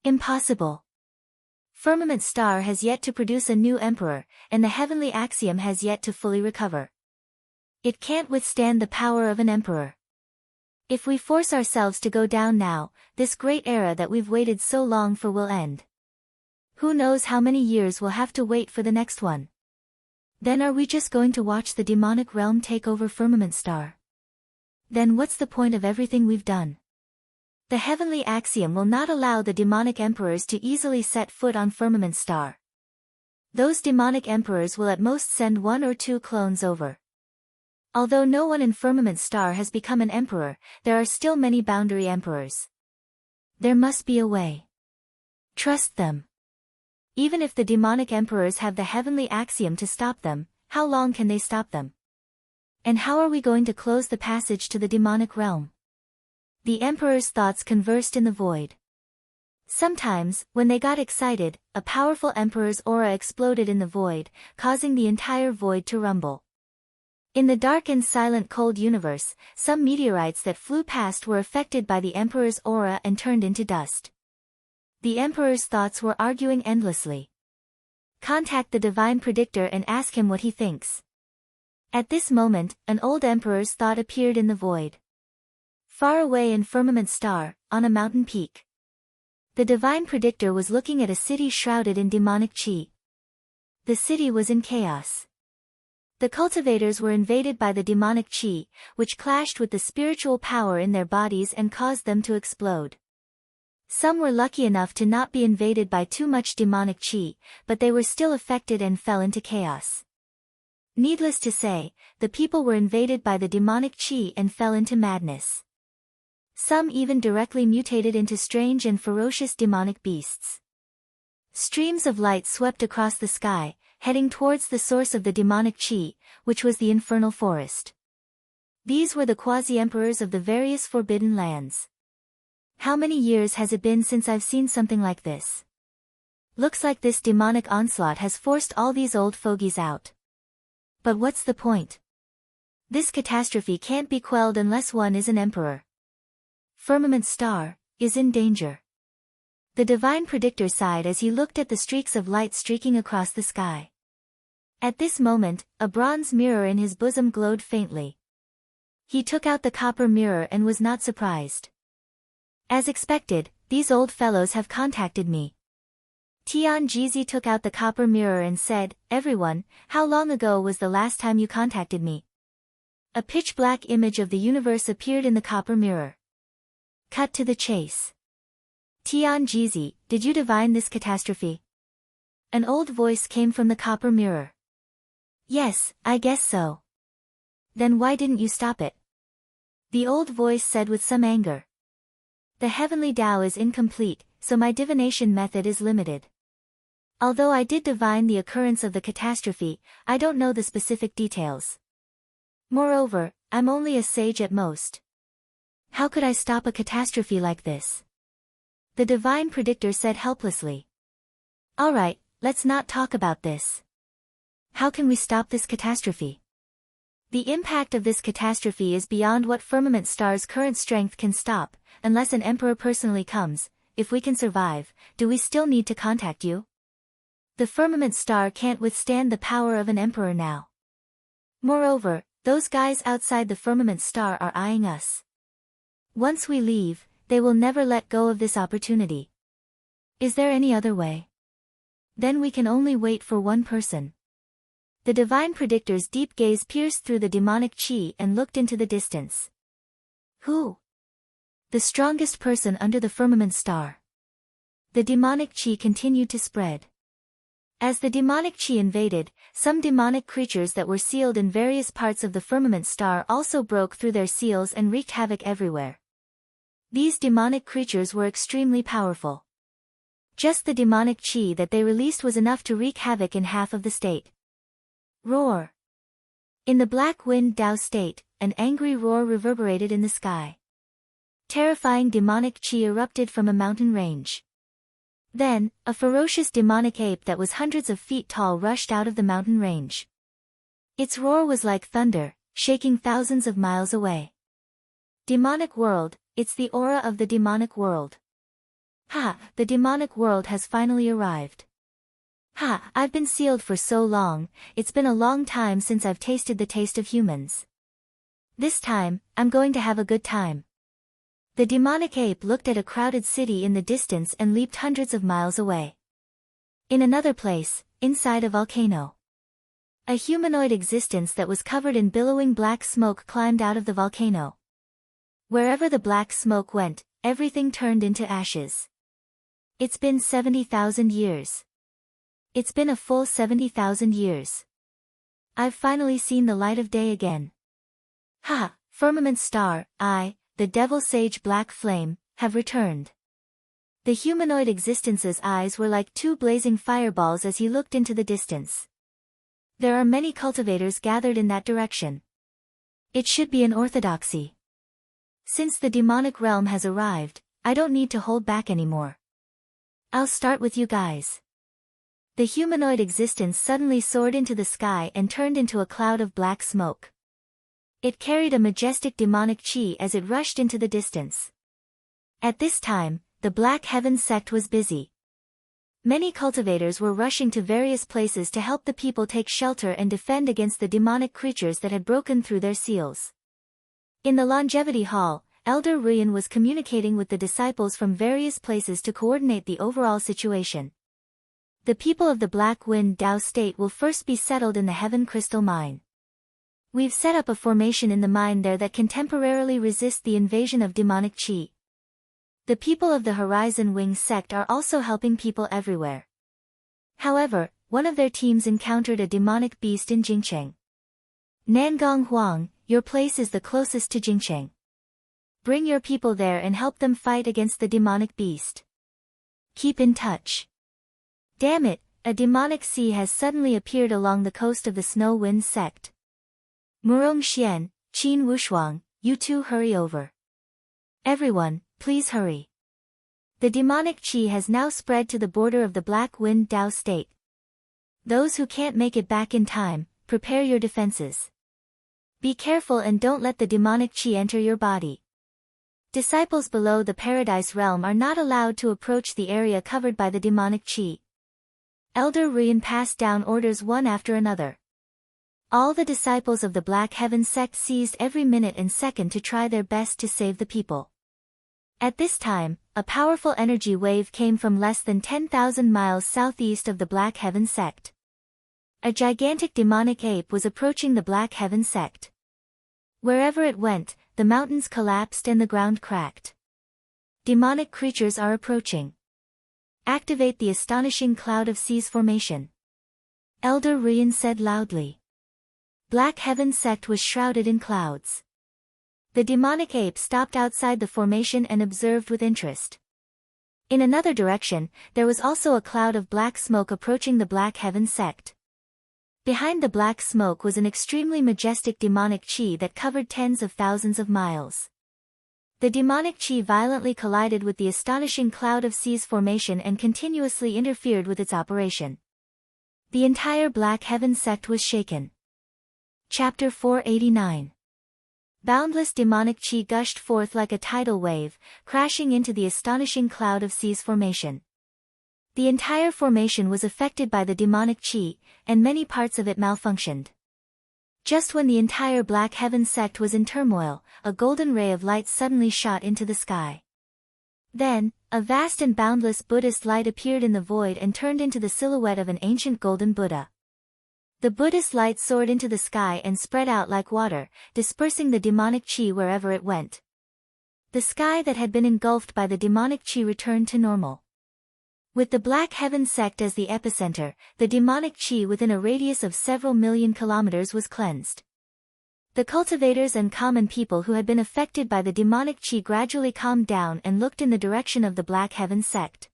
Impossible. Firmament star has yet to produce a new emperor, and the heavenly axiom has yet to fully recover. It can't withstand the power of an emperor. If we force ourselves to go down now, this great era that we've waited so long for will end. Who knows how many years we'll have to wait for the next one? Then are we just going to watch the demonic realm take over firmament star? Then what's the point of everything we've done? The heavenly axiom will not allow the demonic emperors to easily set foot on firmament star. Those demonic emperors will at most send 1 or 2 clones over. Although no one in firmament star has become an emperor, there are still many boundary emperors. There must be a way. Trust them. Even if the demonic emperors have the heavenly axiom to stop them, how long can they stop them? And how are we going to close the passage to the demonic realm? The emperor's thoughts conversed in the void. Sometimes, when they got excited, a powerful emperor's aura exploded in the void, causing the entire void to rumble. In the dark and silent cold universe, some meteorites that flew past were affected by the emperor's aura and turned into dust. The emperor's thoughts were arguing endlessly. Contact the divine predictor and ask him what he thinks. At this moment, an old emperor's thought appeared in the void. Far away in firmament star, on a mountain peak. The divine predictor was looking at a city shrouded in demonic chi. The city was in chaos. The cultivators were invaded by the demonic chi, which clashed with the spiritual power in their bodies and caused them to explode. Some were lucky enough to not be invaded by too much demonic chi, but they were still affected and fell into chaos. Needless to say, the people were invaded by the demonic chi and fell into madness. Some even directly mutated into strange and ferocious demonic beasts. Streams of light swept across the sky, heading towards the source of the demonic chi, which was the infernal forest. These were the quasi-emperors of the various forbidden lands. How many years has it been since I've seen something like this? Looks like this demonic onslaught has forced all these old fogies out. But what's the point? This catastrophe can't be quelled unless one is an emperor. Firmament Star is in danger. The divine predictor sighed as he looked at the streaks of light streaking across the sky. At this moment, a bronze mirror in his bosom glowed faintly. He took out the copper mirror and was not surprised. As expected, these old fellows have contacted me. Tian Jizi took out the copper mirror and said, "Everyone, how long ago was the last time you contacted me?" A pitch-black image of the universe appeared in the copper mirror. Cut to the chase. Tian Jizi, did you divine this catastrophe? An old voice came from the copper mirror. Yes, I guess so. Then why didn't you stop it? The old voice said with some anger. The heavenly Tao is incomplete, so my divination method is limited. Although I did divine the occurrence of the catastrophe, I don't know the specific details. Moreover, I'm only a sage at most. How could I stop a catastrophe like this? The divine predictor said helplessly. Alright, let's not talk about this. How can we stop this catastrophe? The impact of this catastrophe is beyond what Firmament Star's current strength can stop, unless an emperor personally comes. If we can survive, do we still need to contact you? The Firmament Star can't withstand the power of an emperor now. Moreover, those guys outside the Firmament Star are eyeing us. Once we leave, they will never let go of this opportunity. Is there any other way? Then we can only wait for one person. The divine predictor's deep gaze pierced through the demonic chi and looked into the distance. Who? The strongest person under the Firmament Star. The demonic chi continued to spread. As the demonic chi invaded, some demonic creatures that were sealed in various parts of the Firmament Star also broke through their seals and wreaked havoc everywhere. These demonic creatures were extremely powerful. Just the demonic chi that they released was enough to wreak havoc in half of the state. Roar! In the Black Wind Tao state, an angry roar reverberated in the sky. Terrifying demonic chi erupted from a mountain range. Then, a ferocious demonic ape that was hundreds of feet tall rushed out of the mountain range. Its roar was like thunder, shaking thousands of miles away. Demonic world, it's the aura of the demonic world. Ha, the demonic world has finally arrived. Ha, I've been sealed for so long, it's been a long time since I've tasted the taste of humans. This time, I'm going to have a good time. The demonic ape looked at a crowded city in the distance and leaped hundreds of miles away. In another place, inside a volcano. A humanoid existence that was covered in billowing black smoke climbed out of the volcano. Wherever the black smoke went, everything turned into ashes. It's been 70,000 years. It's been a full 70,000 years. I've finally seen the light of day again. Ha, Firmament Star, I, the Devil Sage Black Flame, have returned. The humanoid existence's eyes were like two blazing fireballs as he looked into the distance. There are many cultivators gathered in that direction. It should be an orthodoxy. Since the demonic realm has arrived, I don't need to hold back anymore. I'll start with you guys. The humanoid existence suddenly soared into the sky and turned into a cloud of black smoke. It carried a majestic demonic chi as it rushed into the distance. At this time, the Black Heaven sect was busy. Many cultivators were rushing to various places to help the people take shelter and defend against the demonic creatures that had broken through their seals. In the Longevity Hall, Elder Ruyan was communicating with the disciples from various places to coordinate the overall situation. The people of the Black Wind Tao state will first be settled in the Heaven Crystal Mine. We've set up a formation in the mine there that can temporarily resist the invasion of demonic chi. The people of the Horizon Wing sect are also helping people everywhere. However, one of their teams encountered a demonic beast in Jingcheng. Nangong Huang, your place is the closest to Jingcheng. Bring your people there and help them fight against the demonic beast. Keep in touch. Damn it, a demonic sea has suddenly appeared along the coast of the Snow Wind sect. Murong Xian, Qin Wushuang, you two hurry over. Everyone, please hurry. The demonic qi has now spread to the border of the Black Wind Dao state. Those who can't make it back in time, prepare your defenses. Be careful and don't let the demonic qi enter your body. Disciples below the Paradise Realm are not allowed to approach the area covered by the demonic qi. Elder Rian passed down orders one after another. All the disciples of the Black Heaven sect seized every minute and second to try their best to save the people. At this time, a powerful energy wave came from less than 10,000 miles southeast of the Black Heaven sect. A gigantic demonic ape was approaching the Black Heaven sect. Wherever it went, the mountains collapsed and the ground cracked. Demonic creatures are approaching. Activate the astonishing cloud of seas formation. Elder Rian said loudly. Black Heaven sect was shrouded in clouds. The demonic ape stopped outside the formation and observed with interest. In another direction, there was also a cloud of black smoke approaching the Black Heaven sect. Behind the black smoke was an extremely majestic demonic qi that covered tens of thousands of miles. The demonic qi violently collided with the astonishing cloud of seas formation and continuously interfered with its operation. The entire Black Heaven sect was shaken. Chapter 489. Boundless demonic qi gushed forth like a tidal wave, crashing into the astonishing cloud of seas formation. The entire formation was affected by the demonic qi, and many parts of it malfunctioned. Just when the entire Black Heaven sect was in turmoil, a golden ray of light suddenly shot into the sky. Then, a vast and boundless Buddhist light appeared in the void and turned into the silhouette of an ancient golden Buddha. The Buddhist light soared into the sky and spread out like water, dispersing the demonic qi wherever it went. The sky that had been engulfed by the demonic qi returned to normal. With the Black Heaven sect as the epicenter, the demonic qi within a radius of several million kilometers was cleansed. The cultivators and common people who had been affected by the demonic qi gradually calmed down and looked in the direction of the Black Heaven sect.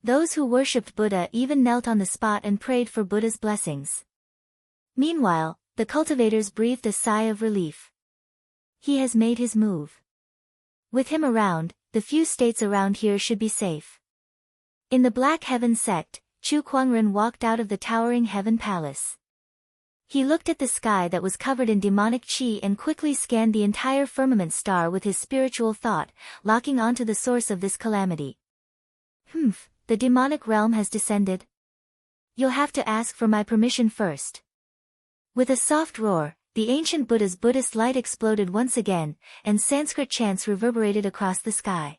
Those who worshipped Buddha even knelt on the spot and prayed for Buddha's blessings. Meanwhile, the cultivators breathed a sigh of relief. He has made his move. With him around, the few states around here should be safe. In the Black Heaven sect, Chu Kuangren walked out of the towering heaven palace. He looked at the sky that was covered in demonic qi and quickly scanned the entire firmament star with his spiritual thought, locking onto the source of this calamity. The demonic realm has descended. You'll have to ask for my permission first. With a soft roar, the ancient Buddha's Buddhist light exploded once again, and Sanskrit chants reverberated across the sky.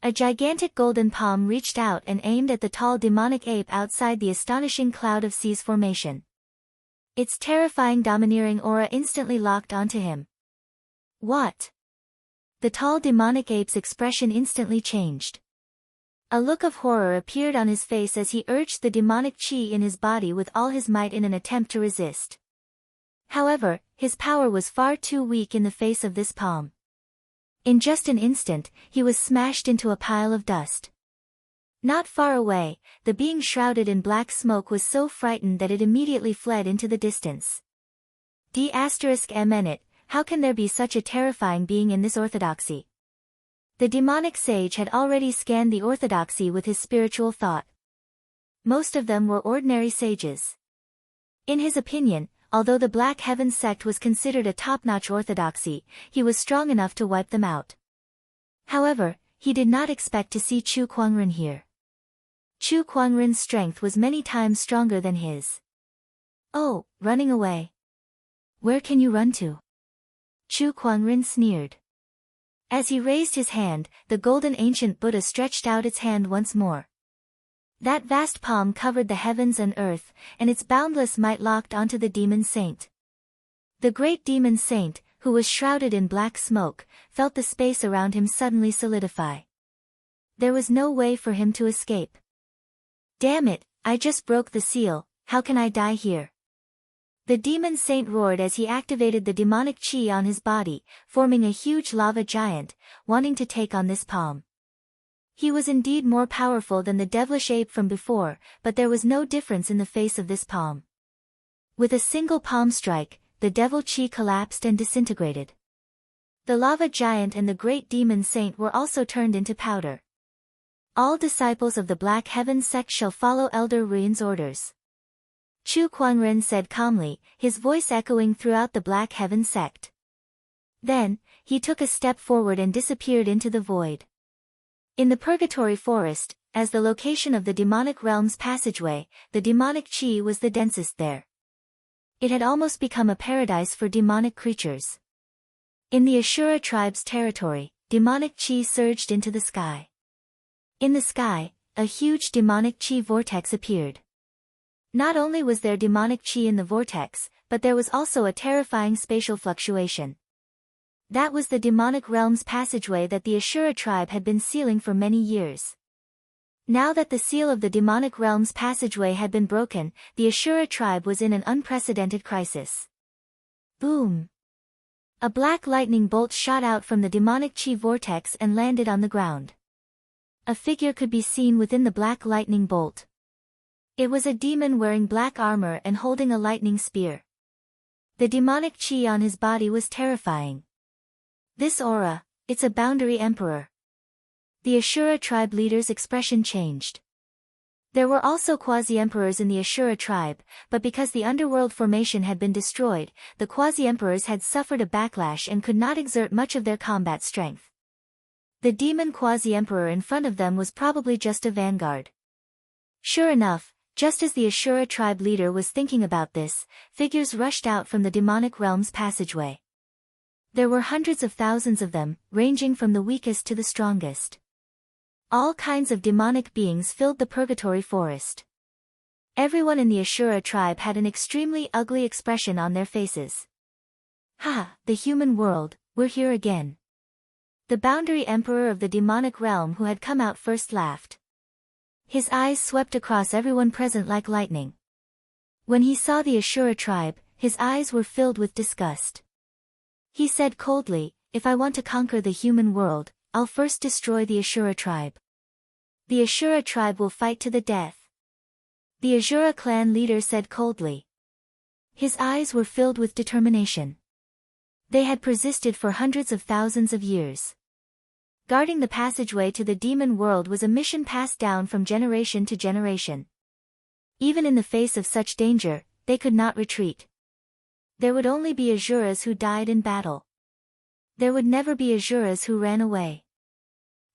A gigantic golden palm reached out and aimed at the tall demonic ape outside the astonishing cloud of seas formation. Its terrifying domineering aura instantly locked onto him. What? The tall demonic ape's expression instantly changed. A look of horror appeared on his face as he urged the demonic qi in his body with all his might in an attempt to resist. However, his power was far too weak in the face of this palm. In just an instant, he was smashed into a pile of dust. Not far away, the being shrouded in black smoke was so frightened that it immediately fled into the distance. D****, how can there be such a terrifying being in this orthodoxy? The demonic sage had already scanned the orthodoxy with his spiritual thought. Most of them were ordinary sages. In his opinion, although the Black Heaven sect was considered a top-notch orthodoxy, he was strong enough to wipe them out. However, he did not expect to see Chu Kuangren here. Chu Kuangren's strength was many times stronger than his. Oh, running away. Where can you run to? Chu Kuangren sneered. As he raised his hand, the golden ancient Buddha stretched out its hand once more. That vast palm covered the heavens and earth, and its boundless might locked onto the demon saint. The great demon saint, who was shrouded in black smoke, felt the space around him suddenly solidify. There was no way for him to escape. Damn it, I just broke the seal, how can I die here? The demon saint roared as he activated the demonic chi on his body, forming a huge lava giant, wanting to take on this palm. He was indeed more powerful than the devilish ape from before, but there was no difference in the face of this palm. With a single palm strike, the devil chi collapsed and disintegrated. The lava giant and the great demon saint were also turned into powder. All disciples of the Black Heaven sect shall follow Elder Ruin's orders. Chu Kuangren said calmly, his voice echoing throughout the Black Heaven sect. Then, he took a step forward and disappeared into the void. In the Purgatory Forest, as the location of the demonic realm's passageway, the demonic chi was the densest there. It had almost become a paradise for demonic creatures. In the Ashura tribe's territory, demonic chi surged into the sky. In the sky, a huge demonic chi vortex appeared. Not only was there demonic chi in the vortex, but there was also a terrifying spatial fluctuation. That was the demonic realm's passageway that the Ashura tribe had been sealing for many years. Now that the seal of the demonic realm's passageway had been broken, the Ashura tribe was in an unprecedented crisis. Boom! A black lightning bolt shot out from the demonic chi vortex and landed on the ground. A figure could be seen within the black lightning bolt. It was a demon wearing black armor and holding a lightning spear. The demonic chi on his body was terrifying. This aura, it's a boundary emperor. The Ashura tribe leader's expression changed. There were also quasi-emperors in the Ashura tribe, but because the underworld formation had been destroyed, the quasi-emperors had suffered a backlash and could not exert much of their combat strength. The demon quasi-emperor in front of them was probably just a vanguard. Sure enough, just as the Ashura tribe leader was thinking about this, figures rushed out from the demonic realm's passageway. There were hundreds of thousands of them, ranging from the weakest to the strongest. All kinds of demonic beings filled the Purgatory Forest. Everyone in the Ashura tribe had an extremely ugly expression on their faces. Ha, the human world, we're here again. The boundary emperor of the demonic realm who had come out first laughed. His eyes swept across everyone present like lightning. When he saw the Ashura tribe, his eyes were filled with disgust. He said coldly, if I want to conquer the human world, I'll first destroy the Ashura tribe. The Ashura tribe will fight to the death. The Ashura clan leader said coldly. His eyes were filled with determination. They had persisted for hundreds of thousands of years. Guarding the passageway to the demon world was a mission passed down from generation to generation. Even in the face of such danger, they could not retreat. There would only be Asuras who died in battle. There would never be Asuras who ran away.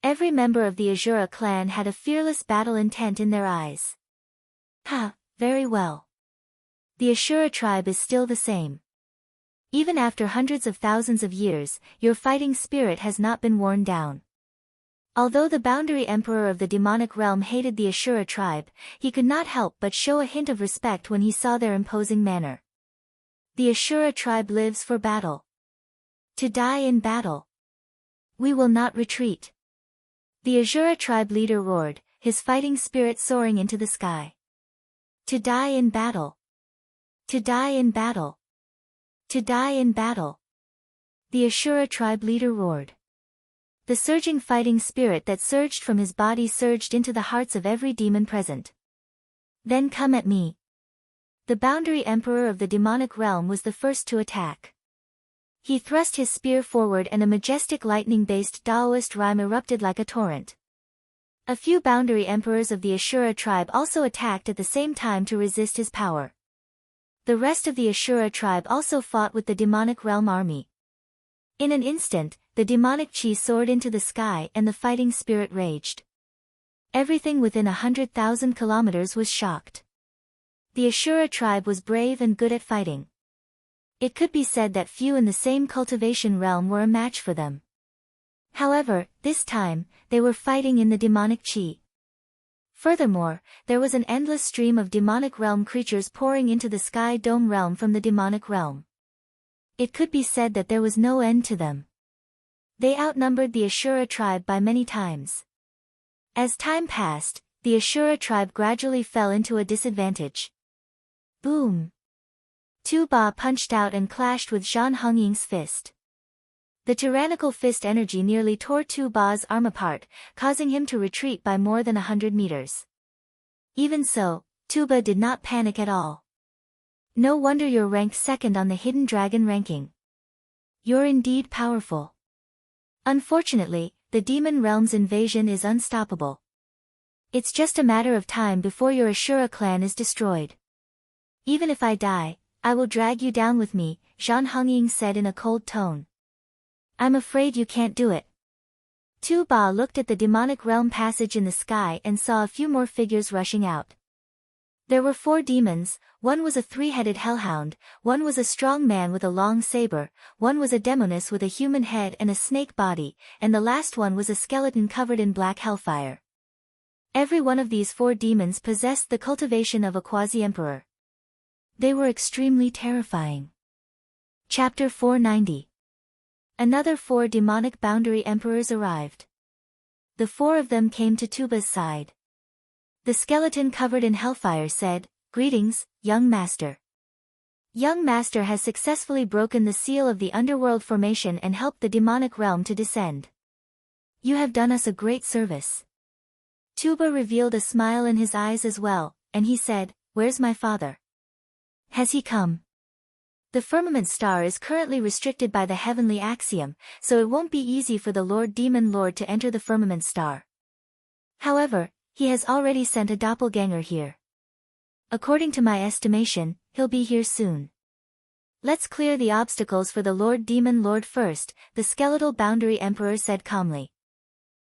Every member of the Ashura clan had a fearless battle intent in their eyes. Ha, very well. The Ashura tribe is still the same. Even after hundreds of thousands of years, your fighting spirit has not been worn down. Although the boundary emperor of the demonic realm hated the Ashura tribe, he could not help but show a hint of respect when he saw their imposing manner. The Ashura tribe lives for battle. To die in battle. We will not retreat. The Ashura tribe leader roared, his fighting spirit soaring into the sky. To die in battle. To die in battle. To die in battle. The Ashura tribe leader roared. The surging fighting spirit that surged from his body surged into the hearts of every demon present. Then come at me. The boundary emperor of the demonic realm was the first to attack. He thrust his spear forward and a majestic lightning-based Taoist rhyme erupted like a torrent. A few boundary emperors of the Ashura tribe also attacked at the same time to resist his power. The rest of the Ashura tribe also fought with the demonic realm army. In an instant, the demonic chi soared into the sky and the fighting spirit raged. Everything within 100,000 kilometers was shocked. The Ashura tribe was brave and good at fighting. It could be said that few in the same cultivation realm were a match for them. However, this time, they were fighting in the demonic chi. Furthermore, there was an endless stream of demonic realm creatures pouring into the sky dome realm from the demonic realm. It could be said that there was no end to them. They outnumbered the Ashura tribe by many times. As time passed, the Ashura tribe gradually fell into a disadvantage. Boom! Tu Ba punched out and clashed with Zhang Hongying's fist. The tyrannical fist energy nearly tore Tu Ba's arm apart, causing him to retreat by more than 100 meters. Even so, Tu Ba did not panic at all. No wonder you're ranked second on the Hidden Dragon ranking. You're indeed powerful. Unfortunately, the Demon Realm's invasion is unstoppable. It's just a matter of time before your Ashura clan is destroyed. Even if I die, I will drag you down with me, Zhang Hongying said in a cold tone. I'm afraid you can't do it. Tu Ba looked at the demonic realm passage in the sky and saw a few more figures rushing out. There were 4 demons, one was a 3-headed hellhound, one was a strong man with a long saber, one was a demoness with a human head and a snake body, and the last one was a skeleton covered in black hellfire. Every one of these 4 demons possessed the cultivation of a quasi-emperor. They were extremely terrifying. Chapter 490. Another 4 demonic boundary emperors arrived. The 4 of them came to Tuba's side. The skeleton covered in hellfire said, "Greetings, young master. Young master has successfully broken the seal of the underworld formation and helped the demonic realm to descend. You have done us a great service." Tuba revealed a smile in his eyes as well, and he said, "Where's my father? Has he come?" The firmament star is currently restricted by the heavenly axiom, so it won't be easy for the Lord Demon Lord to enter the firmament star. However, he has already sent a doppelganger here. According to my estimation, he'll be here soon. Let's clear the obstacles for the Lord Demon Lord first, the skeletal boundary emperor said calmly.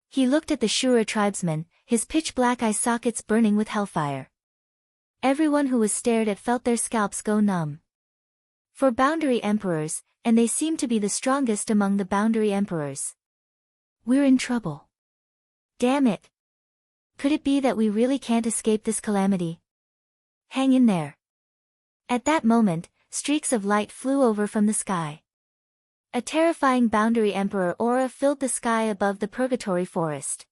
He looked at the Shura tribesmen, his pitch-black eye sockets burning with hellfire. Everyone who was stared at felt their scalps go numb. For boundary emperors, and they seem to be the strongest among the boundary emperors. We're in trouble. Damn it. Could it be that we really can't escape this calamity? Hang in there. At that moment, streaks of light flew over from the sky. A terrifying boundary emperor aura filled the sky above the purgatory forest.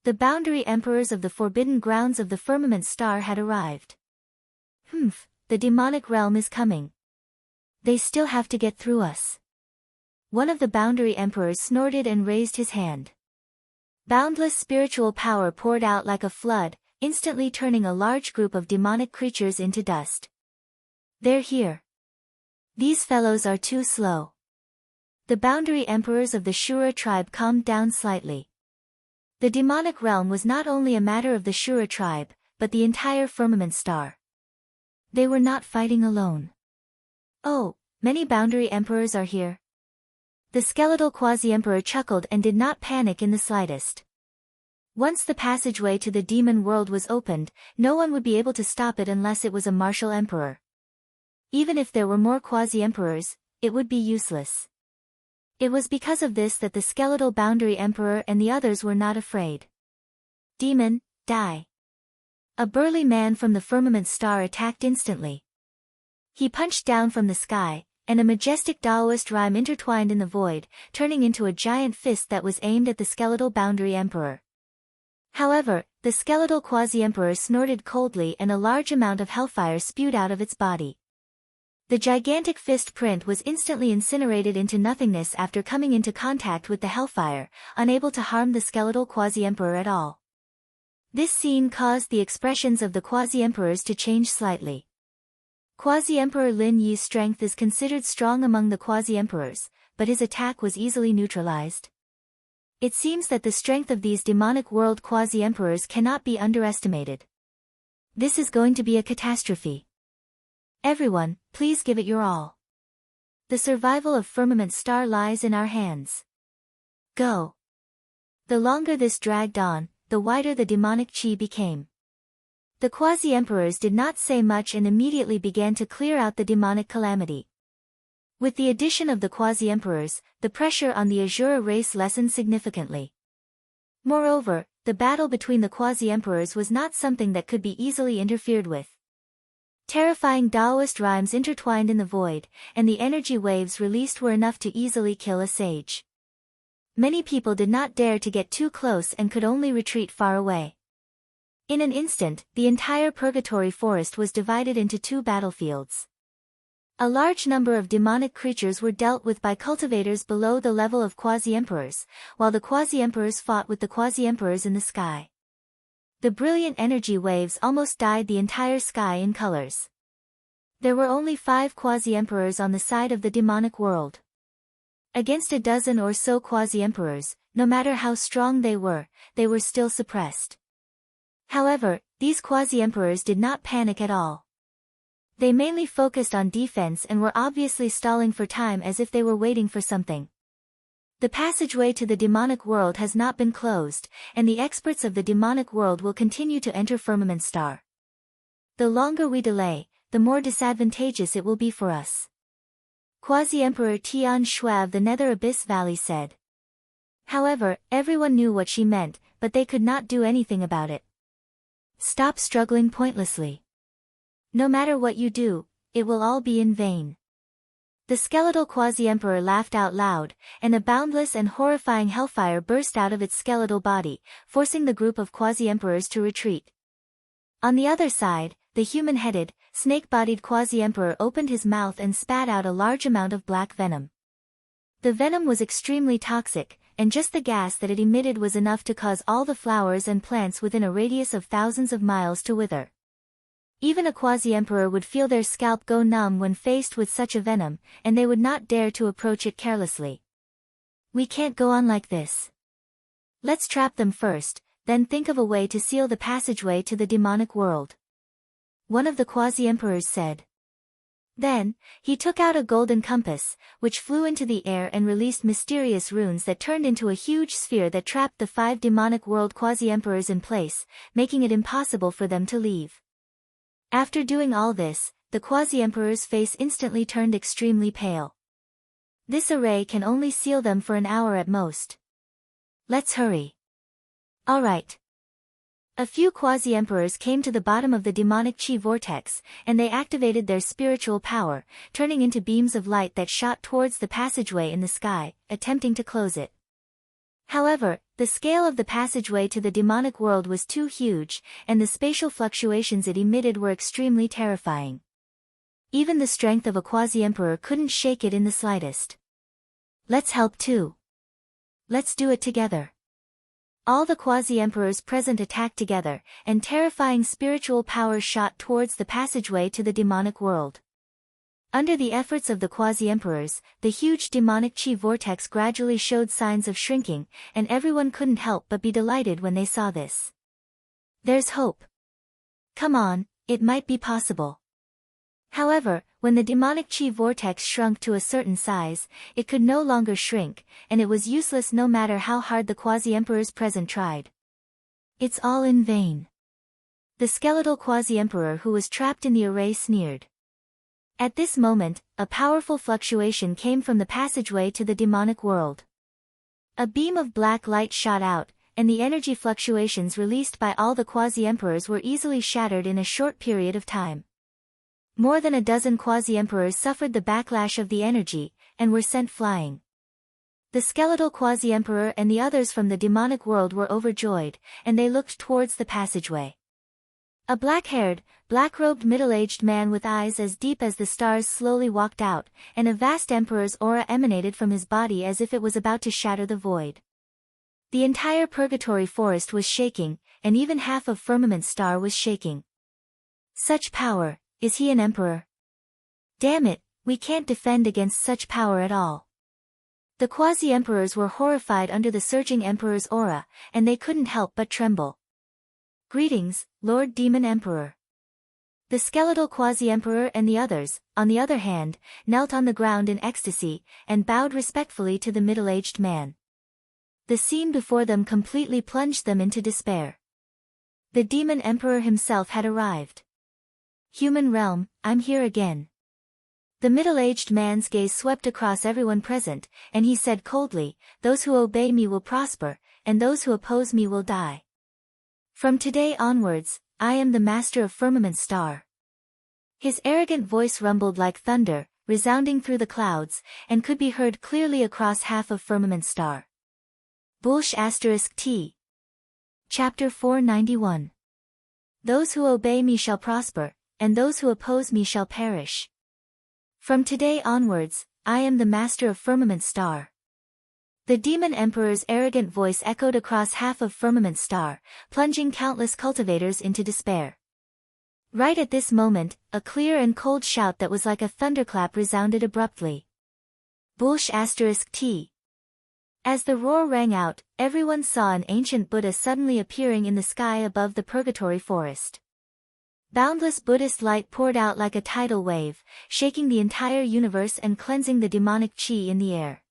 The boundary emperors of the forbidden grounds of the firmament star had arrived. The demonic realm is coming. They still have to get through us. One of the boundary emperors snorted and raised his hand. Boundless spiritual power poured out like a flood, instantly turning a large group of demonic creatures into dust. They're here. These fellows are too slow. The boundary emperors of the Shura tribe calmed down slightly. The demonic realm was not only a matter of the Shura tribe, but the entire firmament star. They were not fighting alone. Oh, many boundary emperors are here. The skeletal quasi-emperor chuckled and did not panic in the slightest. Once the passageway to the demon world was opened, no one would be able to stop it unless it was a martial emperor. Even if there were more quasi-emperors, it would be useless. It was because of this that the skeletal boundary emperor and the others were not afraid. Demon, die. A burly man from the firmament star attacked instantly. He punched down from the sky, and a majestic Taoist rhyme intertwined in the void, turning into a giant fist that was aimed at the skeletal boundary emperor. However, the skeletal quasi-emperor snorted coldly and a large amount of hellfire spewed out of its body. The gigantic fist print was instantly incinerated into nothingness after coming into contact with the hellfire, unable to harm the skeletal quasi-emperor at all. This scene caused the expressions of the quasi-emperors to change slightly. Quasi-Emperor Lin Yi's strength is considered strong among the quasi-emperors, but his attack was easily neutralized. It seems that the strength of these demonic world quasi-emperors cannot be underestimated. This is going to be a catastrophe. Everyone, please give it your all. The survival of Firmament Star lies in our hands. Go. The longer this dragged on, the wider the demonic chi became. The quasi-emperors did not say much and immediately began to clear out the demonic calamity. With the addition of the quasi-emperors, the pressure on the Azura race lessened significantly. Moreover, the battle between the quasi-emperors was not something that could be easily interfered with. Terrifying Taoist rhymes intertwined in the void, and the energy waves released were enough to easily kill a sage. Many people did not dare to get too close and could only retreat far away. In an instant, the entire purgatory forest was divided into 2 battlefields. A large number of demonic creatures were dealt with by cultivators below the level of quasi-emperors, while the quasi-emperors fought with the quasi-emperors in the sky. The brilliant energy waves almost dyed the entire sky in colors. There were only 5 quasi-emperors on the side of the demonic world. Against a dozen or so quasi-emperors, no matter how strong they were still suppressed. However, these quasi-emperors did not panic at all. They mainly focused on defense and were obviously stalling for time as if they were waiting for something. The passageway to the demonic world has not been closed, and the experts of the demonic world will continue to enter Firmament Star. The longer we delay, the more disadvantageous it will be for us. Quasi-Emperor Tian Shui of the Nether Abyss Valley said. However, everyone knew what she meant, but they could not do anything about it. Stop struggling pointlessly. No matter what you do, it will all be in vain. The skeletal quasi-emperor laughed out loud, and a boundless and horrifying hellfire burst out of its skeletal body, forcing the group of quasi-emperors to retreat. On the other side, the human-headed, snake-bodied quasi-emperor opened his mouth and spat out a large amount of black venom. The venom was extremely toxic, and just the gas that it emitted was enough to cause all the flowers and plants within a radius of thousands of miles to wither. Even a quasi-emperor would feel their scalp go numb when faced with such a venom, and they would not dare to approach it carelessly. We can't go on like this. Let's trap them first, then think of a way to seal the passageway to the demonic world. One of the quasi-emperors said. Then, he took out a golden compass, which flew into the air and released mysterious runes that turned into a huge sphere that trapped the 5 demonic world quasi-emperors in place, making it impossible for them to leave. After doing all this, the quasi-emperor's face instantly turned extremely pale. This array can only seal them for an hour at most. Let's hurry. Alright. A few quasi-emperors came to the bottom of the demonic chi vortex, and they activated their spiritual power, turning into beams of light that shot towards the passageway in the sky, attempting to close it. However, the scale of the passageway to the demonic world was too huge, and the spatial fluctuations it emitted were extremely terrifying. Even the strength of a quasi-emperor couldn't shake it in the slightest. Let's help too. Let's do it together. All the quasi-emperors present attacked together, and terrifying spiritual power shot towards the passageway to the demonic world. Under the efforts of the quasi-emperors, the huge demonic chi vortex gradually showed signs of shrinking, and everyone couldn't help but be delighted when they saw this. There's hope. Come on, it might be possible. However, when the demonic chi vortex shrunk to a certain size, it could no longer shrink, and it was useless no matter how hard the quasi-emperors present tried. It's all in vain. The skeletal quasi-emperor who was trapped in the array sneered. At this moment, a powerful fluctuation came from the passageway to the demonic world. A beam of black light shot out, and the energy fluctuations released by all the quasi-emperors were easily shattered in a short period of time. More than a dozen quasi-emperors suffered the backlash of the energy, and were sent flying. The skeletal quasi-emperor and the others from the demonic world were overjoyed, and they looked towards the passageway. A black-haired, black-robed middle-aged man with eyes as deep as the stars slowly walked out, and a vast emperor's aura emanated from his body as if it was about to shatter the void. The entire purgatory forest was shaking, and even half of Firmament Star was shaking. Such power, is he an emperor? Damn it, we can't defend against such power at all. The quasi-emperors were horrified under the surging emperor's aura, and they couldn't help but tremble. Greetings, Lord Demon Emperor. The skeletal quasi-emperor and the others, on the other hand, knelt on the ground in ecstasy, and bowed respectfully to the middle-aged man. The scene before them completely plunged them into despair. The Demon Emperor himself had arrived. Human realm, I'm here again. The middle-aged man's gaze swept across everyone present, and he said coldly, those who obey me will prosper, and those who oppose me will die. From today onwards, I am the master of Firmament Star. His arrogant voice rumbled like thunder, resounding through the clouds, and could be heard clearly across half of Firmament Star. *T. Chapter 491. Those who obey me shall prosper, and those who oppose me shall perish. From today onwards, I am the master of Firmament Star. The demon emperor's arrogant voice echoed across half of Firmament Star, plunging countless cultivators into despair. Right at this moment, a clear and cold shout that was like a thunderclap resounded abruptly. Bullsh *T. As the roar rang out, everyone saw an ancient Buddha suddenly appearing in the sky above the purgatory forest. Boundless Buddhist light poured out like a tidal wave, shaking the entire universe and cleansing the demonic chi in the air.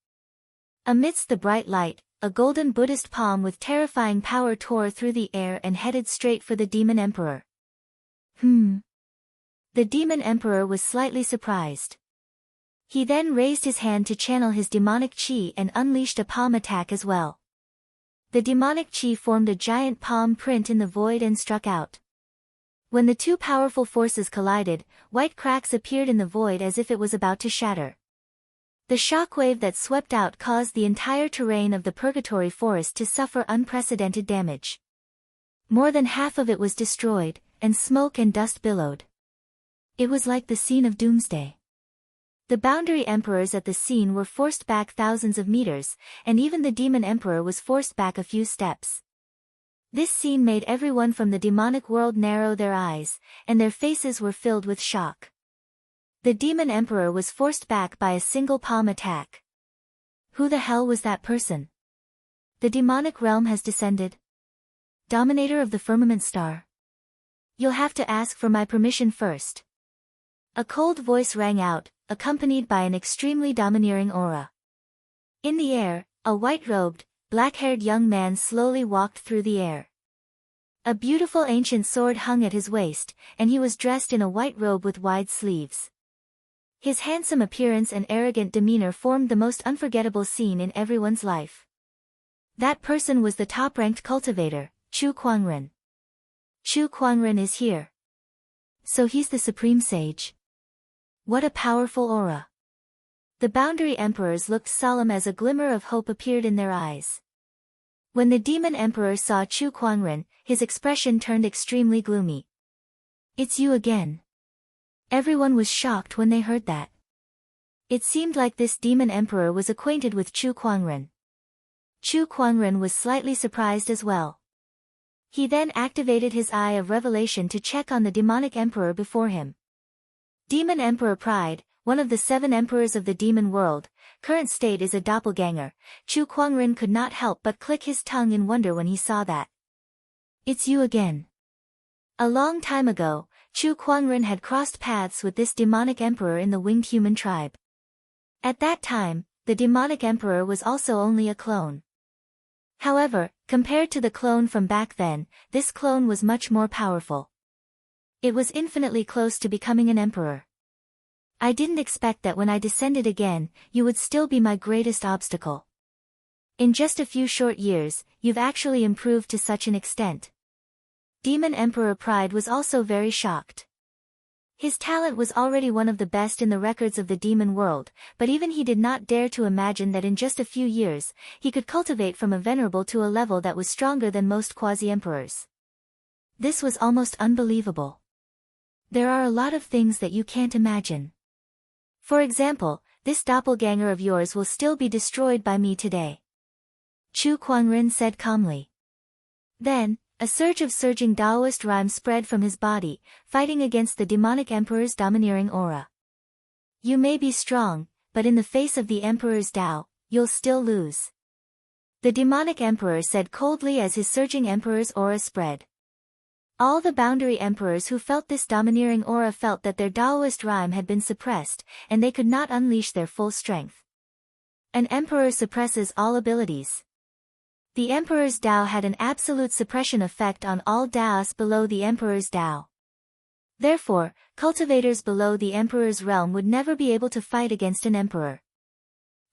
Amidst the bright light, a golden Buddhist palm with terrifying power tore through the air and headed straight for the demon emperor. The demon emperor was slightly surprised. He then raised his hand to channel his demonic chi and unleashed a palm attack as well. The demonic chi formed a giant palm print in the void and struck out. When the two powerful forces collided, white cracks appeared in the void as if it was about to shatter. The shockwave that swept out caused the entire terrain of the purgatory forest to suffer unprecedented damage. More than half of it was destroyed, and smoke and dust billowed. It was like the scene of doomsday. The boundary emperors at the scene were forced back thousands of meters, and even the demon emperor was forced back a few steps. This scene made everyone from the demonic world narrow their eyes, and their faces were filled with shock. The demon emperor was forced back by a single palm attack. Who the hell was that person? The demonic realm has descended. Dominator of the Firmament Star. You'll have to ask for my permission first. A cold voice rang out, accompanied by an extremely domineering aura. In the air, a white-robed, black-haired young man slowly walked through the air. A beautiful ancient sword hung at his waist, and he was dressed in a white robe with wide sleeves. His handsome appearance and arrogant demeanor formed the most unforgettable scene in everyone's life. That person was the top-ranked cultivator, Chu Kuangren. Chu Kuangren is here. So he's the supreme sage. What a powerful aura. The boundary emperors looked solemn as a glimmer of hope appeared in their eyes. When the demon emperor saw Chu Kuangren, his expression turned extremely gloomy. It's you again. Everyone was shocked when they heard that. It seemed like this demon emperor was acquainted with Chu Kuangren. Chu Kuangren was slightly surprised as well. He then activated his Eye of Revelation to check on the demonic emperor before him. Demon Emperor Pride, one of the 7 emperors of the demon world, current state is a doppelganger. Chu Kuangren could not help but click his tongue in wonder when he saw that. It's you again. A long time ago, Chu Kuangren had crossed paths with this demonic emperor in the winged human tribe. At that time, the demonic emperor was also only a clone. However, compared to the clone from back then, this clone was much more powerful. It was infinitely close to becoming an emperor. I didn't expect that when I descended again, you would still be my greatest obstacle. In just a few short years, you've actually improved to such an extent. Demon Emperor Pride was also very shocked. His talent was already one of the best in the records of the demon world, but even he did not dare to imagine that in just a few years, he could cultivate from a venerable to a level that was stronger than most quasi-emperors. This was almost unbelievable. There are a lot of things that you can't imagine. For example, this doppelganger of yours will still be destroyed by me today. Chu Kuangren said calmly. Then, a surge of surging Taoist rhyme spread from his body, fighting against the demonic emperor's domineering aura. You may be strong, but in the face of the emperor's Tao, you'll still lose. The demonic emperor said coldly as his surging emperor's aura spread. All the boundary emperors who felt this domineering aura felt that their Taoist rhyme had been suppressed, and they could not unleash their full strength. An emperor suppresses all abilities. The emperor's Tao had an absolute suppression effect on all Taoists below the emperor's Tao. Therefore, cultivators below the emperor's realm would never be able to fight against an emperor.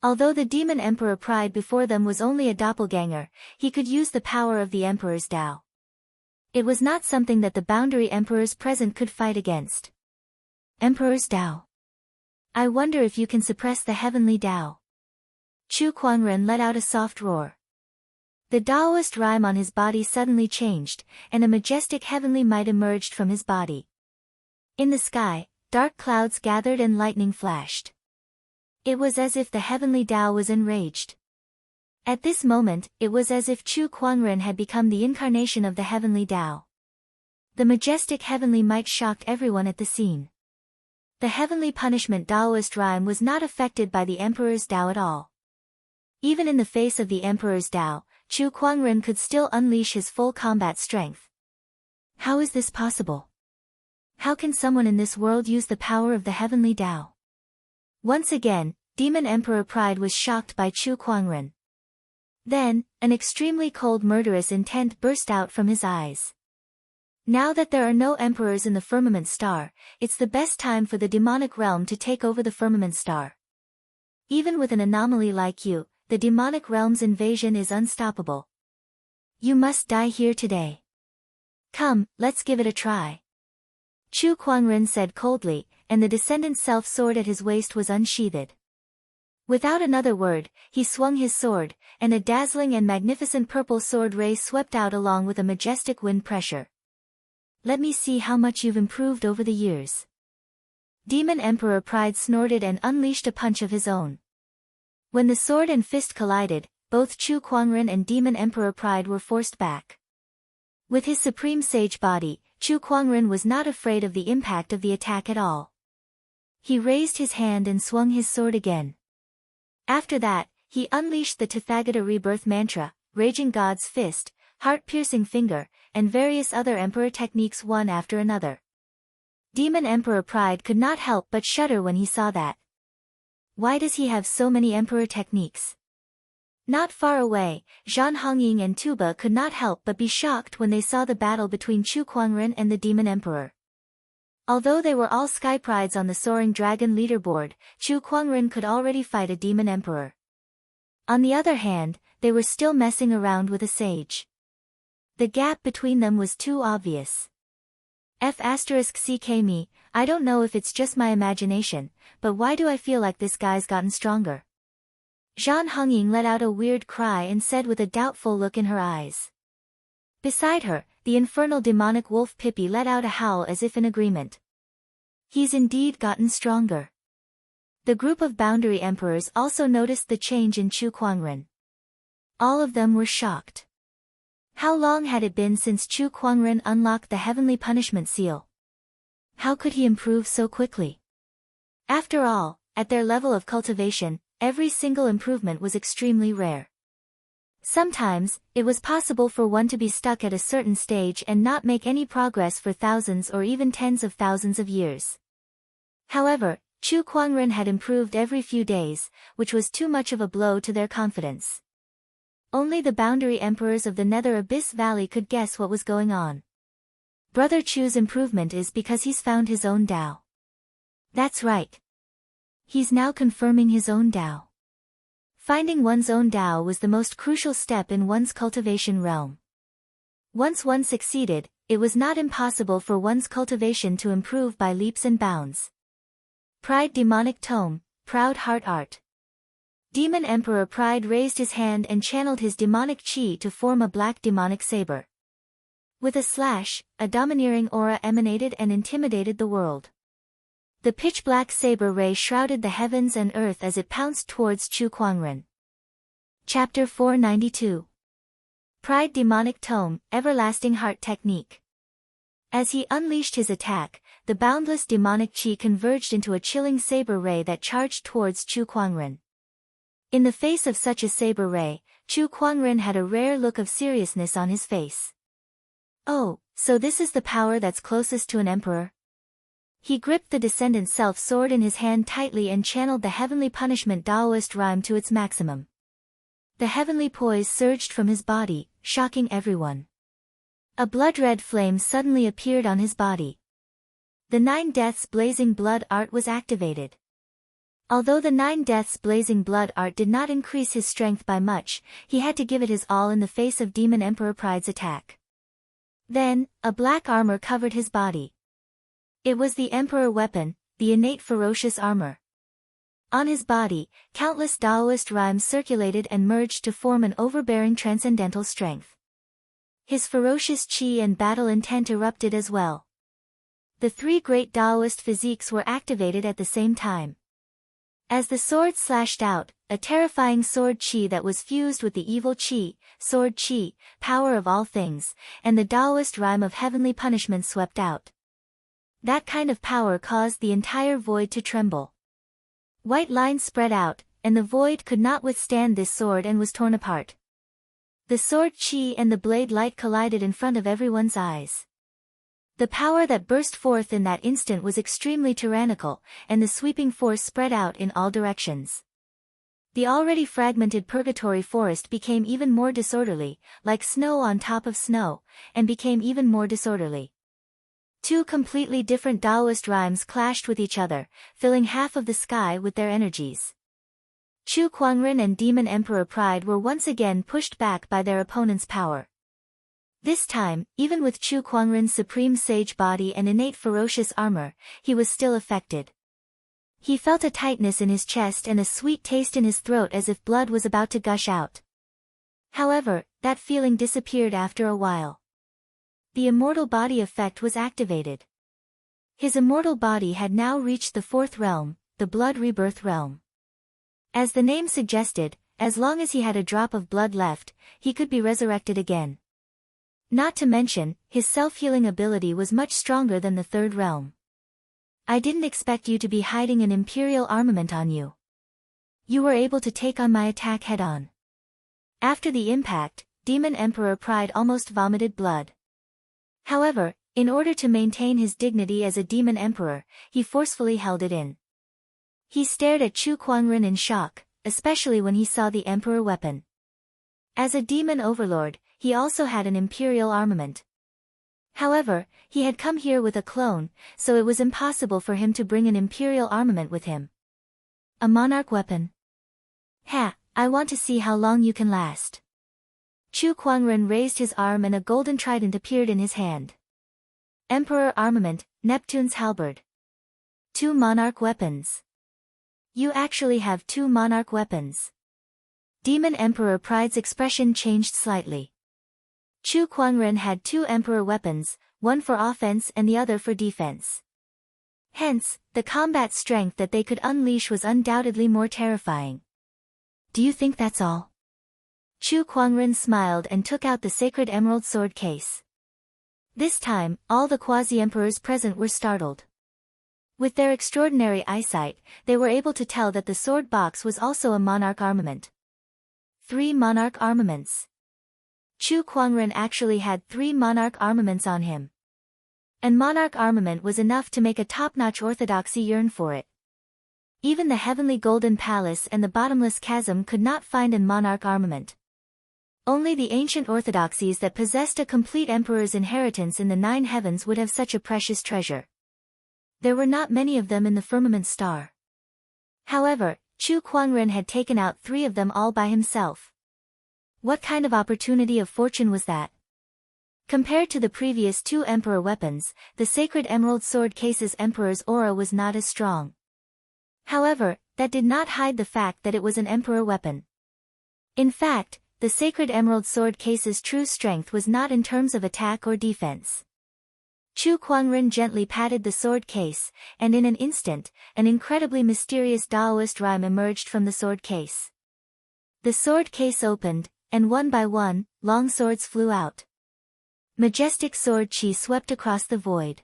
Although the demon emperor Pride before them was only a doppelganger, he could use the power of the emperor's Tao. It was not something that the boundary emperors present could fight against. Emperor's Tao. I wonder if you can suppress the heavenly Tao. Chu Kuangren let out a soft roar. The Taoist rhyme on his body suddenly changed, and a majestic heavenly might emerged from his body. In the sky, dark clouds gathered and lightning flashed. It was as if the heavenly Tao was enraged. At this moment, it was as if Chu Kuangren had become the incarnation of the heavenly Tao. The majestic heavenly might shocked everyone at the scene. The heavenly punishment Taoist rhyme was not affected by the emperor's Tao at all. Even in the face of the emperor's Tao, Chu Kuangren could still unleash his full combat strength. How is this possible? How can someone in this world use the power of the heavenly Tao? Once again, Demon Emperor Pride was shocked by Chu Kuangren. Then, an extremely cold murderous intent burst out from his eyes. Now that there are no emperors in the firmament star, it's the best time for the demonic realm to take over the firmament star. Even with an anomaly like you, the demonic realm's invasion is unstoppable. You must die here today. Come, let's give it a try. Chu Kuangren said coldly, and the descendant self-sword at his waist was unsheathed. Without another word, he swung his sword, and a dazzling and magnificent purple sword ray swept out along with a majestic wind pressure. Let me see how much you've improved over the years. Demon Emperor Pride snorted and unleashed a punch of his own. When the sword and fist collided, both Chu Kuangren and Demon Emperor Pride were forced back. With his supreme sage body, Chu Kuangren was not afraid of the impact of the attack at all. He raised his hand and swung his sword again. After that, he unleashed the Tathagata rebirth mantra, Raging God's Fist, Heart-Piercing Finger, and various other emperor techniques one after another. Demon Emperor Pride could not help but shudder when he saw that. Why does he have so many emperor techniques? Not far away, Zhan Hongying and Tuba could not help but be shocked when they saw the battle between Chu Kuangren and the Demon Emperor. Although they were all Sky Prides on the Soaring Dragon leaderboard, Chu Kuangren could already fight a Demon Emperor. On the other hand, they were still messing around with a sage. The gap between them was too obvious. F*ck me, I don't know if it's just my imagination, but why do I feel like this guy's gotten stronger? Zhan Hongying let out a weird cry and said with a doubtful look in her eyes. Beside her, the infernal demonic wolf Pippi let out a howl as if in agreement. He's indeed gotten stronger. The group of boundary emperors also noticed the change in Chu Kuangren. All of them were shocked. How long had it been since Chu Kuangren unlocked the heavenly punishment seal? How could he improve so quickly? After all, at their level of cultivation, every single improvement was extremely rare. Sometimes, it was possible for one to be stuck at a certain stage and not make any progress for thousands or even tens of thousands of years. However, Chu Kuangren had improved every few days, which was too much of a blow to their confidence. Only the boundary emperors of the Nether Abyss Valley could guess what was going on. Brother Chu's improvement is because he's found his own Tao. That's right. He's now confirming his own Tao. Finding one's own Tao was the most crucial step in one's cultivation realm. Once one succeeded, it was not impossible for one's cultivation to improve by leaps and bounds. Pride Demonic Tome, Proud Heart Art. Demon Emperor Pride raised his hand and channeled his demonic chi to form a black demonic saber. With a slash, a domineering aura emanated and intimidated the world. The pitch-black saber ray shrouded the heavens and earth as it pounced towards Chu Kuangren. Chapter 492. Pride Demonic Tome, Everlasting Heart Technique. As he unleashed his attack, the boundless demonic chi converged into a chilling saber ray that charged towards Chu Kuangren. In the face of such a saber ray, Chu Kuangren had a rare look of seriousness on his face. Oh, so this is the power that's closest to an emperor? He gripped the descendant self-sword in his hand tightly and channeled the heavenly punishment Taoist rhyme to its maximum. The heavenly poise surged from his body, shocking everyone. A blood-red flame suddenly appeared on his body. The 9 Deaths Blazing Blood art was activated. Although the 9 Deaths Blazing Blood art did not increase his strength by much, he had to give it his all in the face of Demon Emperor Pride's attack. Then, a black armor covered his body. It was the Emperor weapon, the innate ferocious armor. On his body, countless Taoist rhymes circulated and merged to form an overbearing transcendental strength. His ferocious chi and battle intent erupted as well. the three great Taoist physiques were activated at the same time. As the sword slashed out, a terrifying sword chi that was fused with the evil chi, sword chi, power of all things, and the Taoist rhyme of heavenly punishment swept out. That kind of power caused the entire void to tremble. White lines spread out, and the void could not withstand this sword and was torn apart. The sword chi and the blade light collided in front of everyone's eyes. The power that burst forth in that instant was extremely tyrannical, and the sweeping force spread out in all directions. The already fragmented purgatory forest became even more disorderly, like snow on top of snow, and became even more disorderly. Two completely different Taoist rhymes clashed with each other, filling half of the sky with their energies. Chu Kuangren and Demon Emperor Pride were once again pushed back by their opponent's power. This time, even with Chu Kuangren's supreme sage body and innate ferocious armor, he was still affected. He felt a tightness in his chest and a sweet taste in his throat as if blood was about to gush out. However, that feeling disappeared after a while. The immortal body effect was activated. His immortal body had now reached the fourth realm, the blood rebirth realm. As the name suggested, as long as he had a drop of blood left, he could be resurrected again. Not to mention, his self-healing ability was much stronger than the third realm. I didn't expect you to be hiding an imperial armament on you. You were able to take on my attack head-on. After the impact, Demon Emperor Pride almost vomited blood. However, in order to maintain his dignity as a demon emperor, he forcefully held it in. He stared at Chu Kuangren in shock, especially when he saw the emperor weapon. As a demon overlord, he also had an imperial armament. However, he had come here with a clone, so it was impossible for him to bring an imperial armament with him. A monarch weapon? Ha, I want to see how long you can last. Chu Kuangren raised his arm and a golden trident appeared in his hand. Emperor armament, Neptune's halberd. 2 monarch weapons. You actually have 2 monarch weapons. Demon Emperor Pride's expression changed slightly. Chu Kuangren had 2 emperor weapons, one for offense and the other for defense. Hence, the combat strength that they could unleash was undoubtedly more terrifying. Do you think that's all? Chu Kuangren smiled and took out the sacred emerald sword case. This time, all the quasi-emperors present were startled. With their extraordinary eyesight, they were able to tell that the sword box was also a monarch armament. 3 monarch armaments. Chu Kuangren actually had 3 monarch armaments on him. And monarch armament was enough to make a top-notch orthodoxy yearn for it. Even the heavenly golden palace and the bottomless chasm could not find an monarch armament. Only the ancient orthodoxies that possessed a complete emperor's inheritance in the 9 heavens would have such a precious treasure. There were not many of them in the firmament star. However, Chu Kuangren had taken out 3 of them all by himself. What kind of opportunity of fortune was that? Compared to the previous 2 emperor weapons, the sacred emerald sword case's emperor's aura was not as strong. However, that did not hide the fact that it was an emperor weapon. In fact, the sacred emerald sword case's true strength was not in terms of attack or defense. Chu Kuangren gently patted the sword case, and in an instant, an incredibly mysterious Taoist rhyme emerged from the sword case. The sword case opened, and one by one, long swords flew out. Majestic sword chi swept across the void.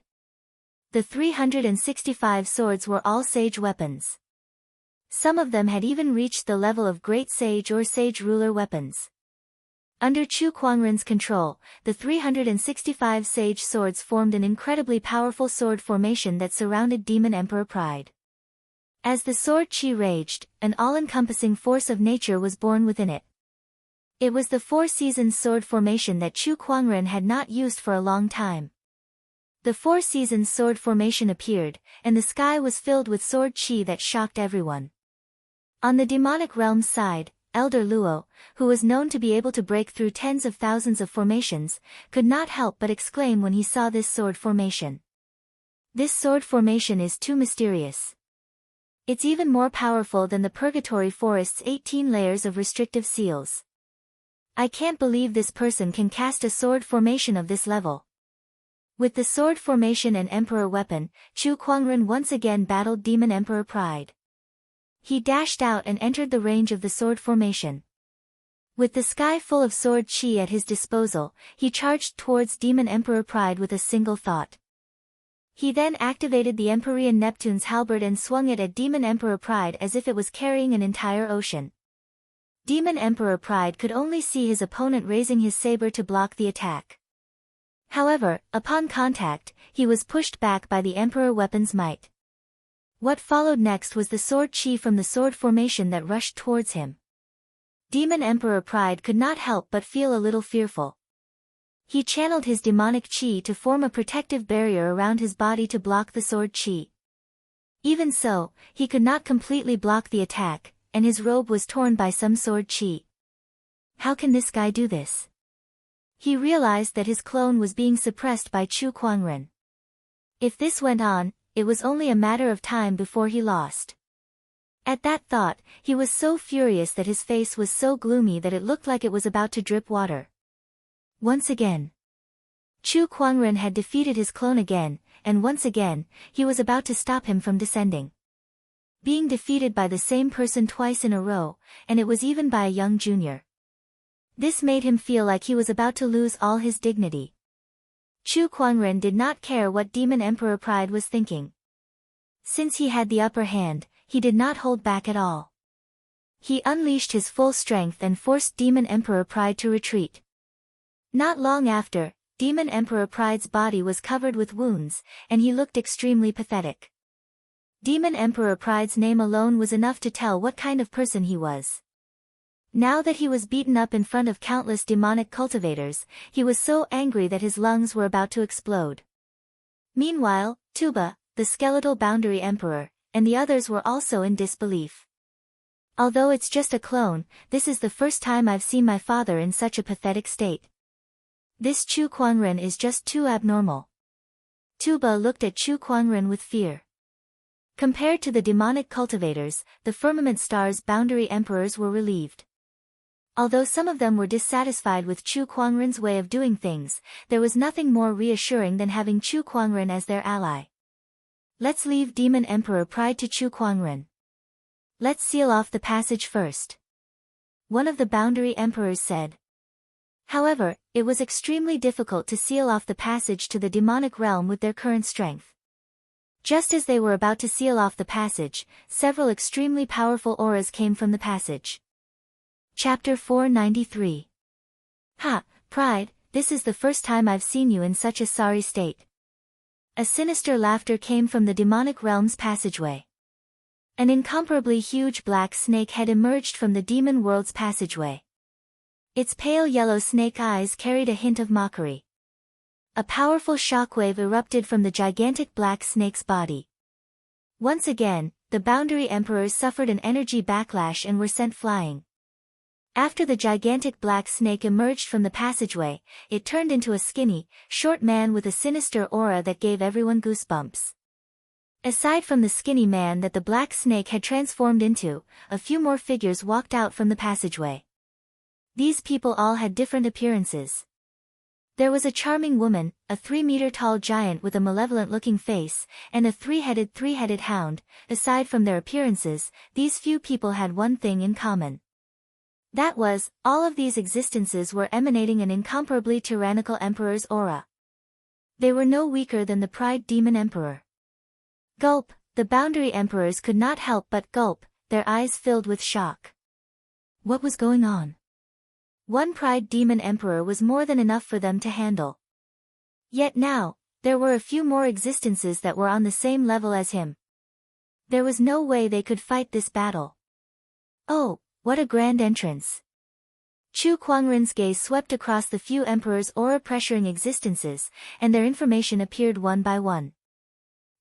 The 365 swords were all sage weapons. Some of them had even reached the level of great sage or sage ruler weapons. Under Chu Kuangren's control, the 365 sage swords formed an incredibly powerful sword formation that surrounded Demon Emperor Pride. As the sword chi raged, an all-encompassing force of nature was born within it. It was the 4 seasons sword formation that Chu Kuangren had not used for a long time. The 4 seasons sword formation appeared, and the sky was filled with sword chi that shocked everyone. On the demonic realm's side, Elder Luo, who was known to be able to break through tens of thousands of formations, could not help but exclaim when he saw this sword formation. This sword formation is too mysterious. It's even more powerful than the Purgatory Forest's 18 layers of restrictive seals. I can't believe this person can cast a sword formation of this level. With the sword formation and emperor weapon, Chu Kuangren once again battled Demon Emperor Pride. He dashed out and entered the range of the sword formation. With the sky full of sword chi at his disposal, he charged towards Demon Emperor Pride with a single thought. He then activated the Empyrean Neptune's halberd and swung it at Demon Emperor Pride as if it was carrying an entire ocean. Demon Emperor Pride could only see his opponent raising his saber to block the attack. However, upon contact, he was pushed back by the Emperor weapon's might. What followed next was the sword chi from the sword formation that rushed towards him. Demon Emperor Pride could not help but feel a little fearful. He channeled his demonic chi to form a protective barrier around his body to block the sword chi. Even so, he could not completely block the attack, and his robe was torn by some sword chi. How can this guy do this? He realized that his clone was being suppressed by Chu Kuangren. If this went on, it was only a matter of time before he lost. At that thought, he was so furious that his face was so gloomy that it looked like it was about to drip water. Once again, Chu Kuangren had defeated his clone again, and once again, he was about to stop him from descending. Being defeated by the same person twice in a row, and it was even by a young junior. This made him feel like he was about to lose all his dignity. Chu Kuangren did not care what Demon Emperor Pride was thinking. Since he had the upper hand, he did not hold back at all. He unleashed his full strength and forced Demon Emperor Pride to retreat. Not long after, Demon Emperor Pride's body was covered with wounds, and he looked extremely pathetic. Demon Emperor Pride's name alone was enough to tell what kind of person he was. Now that he was beaten up in front of countless demonic cultivators, he was so angry that his lungs were about to explode. Meanwhile, Tuba, the skeletal boundary emperor, and the others were also in disbelief. Although it's just a clone, this is the first time I've seen my father in such a pathetic state. This Chu Kuangren is just too abnormal. Tuba looked at Chu Kuangren with fear. Compared to the demonic cultivators, the firmament star's boundary emperors were relieved. Although some of them were dissatisfied with Chu Kuangren's way of doing things, there was nothing more reassuring than having Chu Kuangren as their ally. Let's leave Demon Emperor Pride to Chu Kuangren. Let's seal off the passage first. One of the boundary emperors said. However, it was extremely difficult to seal off the passage to the demonic realm with their current strength. Just as they were about to seal off the passage, several extremely powerful auras came from the passage. Chapter 493. Ha, Pride, this is the first time I've seen you in such a sorry state. A sinister laughter came from the demonic realm's passageway. An incomparably huge black snake had emerged from the demon world's passageway. Its pale yellow snake eyes carried a hint of mockery. A powerful shockwave erupted from the gigantic black snake's body. Once again, the boundary emperors suffered an energy backlash and were sent flying. After the gigantic black snake emerged from the passageway, it turned into a skinny, short man with a sinister aura that gave everyone goosebumps. Aside from the skinny man that the black snake had transformed into, a few more figures walked out from the passageway. These people all had different appearances. There was a charming woman, a 3-meter-tall giant with a malevolent-looking face, and a three-headed hound. Aside from their appearances, these few people had one thing in common. That was, all of these existences were emanating an incomparably tyrannical emperor's aura. They were no weaker than the Pride Demon Emperor. Gulp, the boundary emperors could not help but gulp, their eyes filled with shock. What was going on? One Pride Demon Emperor was more than enough for them to handle. Yet now, there were a few more existences that were on the same level as him. There was no way they could fight this battle. Oh, what a grand entrance! Chu Kuangren's gaze swept across the few emperors' aura-pressuring existences, and their information appeared one by one.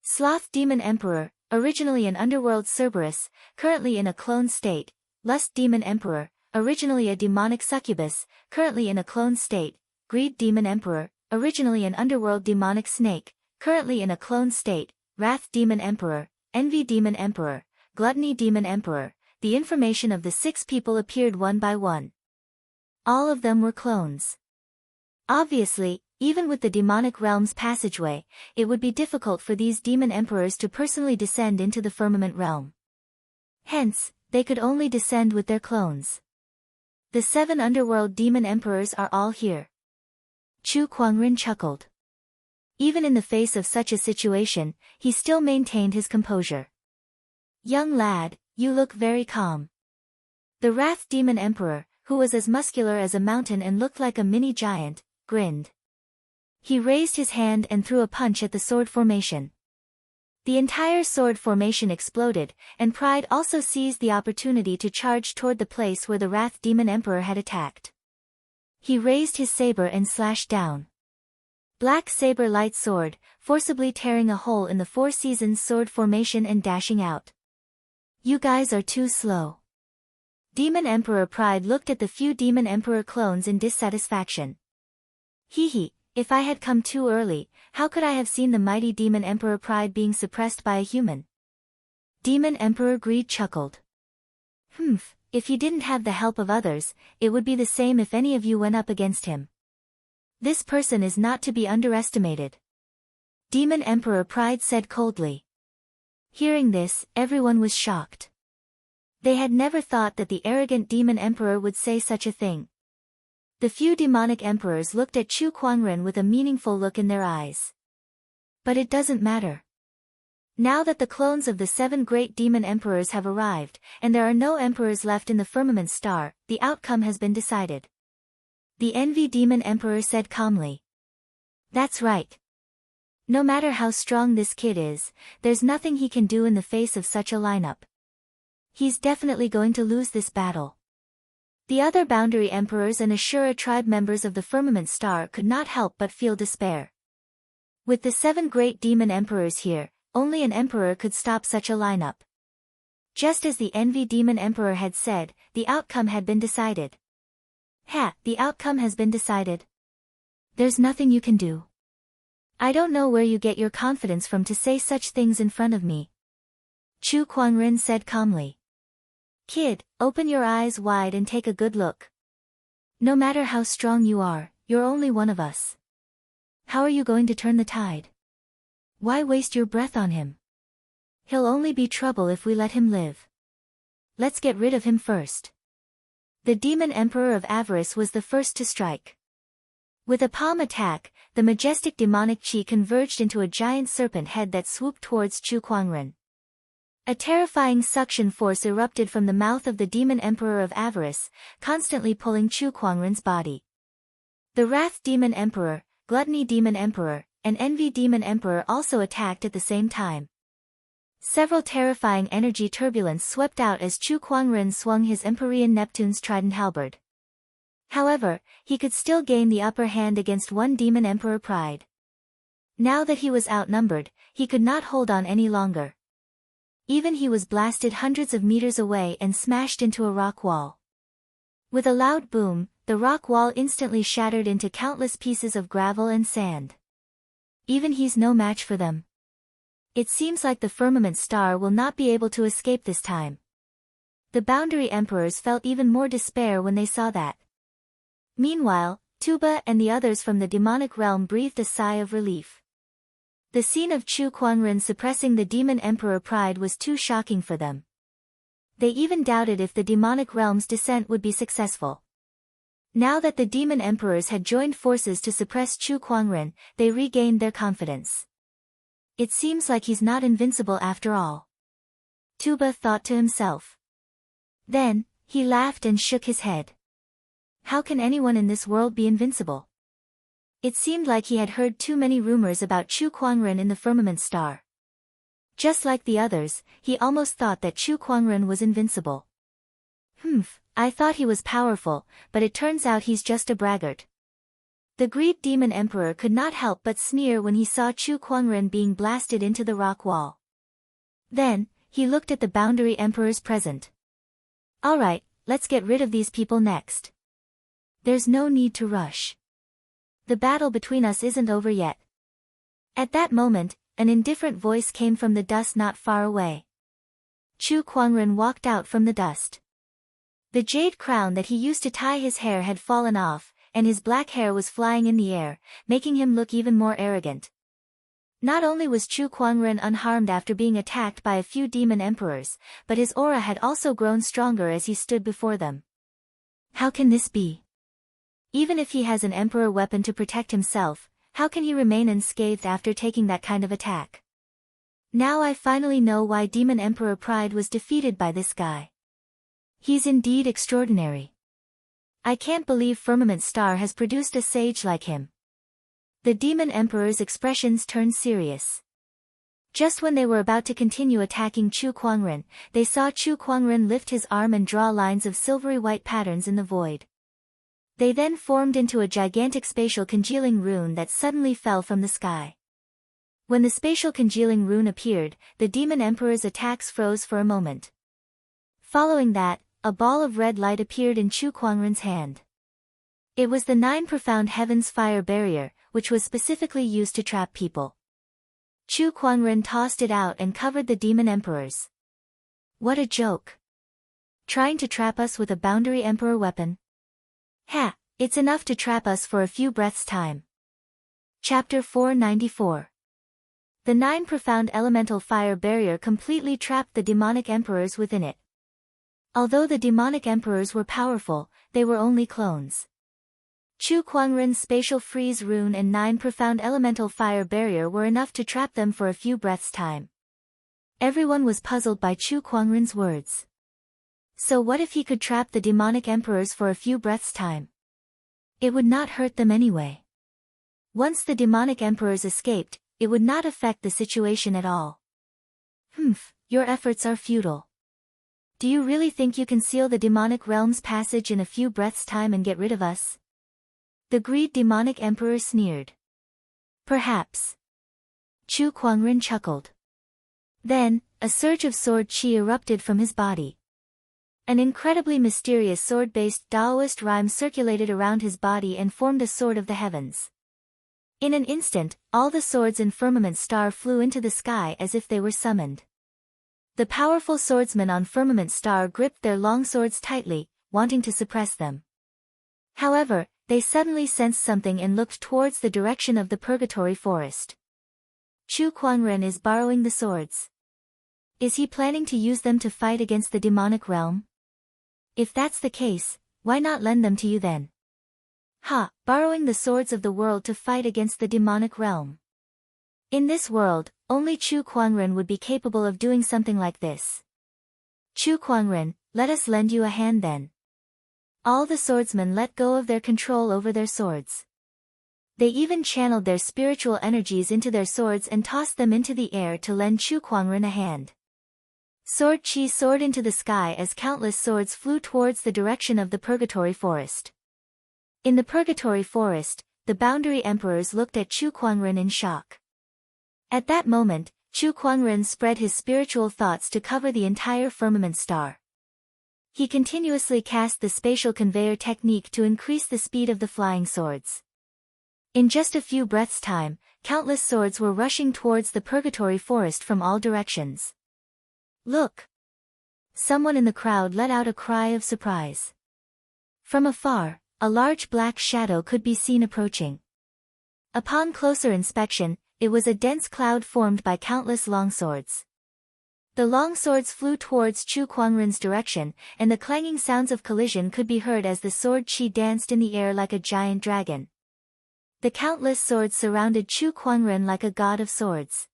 Sloth Demon Emperor, originally an underworld Cerberus, currently in a clone state. Lust Demon Emperor, originally a demonic succubus, currently in a clone state. Greed Demon Emperor, originally an underworld demonic snake, currently in a clone state. Wrath Demon Emperor, Envy Demon Emperor, Gluttony Demon Emperor. The information of the 6 people appeared one by one. All of them were clones. Obviously, even with the demonic realm's passageway, it would be difficult for these demon emperors to personally descend into the firmament realm. Hence, they could only descend with their clones. The 7 underworld demon emperors are all here. Chu Kuangren chuckled. Even in the face of such a situation, he still maintained his composure. Young lad, you look very calm. The Wrath Demon Emperor, who was as muscular as a mountain and looked like a mini giant, grinned. He raised his hand and threw a punch at the sword formation. The entire sword formation exploded, and Pride also seized the opportunity to charge toward the place where the Wrath Demon Emperor had attacked. He raised his saber and slashed down. Black Saber Light Sword, forcibly tearing a hole in the Four Seasons sword formation and dashing out. You guys are too slow. Demon Emperor Pride looked at the few Demon Emperor clones in dissatisfaction. Hee, if I had come too early, how could I have seen the mighty Demon Emperor Pride being suppressed by a human? Demon Emperor Greed chuckled. If he didn't have the help of others, it would be the same if any of you went up against him. This person is not to be underestimated. Demon Emperor Pride said coldly. Hearing this, everyone was shocked. They had never thought that the arrogant Demon Emperor would say such a thing. The few demonic emperors looked at Chu Kuangren with a meaningful look in their eyes. But it doesn't matter. Now that the clones of the 7 great demon emperors have arrived, and there are no emperors left in the firmament star, the outcome has been decided. The Envy Demon Emperor said calmly. That's right. No matter how strong this kid is, there's nothing he can do in the face of such a lineup. He's definitely going to lose this battle. The other Boundary Emperors and Ashura tribe members of the Firmament Star could not help but feel despair. With the 7 great demon emperors here, only an emperor could stop such a lineup. Just as the Envy Demon Emperor had said, the outcome had been decided. The outcome has been decided. There's nothing you can do. I don't know where you get your confidence from to say such things in front of me. Chu Kuangren said calmly. Kid, open your eyes wide and take a good look. No matter how strong you are, you're only one of us. How are you going to turn the tide? Why waste your breath on him? He'll only be trouble if we let him live. Let's get rid of him first. The Demon Emperor of Avarice was the first to strike. With a palm attack, the majestic demonic chi converged into a giant serpent head that swooped towards Chu Kuangren. A terrifying suction force erupted from the mouth of the Demon Emperor of Avarice, constantly pulling Chu Kuangren's body. The Wrath Demon Emperor, Gluttony Demon Emperor, and Envy Demon Emperor also attacked at the same time. Several terrifying energy turbulence swept out as Chu Kuangren swung his Empyrean Neptune's trident halberd. However, he could still gain the upper hand against one Demon Emperor Pride. Now that he was outnumbered, he could not hold on any longer. Even he was blasted hundreds of meters away and smashed into a rock wall. With a loud boom, the rock wall instantly shattered into countless pieces of gravel and sand. Even he's no match for them. It seems like the Firmament Star will not be able to escape this time. The Boundary Emperors felt even more despair when they saw that. Meanwhile, Tuba and the others from the demonic realm breathed a sigh of relief. The scene of Chu Kuangren suppressing the Demon Emperor Pride was too shocking for them. They even doubted if the demonic realm's descent would be successful. Now that the Demon Emperors had joined forces to suppress Chu Kuangren, they regained their confidence. It seems like he's not invincible after all. Tuba thought to himself. Then, he laughed and shook his head. How can anyone in this world be invincible? It seemed like he had heard too many rumors about Chu Kuangren in the Firmament Star. Just like the others, he almost thought that Chu Kuangren was invincible. I thought he was powerful, but it turns out he's just a braggart. The Greed Demon Emperor could not help but sneer when he saw Chu Kuangren being blasted into the rock wall. Then, he looked at the Boundary Emperors present. Alright, let's get rid of these people next. There's no need to rush. The battle between us isn't over yet. At that moment, an indifferent voice came from the dust not far away. Chu Kuangren walked out from the dust. The jade crown that he used to tie his hair had fallen off, and his black hair was flying in the air, making him look even more arrogant. Not only was Chu Kuangren unharmed after being attacked by a few demon emperors, but his aura had also grown stronger as he stood before them. How can this be? Even if he has an emperor weapon to protect himself, how can he remain unscathed after taking that kind of attack? Now I finally know why Demon Emperor Pride was defeated by this guy. He's indeed extraordinary. I can't believe Firmament Star has produced a sage like him. The Demon Emperor's expressions turned serious. Just when they were about to continue attacking Chu Kuangren, they saw Chu Kuangren lift his arm and draw lines of silvery white patterns in the void. They then formed into a gigantic spatial congealing rune that suddenly fell from the sky. When the spatial congealing rune appeared, the Demon Emperor's attacks froze for a moment. Following that, a ball of red light appeared in Chu Kuangren's hand. It was the 9 Profound Heavens Fire Barrier, which was specifically used to trap people. Chu Kuangren tossed it out and covered the Demon Emperors. What a joke. Trying to trap us with a Boundary Emperor weapon? Ha, it's enough to trap us for a few breaths' time. Chapter 494. The 9 Profound Elemental Fire Barrier completely trapped the demonic emperors within it. Although the demonic emperors were powerful, they were only clones. Chu Kuangren's Spatial Freeze Rune and 9 Profound Elemental Fire Barrier were enough to trap them for a few breaths' time. Everyone was puzzled by Chu Kuangren's words. So what if he could trap the demonic emperors for a few breaths' time? It would not hurt them anyway. Once the demonic emperors escaped, it would not affect the situation at all. Your efforts are futile. Do you really think you can seal the demonic realm's passage in a few breaths' time and get rid of us? The greed demonic emperor sneered. Perhaps. Chu Kuangren chuckled. Then, a surge of sword chi erupted from his body. An incredibly mysterious sword-based Taoist rhyme circulated around his body and formed a sword of the heavens. In an instant, all the swords in Firmament Star flew into the sky as if they were summoned. The powerful swordsmen on Firmament Star gripped their long swords tightly, wanting to suppress them. However, they suddenly sensed something and looked towards the direction of the Purgatory Forest. Chu Kuangren is borrowing the swords. Is he planning to use them to fight against the demonic realm? If that's the case, why not lend them to you then? Borrowing the swords of the world to fight against the demonic realm. In this world, only Chu Kuangren would be capable of doing something like this. Chu Kuangren, let us lend you a hand then. All the swordsmen let go of their control over their swords. They even channeled their spiritual energies into their swords and tossed them into the air to lend Chu Kuangren a hand. Sword chi soared into the sky as countless swords flew towards the direction of the Purgatory Forest. In the Purgatory Forest, the Boundary Emperors looked at Chu Kuangren in shock. At that moment, Chu Kuangren spread his spiritual thoughts to cover the entire Firmament Star. He continuously cast the spatial conveyor technique to increase the speed of the flying swords. In just a few breaths' time, countless swords were rushing towards the Purgatory Forest from all directions. Look! Someone in the crowd let out a cry of surprise. From afar, a large black shadow could be seen approaching. Upon closer inspection, it was a dense cloud formed by countless longswords. The longswords flew towards Chu Kuangren's direction, and the clanging sounds of collision could be heard as the sword chi danced in the air like a giant dragon. The countless swords surrounded Chu Kuangren like a god of swords.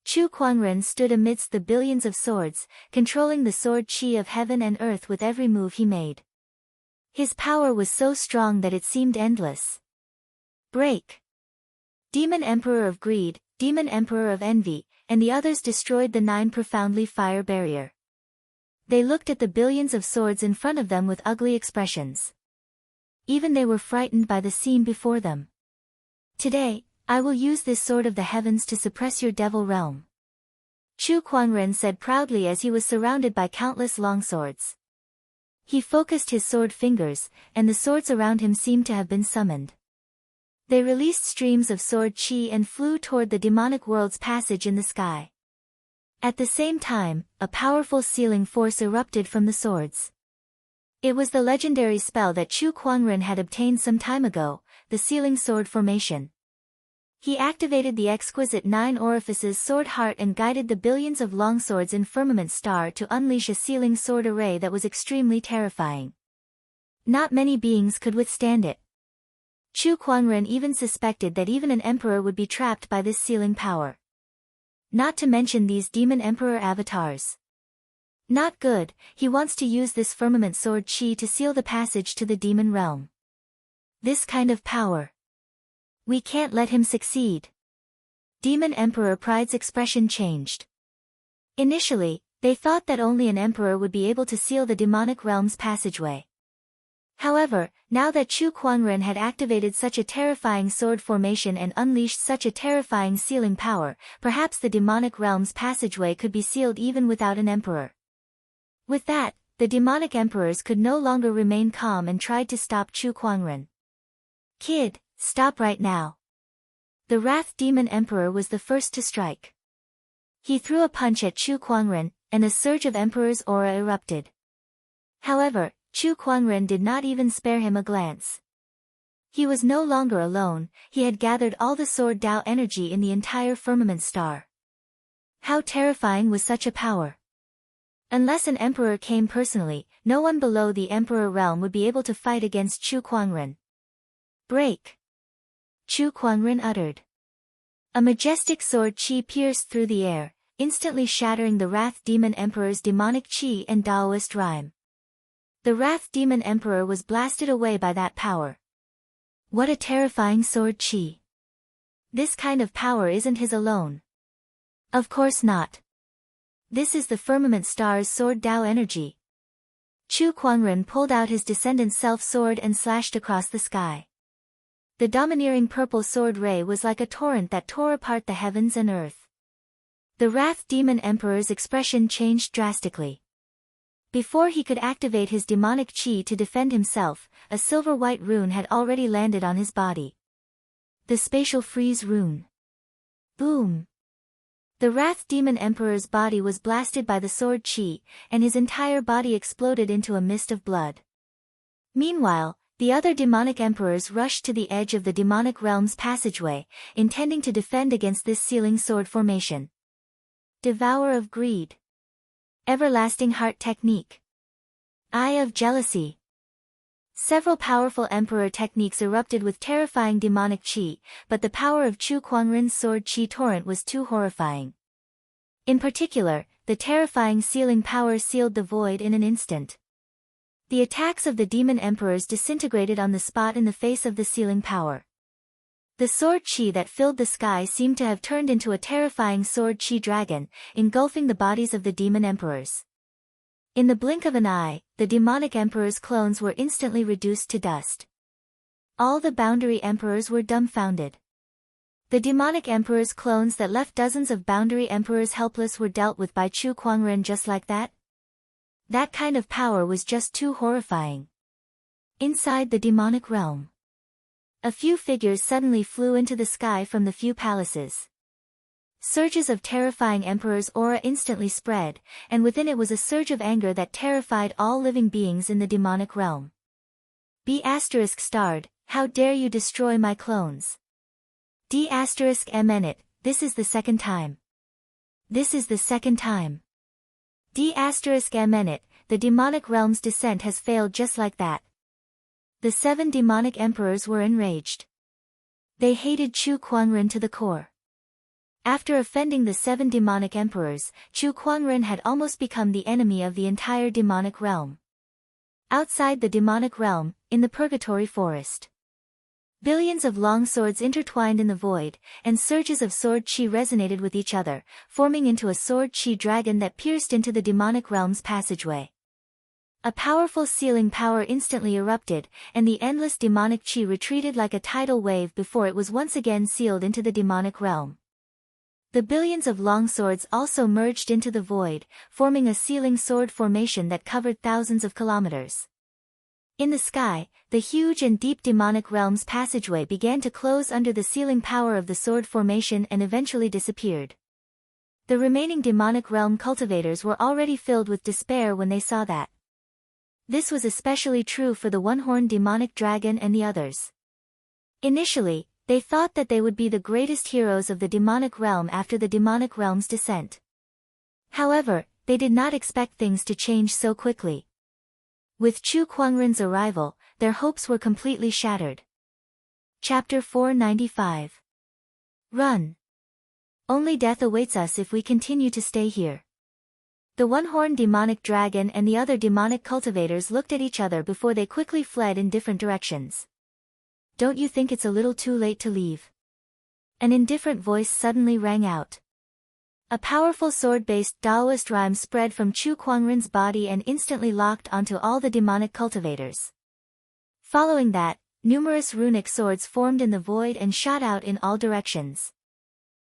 Chu Kuangren stood amidst the billions of swords, controlling the sword chi of heaven and earth with every move he made. His power was so strong that it seemed endless. Break! Demon Emperor of Greed, Demon Emperor of Envy, and the others destroyed the 9 Profoundly Fire Barrier. They looked at the billions of swords in front of them with ugly expressions. Even they were frightened by the scene before them. Today, I will use this sword of the heavens to suppress your devil realm. Chu Kuangren said proudly as he was surrounded by countless longswords. He focused his sword fingers, and the swords around him seemed to have been summoned. They released streams of sword chi and flew toward the demonic world's passage in the sky. At the same time, a powerful sealing force erupted from the swords. It was the legendary spell that Chu Kuangren had obtained some time ago, the Sealing Sword Formation. He activated the exquisite 9 orifices sword heart and guided the billions of longswords in Firmament Star to unleash a sealing sword array that was extremely terrifying. Not many beings could withstand it. Chu Kuangren even suspected that even an emperor would be trapped by this sealing power. Not to mention these demon emperor avatars. Not good, he wants to use this firmament sword chi to seal the passage to the demon realm. This kind of power. We can't let him succeed. Demon Emperor Pride's expression changed. Initially, they thought that only an emperor would be able to seal the demonic realm's passageway. However, now that Chu Kuangren had activated such a terrifying sword formation and unleashed such a terrifying sealing power, perhaps the demonic realm's passageway could be sealed even without an emperor. With that, the demonic emperors could no longer remain calm and tried to stop Chu Kuangren. Kid, stop right now. The Wrath Demon Emperor was the first to strike. He threw a punch at Chu Kuangren, and a surge of Emperor's aura erupted. However, Chu Kuangren did not even spare him a glance. He was no longer alone, he had gathered all the Sword Dao energy in the entire Firmament Star. How terrifying was such a power? Unless an emperor came personally, no one below the Emperor realm would be able to fight against Chu Kuangren. Break! Chu Kuangren uttered. A majestic sword chi pierced through the air, instantly shattering the Wrath Demon Emperor's demonic chi and Daoist rhyme. The Wrath Demon Emperor was blasted away by that power. What a terrifying sword chi! This kind of power isn't his alone. Of course not. This is the Firmament Star's Sword Dao energy. Chu Kuangren pulled out his descendant's self-sword and slashed across the sky. The domineering purple sword ray was like a torrent that tore apart the heavens and earth. The Wrath Demon Emperor's expression changed drastically. Before he could activate his demonic chi to defend himself, a silver-white rune had already landed on his body. The Spatial Freeze Rune. Boom! The Wrath Demon Emperor's body was blasted by the sword chi, and his entire body exploded into a mist of blood. Meanwhile, the other demonic emperors rushed to the edge of the demonic realm's passageway, intending to defend against this sealing sword formation. Devourer of Greed. Everlasting Heart Technique. Eye of Jealousy. Several powerful emperor techniques erupted with terrifying demonic chi, but the power of Chu Kuangren's sword chi torrent was too horrifying. In particular, the terrifying sealing power sealed the void in an instant. The attacks of the demon emperors disintegrated on the spot in the face of the sealing power. The sword chi that filled the sky seemed to have turned into a terrifying sword chi dragon, engulfing the bodies of the demon emperors. In the blink of an eye, the demonic emperor's clones were instantly reduced to dust. All the boundary emperors were dumbfounded. The demonic emperor's clones that left dozens of boundary emperors helpless were dealt with by Chu Kuangren just like that? That kind of power was just too horrifying. Inside the demonic realm, a few figures suddenly flew into the sky from the few palaces. Surges of terrifying emperor's aura instantly spread, and within it was a surge of anger that terrified all living beings in the demonic realm. B***starred, how dare you destroy my clones? D***mn it, this is the second time. This is the second time. D***mn it, the demonic realm's descent has failed just like that. The 7 demonic emperors were enraged. They hated Chu Kuangren to the core. After offending the 7 demonic emperors, Chu Kuangren had almost become the enemy of the entire demonic realm. Outside the demonic realm, in the Purgatory Forest, billions of long swords intertwined in the void, and surges of sword chi resonated with each other, forming into a sword chi dragon that pierced into the demonic realm's passageway. A powerful sealing power instantly erupted, and the endless demonic chi retreated like a tidal wave before it was once again sealed into the demonic realm. The billions of long swords also merged into the void, forming a sealing sword formation that covered thousands of kilometers. In the sky, the huge and deep demonic realm's passageway began to close under the sealing power of the sword formation and eventually disappeared. The remaining demonic realm cultivators were already filled with despair when they saw that. This was especially true for the one-horned demonic dragon and the others. Initially, they thought that they would be the greatest heroes of the demonic realm after the demonic realm's descent. However, they did not expect things to change so quickly. With Chu Kuangren's arrival, their hopes were completely shattered. Chapter 495. Run. Only death awaits us if we continue to stay here. The one-horned demonic dragon and the other demonic cultivators looked at each other before they quickly fled in different directions. Don't you think it's a little too late to leave? An indifferent voice suddenly rang out. A powerful sword-based Taoist rhyme spread from Chu Kuangren's body and instantly locked onto all the demonic cultivators. Following that, numerous runic swords formed in the void and shot out in all directions.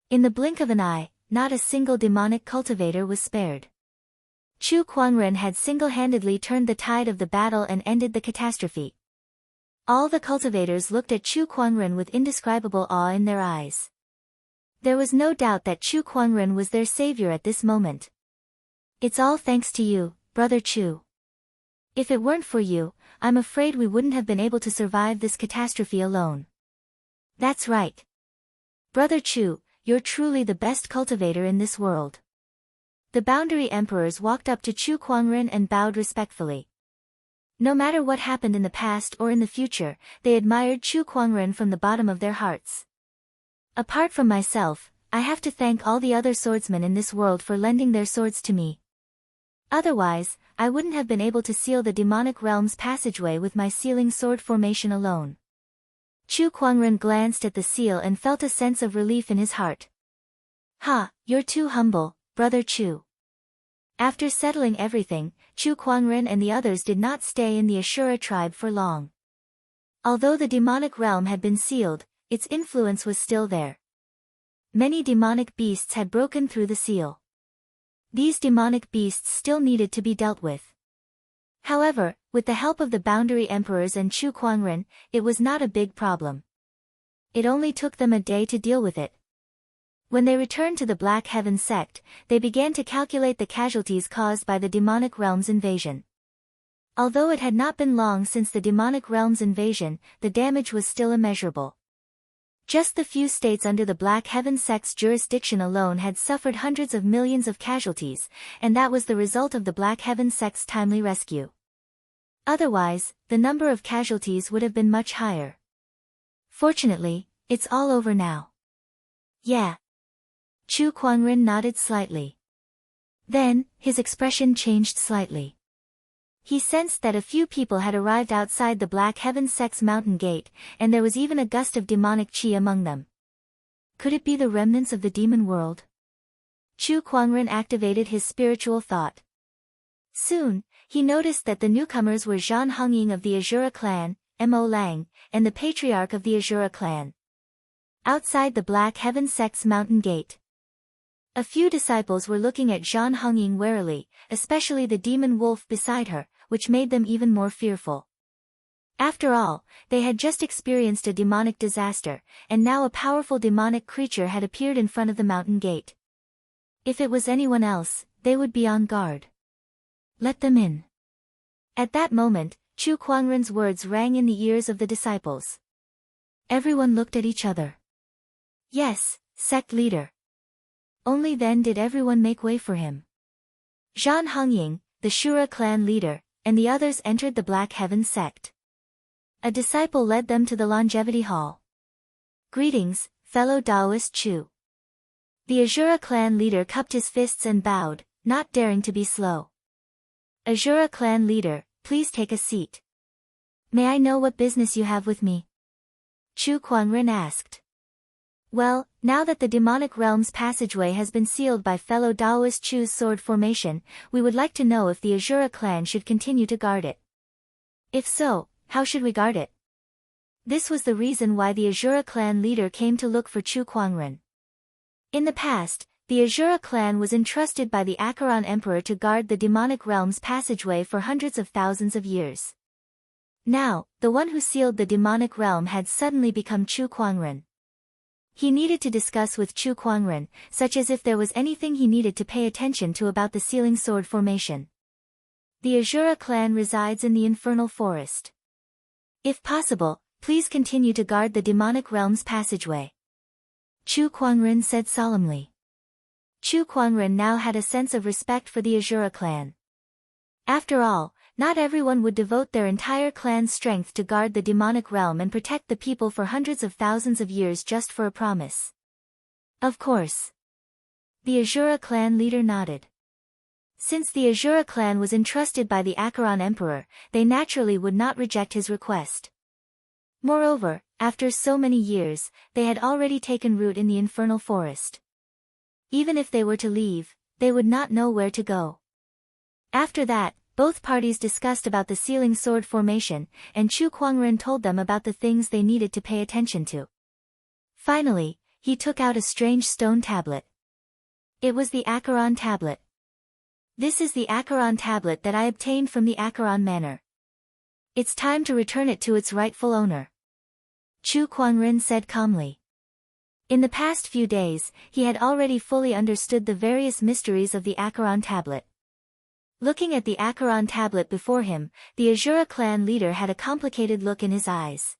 In the blink of an eye, not a single demonic cultivator was spared. Chu Kuangren had single-handedly turned the tide of the battle and ended the catastrophe. All the cultivators looked at Chu Kuangren with indescribable awe in their eyes. There was no doubt that Chu Kuangren was their savior at this moment. It's all thanks to you, Brother Chu. If it weren't for you, I'm afraid we wouldn't have been able to survive this catastrophe alone. That's right. Brother Chu, you're truly the best cultivator in this world. The Boundary Emperors walked up to Chu Kuangren and bowed respectfully. No matter what happened in the past or in the future, they admired Chu Kuangren from the bottom of their hearts. Apart from myself, I have to thank all the other swordsmen in this world for lending their swords to me. Otherwise, I wouldn't have been able to seal the demonic realm's passageway with my sealing sword formation alone. Chu Kuangren glanced at the seal and felt a sense of relief in his heart. Ha, you're too humble, Brother Chu. After settling everything, Chu Kuangren and the others did not stay in the Ashura tribe for long. Although the demonic realm had been sealed, its influence was still there. Many demonic beasts had broken through the seal. These demonic beasts still needed to be dealt with. However, with the help of the Boundary Emperors and Chu Kuangren, it was not a big problem. It only took them a day to deal with it. When they returned to the Black Heaven sect, they began to calculate the casualties caused by the demonic realm's invasion. Although it had not been long since the demonic realm's invasion, the damage was still immeasurable. Just the few states under the Black Heaven sect's jurisdiction alone had suffered hundreds of millions of casualties, and that was the result of the Black Heaven sect's timely rescue. Otherwise, the number of casualties would have been much higher. Fortunately, it's all over now. Yeah. Chu Kuangren nodded slightly. Then, his expression changed slightly. He sensed that a few people had arrived outside the Black Heaven sect's mountain gate, and there was even a gust of demonic chi among them. Could it be the remnants of the demon world? Chu Kuangren activated his spiritual thought. Soon, he noticed that the newcomers were Zhan Hongying of the Azura clan, Mo Lang, and the patriarch of the Azura clan. Outside the Black Heaven sect's mountain gate, a few disciples were looking at Zhan Hongying warily, especially the demon wolf beside her, which made them even more fearful. After all, they had just experienced a demonic disaster, and now a powerful demonic creature had appeared in front of the mountain gate. If it was anyone else, they would be on guard. Let them in. At that moment, Chu Kuangren's words rang in the ears of the disciples. Everyone looked at each other. Yes, sect leader. Only then did everyone make way for him. Zhan Hongying, the Shura clan leader, and the others entered the Black Heaven sect. A disciple led them to the Longevity Hall. Greetings, fellow Taoist Chu. The Azura clan leader cupped his fists and bowed, not daring to be slow. Azura clan leader, please take a seat. May I know what business you have with me? Chu Kuangren asked. Well, now that the demonic realm's passageway has been sealed by fellow Taoist Chu's sword formation, we would like to know if the Azura clan should continue to guard it. If so, how should we guard it? This was the reason why the Azura clan leader came to look for Chu Kuangren. In the past, the Azura clan was entrusted by the Acheron Emperor to guard the demonic realm's passageway for hundreds of thousands of years. Now, the one who sealed the demonic realm had suddenly become Chu Kuangren. He needed to discuss with Chu Kuangren, such as if there was anything he needed to pay attention to about the sealing sword formation. The Azura clan resides in the infernal forest. If possible, please continue to guard the demonic realm's passageway. Chu Kuangren said solemnly. Chu Kuangren now had a sense of respect for the Azura clan. After all, not everyone would devote their entire clan's strength to guard the demonic realm and protect the people for hundreds of thousands of years just for a promise. Of course. The Azura clan leader nodded. Since the Azura clan was entrusted by the Acheron Emperor, they naturally would not reject his request. Moreover, after so many years, they had already taken root in the infernal forest. Even if they were to leave, they would not know where to go. After that, both parties discussed about the sealing sword formation, and Chu Kuangren told them about the things they needed to pay attention to. Finally, he took out a strange stone tablet. It was the Acheron tablet. This is the Acheron tablet that I obtained from the Acheron Manor. It's time to return it to its rightful owner. Chu Kuangren said calmly. In the past few days, he had already fully understood the various mysteries of the Acheron tablet. Looking at the Acheron tablet before him, the Azura clan leader had a complicated look in his eyes.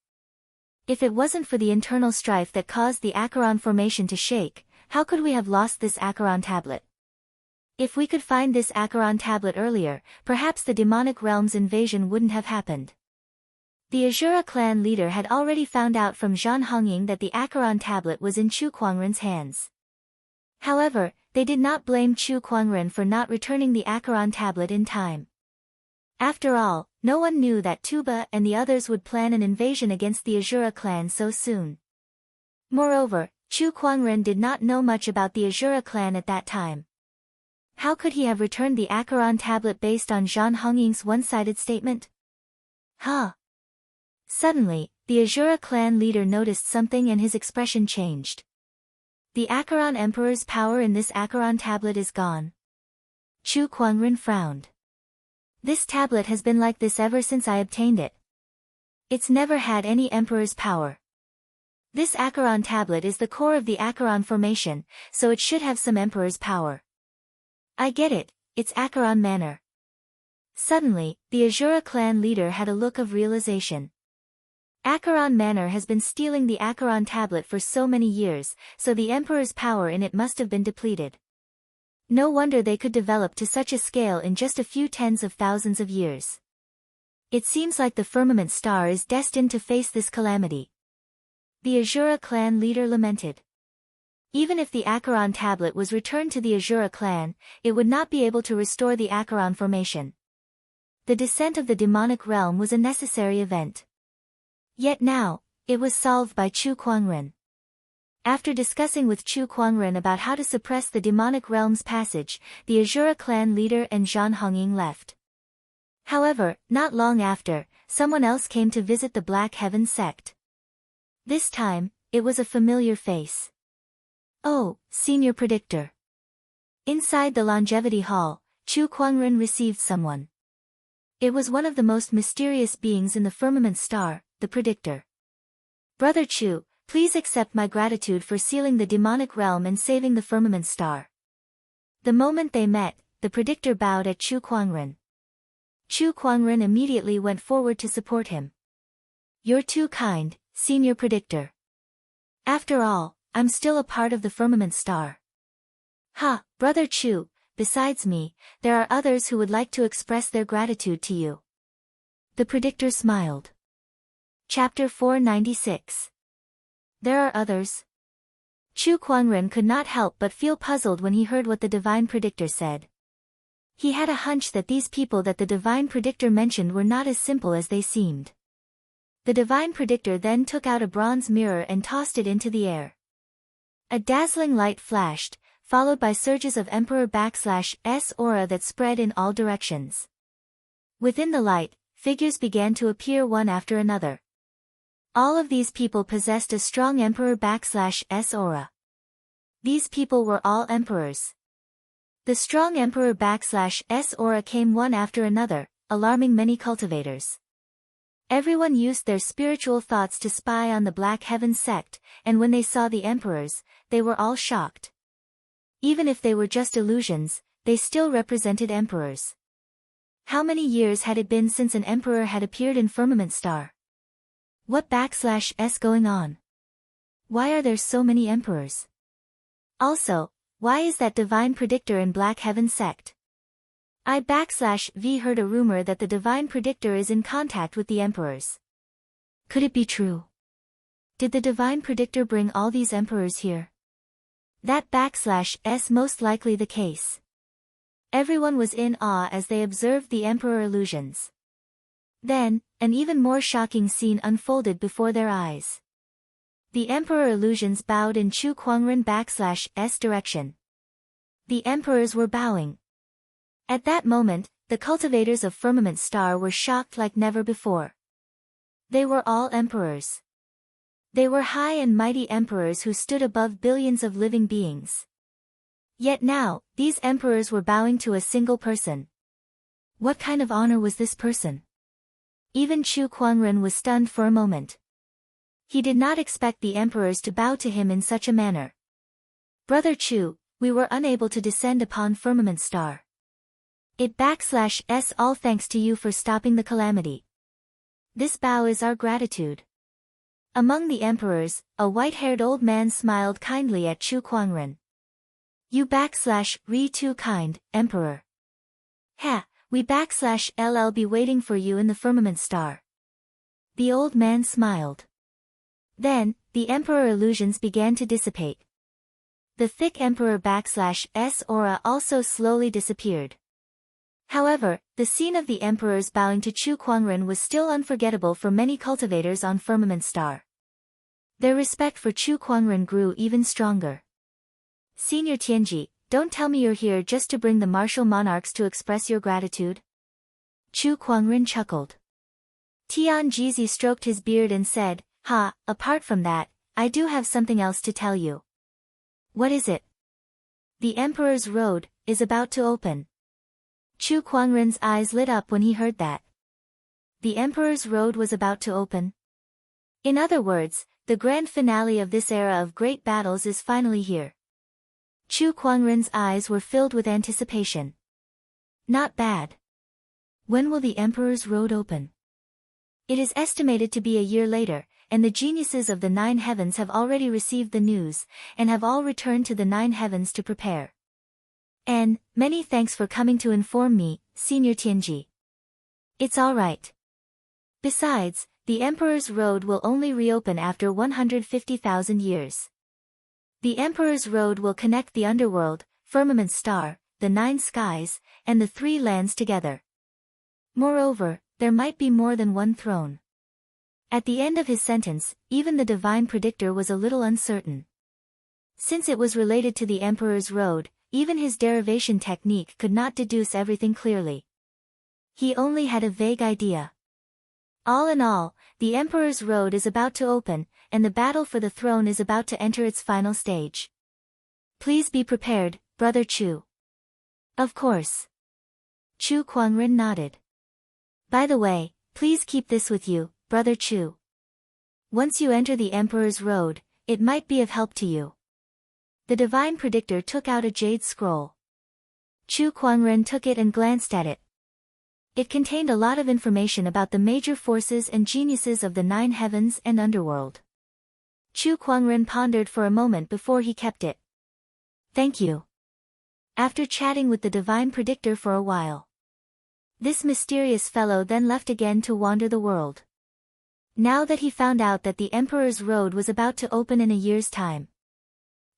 If it wasn't for the internal strife that caused the Acheron formation to shake, how could we have lost this Acheron tablet? If we could find this Acheron tablet earlier, perhaps the demonic realm's invasion wouldn't have happened. The Azura clan leader had already found out from Zhan Hongying that the Acheron tablet was in Chu Kuangren's hands. However, they did not blame Chu Kuangren for not returning the Acheron tablet in time. After all, no one knew that Tuba and the others would plan an invasion against the Azura clan so soon. Moreover, Chu Kuangren did not know much about the Azura clan at that time. How could he have returned the Acheron tablet based on Zhan Hongying's one-sided statement? Huh? Suddenly, the Azura clan leader noticed something and his expression changed. The Acheron Emperor's power in this Acheron tablet is gone. Chu Kuangren frowned. This tablet has been like this ever since I obtained it. It's never had any Emperor's power. This Acheron tablet is the core of the Acheron formation, so it should have some Emperor's power. I get it, it's Acheron Manor. Suddenly, the Azura clan leader had a look of realization. Acheron Manor has been stealing the Acheron tablet for so many years, so the Emperor's power in it must have been depleted. No wonder they could develop to such a scale in just a few tens of thousands of years. It seems like the firmament star is destined to face this calamity. The Azura clan leader lamented. Even if the Acheron tablet was returned to the Azura clan, it would not be able to restore the Acheron formation. The descent of the demonic realm was a necessary event. Yet now, it was solved by Chu Kuangren. After discussing with Chu Kuangren about how to suppress the demonic realm's passage, the Azura clan leader and Zhan Hongying left. However, not long after, someone else came to visit the Black Heaven sect. This time, it was a familiar face. Oh, Senior Predictor. Inside the Longevity Hall, Chu Kuangren received someone. It was one of the most mysterious beings in the firmament star, the Predictor. Brother Chu, please accept my gratitude for sealing the demonic realm and saving the firmament star. The moment they met, the Predictor bowed at Chu Kuangren. Chu Kuangren immediately went forward to support him. You're too kind, Senior Predictor. After all, I'm still a part of the firmament star. Ha, Brother Chu, besides me, there are others who would like to express their gratitude to you. The Predictor smiled. Chapter 496. There are others. Chu Kuangren could not help but feel puzzled when he heard what the Divine Predictor said. He had a hunch that these people that the Divine Predictor mentioned were not as simple as they seemed. The Divine Predictor then took out a bronze mirror and tossed it into the air. A dazzling light flashed, followed by surges of Emperor/S aura that spread in all directions. Within the light, figures began to appear one after another. All of these people possessed a strong Emperor/S aura. These people were all emperors. The strong Emperor/S aura came one after another, alarming many cultivators. Everyone used their spiritual thoughts to spy on the Black Heaven sect, and when they saw the emperors, they were all shocked. Even if they were just illusions, they still represented emperors. How many years had it been since an emperor had appeared in Firmament Star? What /s going on? Why are there so many emperors? Also, why is that divine predictor in Black Heaven sect? I/V heard a rumor that the divine predictor is in contact with the emperors. Could it be true? Did the divine predictor bring all these emperors here? That/s most likely the case. Everyone was in awe as they observed the emperor illusions. Then, an even more shocking scene unfolded before their eyes. The emperor illusions bowed in Chu Kuangren/s direction. The emperors were bowing. At that moment, the cultivators of Firmament Star were shocked like never before. They were all emperors. They were high and mighty emperors who stood above billions of living beings. Yet now, these emperors were bowing to a single person. What kind of honor was this person? Even Chu Kuangren was stunned for a moment. He did not expect the emperors to bow to him in such a manner. Brother Chu, we were unable to descend upon Firmament Star. It/s all thanks to you for stopping the calamity. This bow is our gratitude. Among the emperors, a white-haired old man smiled kindly at Chu Kuangren. You/re too kind, emperor. Ha, we/ll be waiting for you in the Firmament Star. The old man smiled. Then, the emperor illusions began to dissipate. The thick emperor/s aura also slowly disappeared. However, the scene of the emperors bowing to Chu Kuangren was still unforgettable for many cultivators on Firmament Star. Their respect for Chu Kuangren grew even stronger. Senior Tianji, don't tell me you're here just to bring the martial monarchs to express your gratitude? Chu Kuangren chuckled. Tian Jizi stroked his beard and said, Ha, apart from that, I do have something else to tell you. What is it? The Emperor's Road is about to open. Chu Kuangren's eyes lit up when he heard that. The Emperor's Road was about to open. In other words, the grand finale of this era of great battles is finally here. Chu Kuangren's eyes were filled with anticipation. Not bad. When will the Emperor's Road open? It is estimated to be a year later, and the geniuses of the Nine Heavens have already received the news, and have all returned to the Nine Heavens to prepare. And, many thanks for coming to inform me, Senior Tianji. It's alright. Besides, the Emperor's Road will only reopen after 150,000 years. The Emperor's Road will connect the underworld, Firmament Star, the Nine Skies, and the Three Lands together. Moreover, there might be more than one throne. At the end of his sentence, even the divine predictor was a little uncertain. Since it was related to the Emperor's Road, even his derivation technique could not deduce everything clearly. He only had a vague idea. All in all, the Emperor's Road is about to open, and the battle for the throne is about to enter its final stage. Please be prepared, Brother Chu. Of course. Chu Kuangren nodded. By the way, please keep this with you, Brother Chu. Once you enter the Emperor's Road, it might be of help to you. The divine predictor took out a jade scroll. Chu Kuangren took it and glanced at it. It contained a lot of information about the major forces and geniuses of the Nine Heavens and Underworld. Chu Kuangren pondered for a moment before he kept it. Thank you. After chatting with the divine predictor for a while, this mysterious fellow then left again to wander the world. Now that he found out that the Emperor's Road was about to open in a year's time,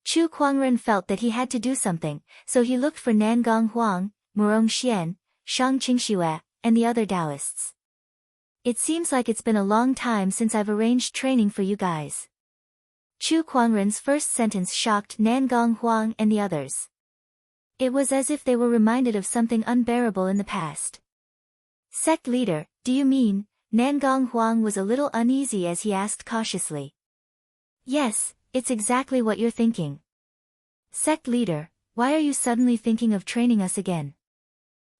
Chu Kuangren felt that he had to do something, so he looked for Nangong Huang, Murong Xian, Shang Qingxue, and the other Taoists. It seems like it's been a long time since I've arranged training for you guys. Chu Kuangren's first sentence shocked Nangong Huang and the others. It was as if they were reminded of something unbearable in the past. Sect leader, do you mean? Nangong Huang was a little uneasy as he asked cautiously. Yes, it's exactly what you're thinking. Sect leader, why are you suddenly thinking of training us again?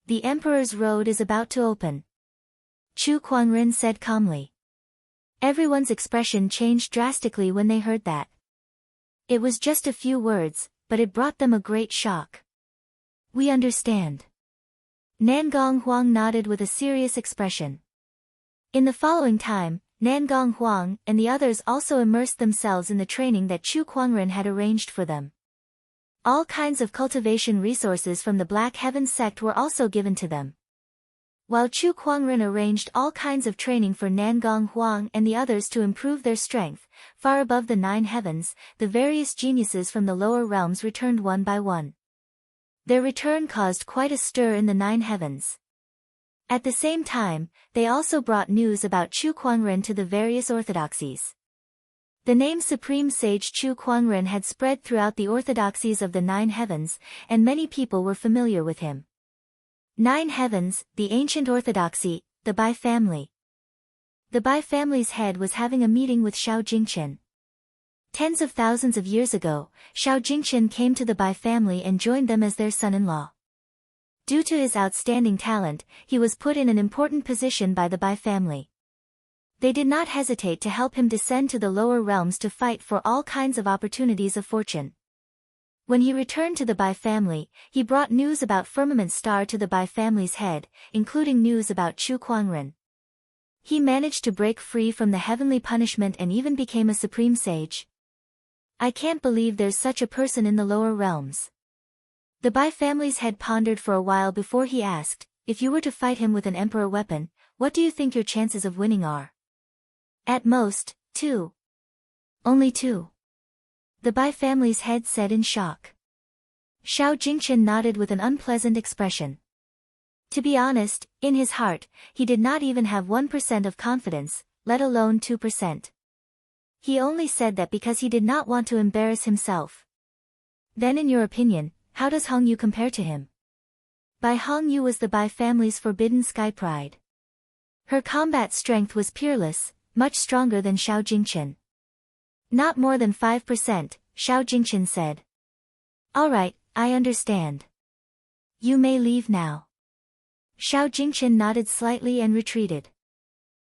The Emperor's Road is about to open. Chu Kuangren said calmly. Everyone's expression changed drastically when they heard that. It was just a few words, but it brought them a great shock. We understand. Nangong Huang nodded with a serious expression. In the following time, Nangong Huang and the others also immersed themselves in the training that Chu Kuangren had arranged for them. All kinds of cultivation resources from the Black Heaven sect were also given to them. While Chu Kuangren arranged all kinds of training for Nangong Huang and the others to improve their strength, far above the 9 heavens, the various geniuses from the lower realms returned one by one. Their return caused quite a stir in the 9 heavens. At the same time, they also brought news about Chu Kuangren to the various orthodoxies. The name Supreme Sage Chu Kuangren had spread throughout the orthodoxies of the 9 heavens, and many people were familiar with him. 9 heavens, the ancient orthodoxy, the Bai family. The Bai family's head was having a meeting with Xiao Jingchen. Tens of thousands of years ago, Xiao Jingchen came to the Bai family and joined them as their son-in-law. Due to his outstanding talent, he was put in an important position by the Bai family. They did not hesitate to help him descend to the lower realms to fight for all kinds of opportunities of fortune. When he returned to the Bai family, he brought news about Firmament Star to the Bai family's head, including news about Chu Kuangren. He managed to break free from the heavenly punishment and even became a supreme sage. I can't believe there's such a person in the lower realms. The Bai family's head pondered for a while before he asked, if you were to fight him with an emperor weapon, what do you think your chances of winning are? At most, 2. Only 2. The Bai family's head said in shock. Xiao Jingchen nodded with an unpleasant expression. To be honest, in his heart, he did not even have 1% of confidence, let alone 2%. He only said that because he did not want to embarrass himself. Then in your opinion, how does Hong Yu compare to him? Bai Hong Yu was the Bai family's forbidden sky pride. Her combat strength was peerless, much stronger than Xiao Jingchen. Not more than 5%, Xiao Jingchen said. All right, I understand. You may leave now. Xiao Jingchen nodded slightly and retreated.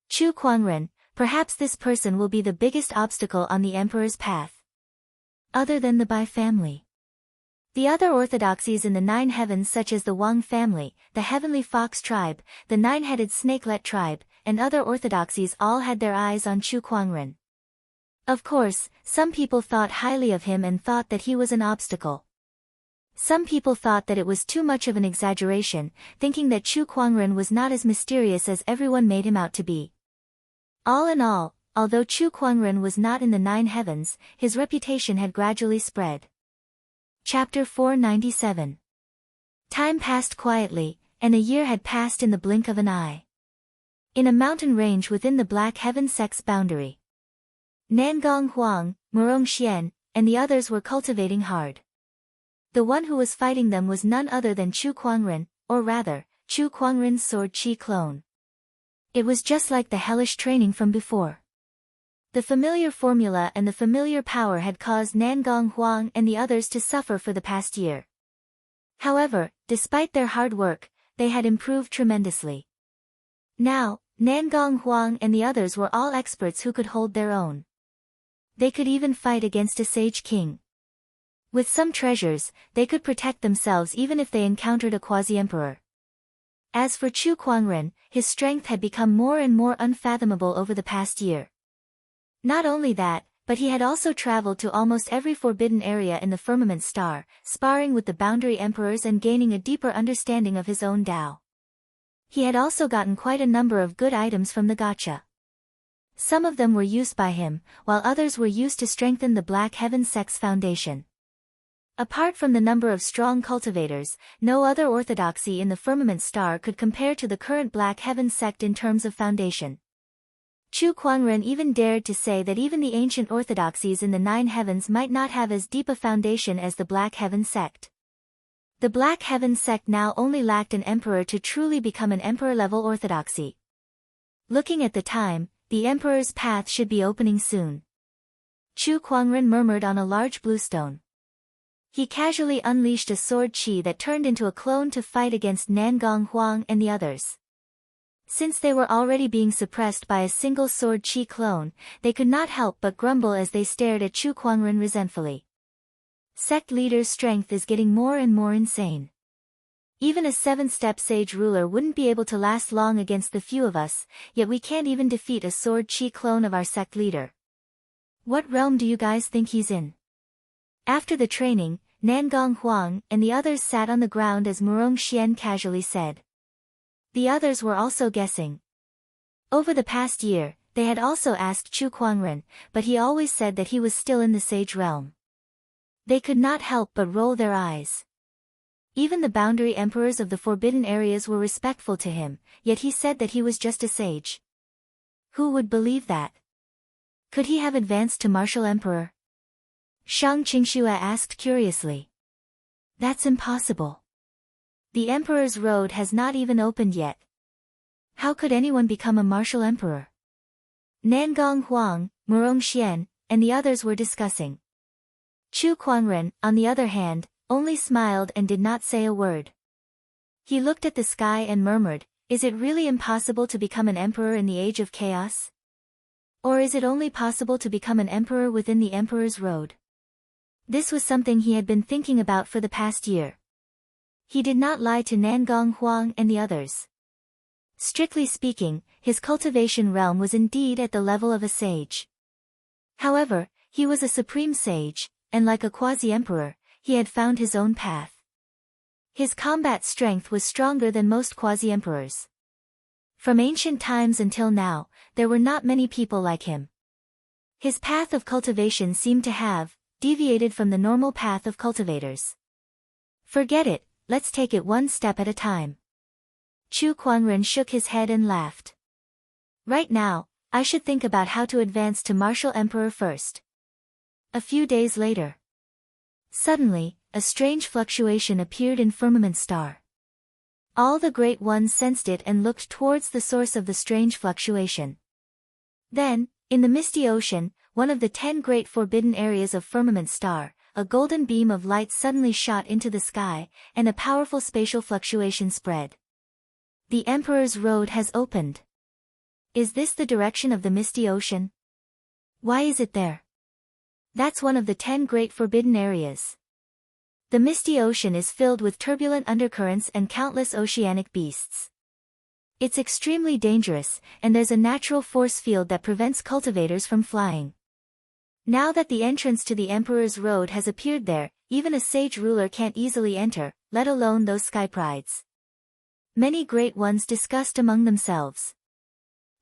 Chu Kuangren, perhaps this person will be the biggest obstacle on the emperor's path. Other than the Bai family. The other orthodoxies in the 9 heavens such as the Wang family, the Heavenly Fox tribe, the 9-headed Snakelet tribe, and other orthodoxies all had their eyes on Chu Kuangren. Of course, some people thought highly of him and thought that he was an obstacle. Some people thought that it was too much of an exaggeration, thinking that Chu Kuangren was not as mysterious as everyone made him out to be. All in all, although Chu Kuangren was not in the 9 heavens, his reputation had gradually spread. Chapter 497. Time passed quietly, and a year had passed in the blink of an eye. In a mountain range within the Black Heaven sect's boundary, Nangong Huang, Murong Xian, and the others were cultivating hard. The one who was fighting them was none other than Chu Kuangren, or rather, Chu Kuangren's sword chi clone. It was just like the hellish training from before. The familiar formula and the familiar power had caused Nangong Huang and the others to suffer for the past year. However, despite their hard work, they had improved tremendously. Now, Nangong Huang and the others were all experts who could hold their own. They could even fight against a sage king. With some treasures, they could protect themselves even if they encountered a quasi-emperor. As for Chu Kuangren, his strength had become more and more unfathomable over the past year. Not only that, but he had also traveled to almost every forbidden area in the Firmament Star, sparring with the boundary emperors and gaining a deeper understanding of his own Tao. He had also gotten quite a number of good items from the gacha. Some of them were used by him, while others were used to strengthen the Black Heaven sect's foundation. Apart from the number of strong cultivators, no other orthodoxy in the Firmament Star could compare to the current Black Heaven sect in terms of foundation. Chu Kuangren even dared to say that even the ancient orthodoxies in the 9 heavens might not have as deep a foundation as the Black Heaven sect. The Black Heaven sect now only lacked an emperor to truly become an emperor-level orthodoxy. Looking at the time, the emperor's path should be opening soon. Chu Kuangren murmured on a large blue stone. He casually unleashed a sword chi that turned into a clone to fight against Nangong Huang and the others. Since they were already being suppressed by a single sword chi clone, they could not help but grumble as they stared at Chu Kuangren resentfully. Sect leader's strength is getting more and more insane. Even a 7-step sage ruler wouldn't be able to last long against the few of us, yet we can't even defeat a sword chi clone of our sect leader. What realm do you guys think he's in? After the training, Nangong Huang and the others sat on the ground as Murong Xian casually said. The others were also guessing. Over the past year, they had also asked Chu Kuangren, but he always said that he was still in the sage realm. They could not help but roll their eyes. Even the boundary emperors of the forbidden areas were respectful to him, yet he said that he was just a sage. Who would believe that? Could he have advanced to martial emperor? Shang Qingxue asked curiously. That's impossible. The emperor's road has not even opened yet. How could anyone become a martial emperor? Nangong Huang, Murong Xian, and the others were discussing. Chu Kuangren, on the other hand, only smiled and did not say a word. He looked at the sky and murmured, "Is it really impossible to become an emperor in the age of chaos? Or is it only possible to become an emperor within the emperor's road?" This was something he had been thinking about for the past year. He did not lie to Nangong Huang and the others. Strictly speaking, his cultivation realm was indeed at the level of a sage. However, he was a supreme sage, and like a quasi-emperor, he had found his own path. His combat strength was stronger than most quasi-emperors. From ancient times until now, there were not many people like him. His path of cultivation seemed to have deviated from the normal path of cultivators. Forget it, let's take it one step at a time. Chu Kuangren shook his head and laughed. Right now, I should think about how to advance to martial emperor first. A few days later. Suddenly, a strange fluctuation appeared in firmament star. All the great ones sensed it and looked towards the source of the strange fluctuation. Then, in the misty ocean, one of the 10 great forbidden areas of firmament star, a golden beam of light suddenly shot into the sky, and a powerful spatial fluctuation spread. The Emperor's Road has opened. Is this the direction of the misty ocean? Why is it there? That's one of the 10 great forbidden areas. The misty ocean is filled with turbulent undercurrents and countless oceanic beasts. It's extremely dangerous, and there's a natural force field that prevents cultivators from flying. Now that the entrance to the Emperor's Road has appeared there, even a sage ruler can't easily enter, let alone those sky prides. Many great ones discussed among themselves.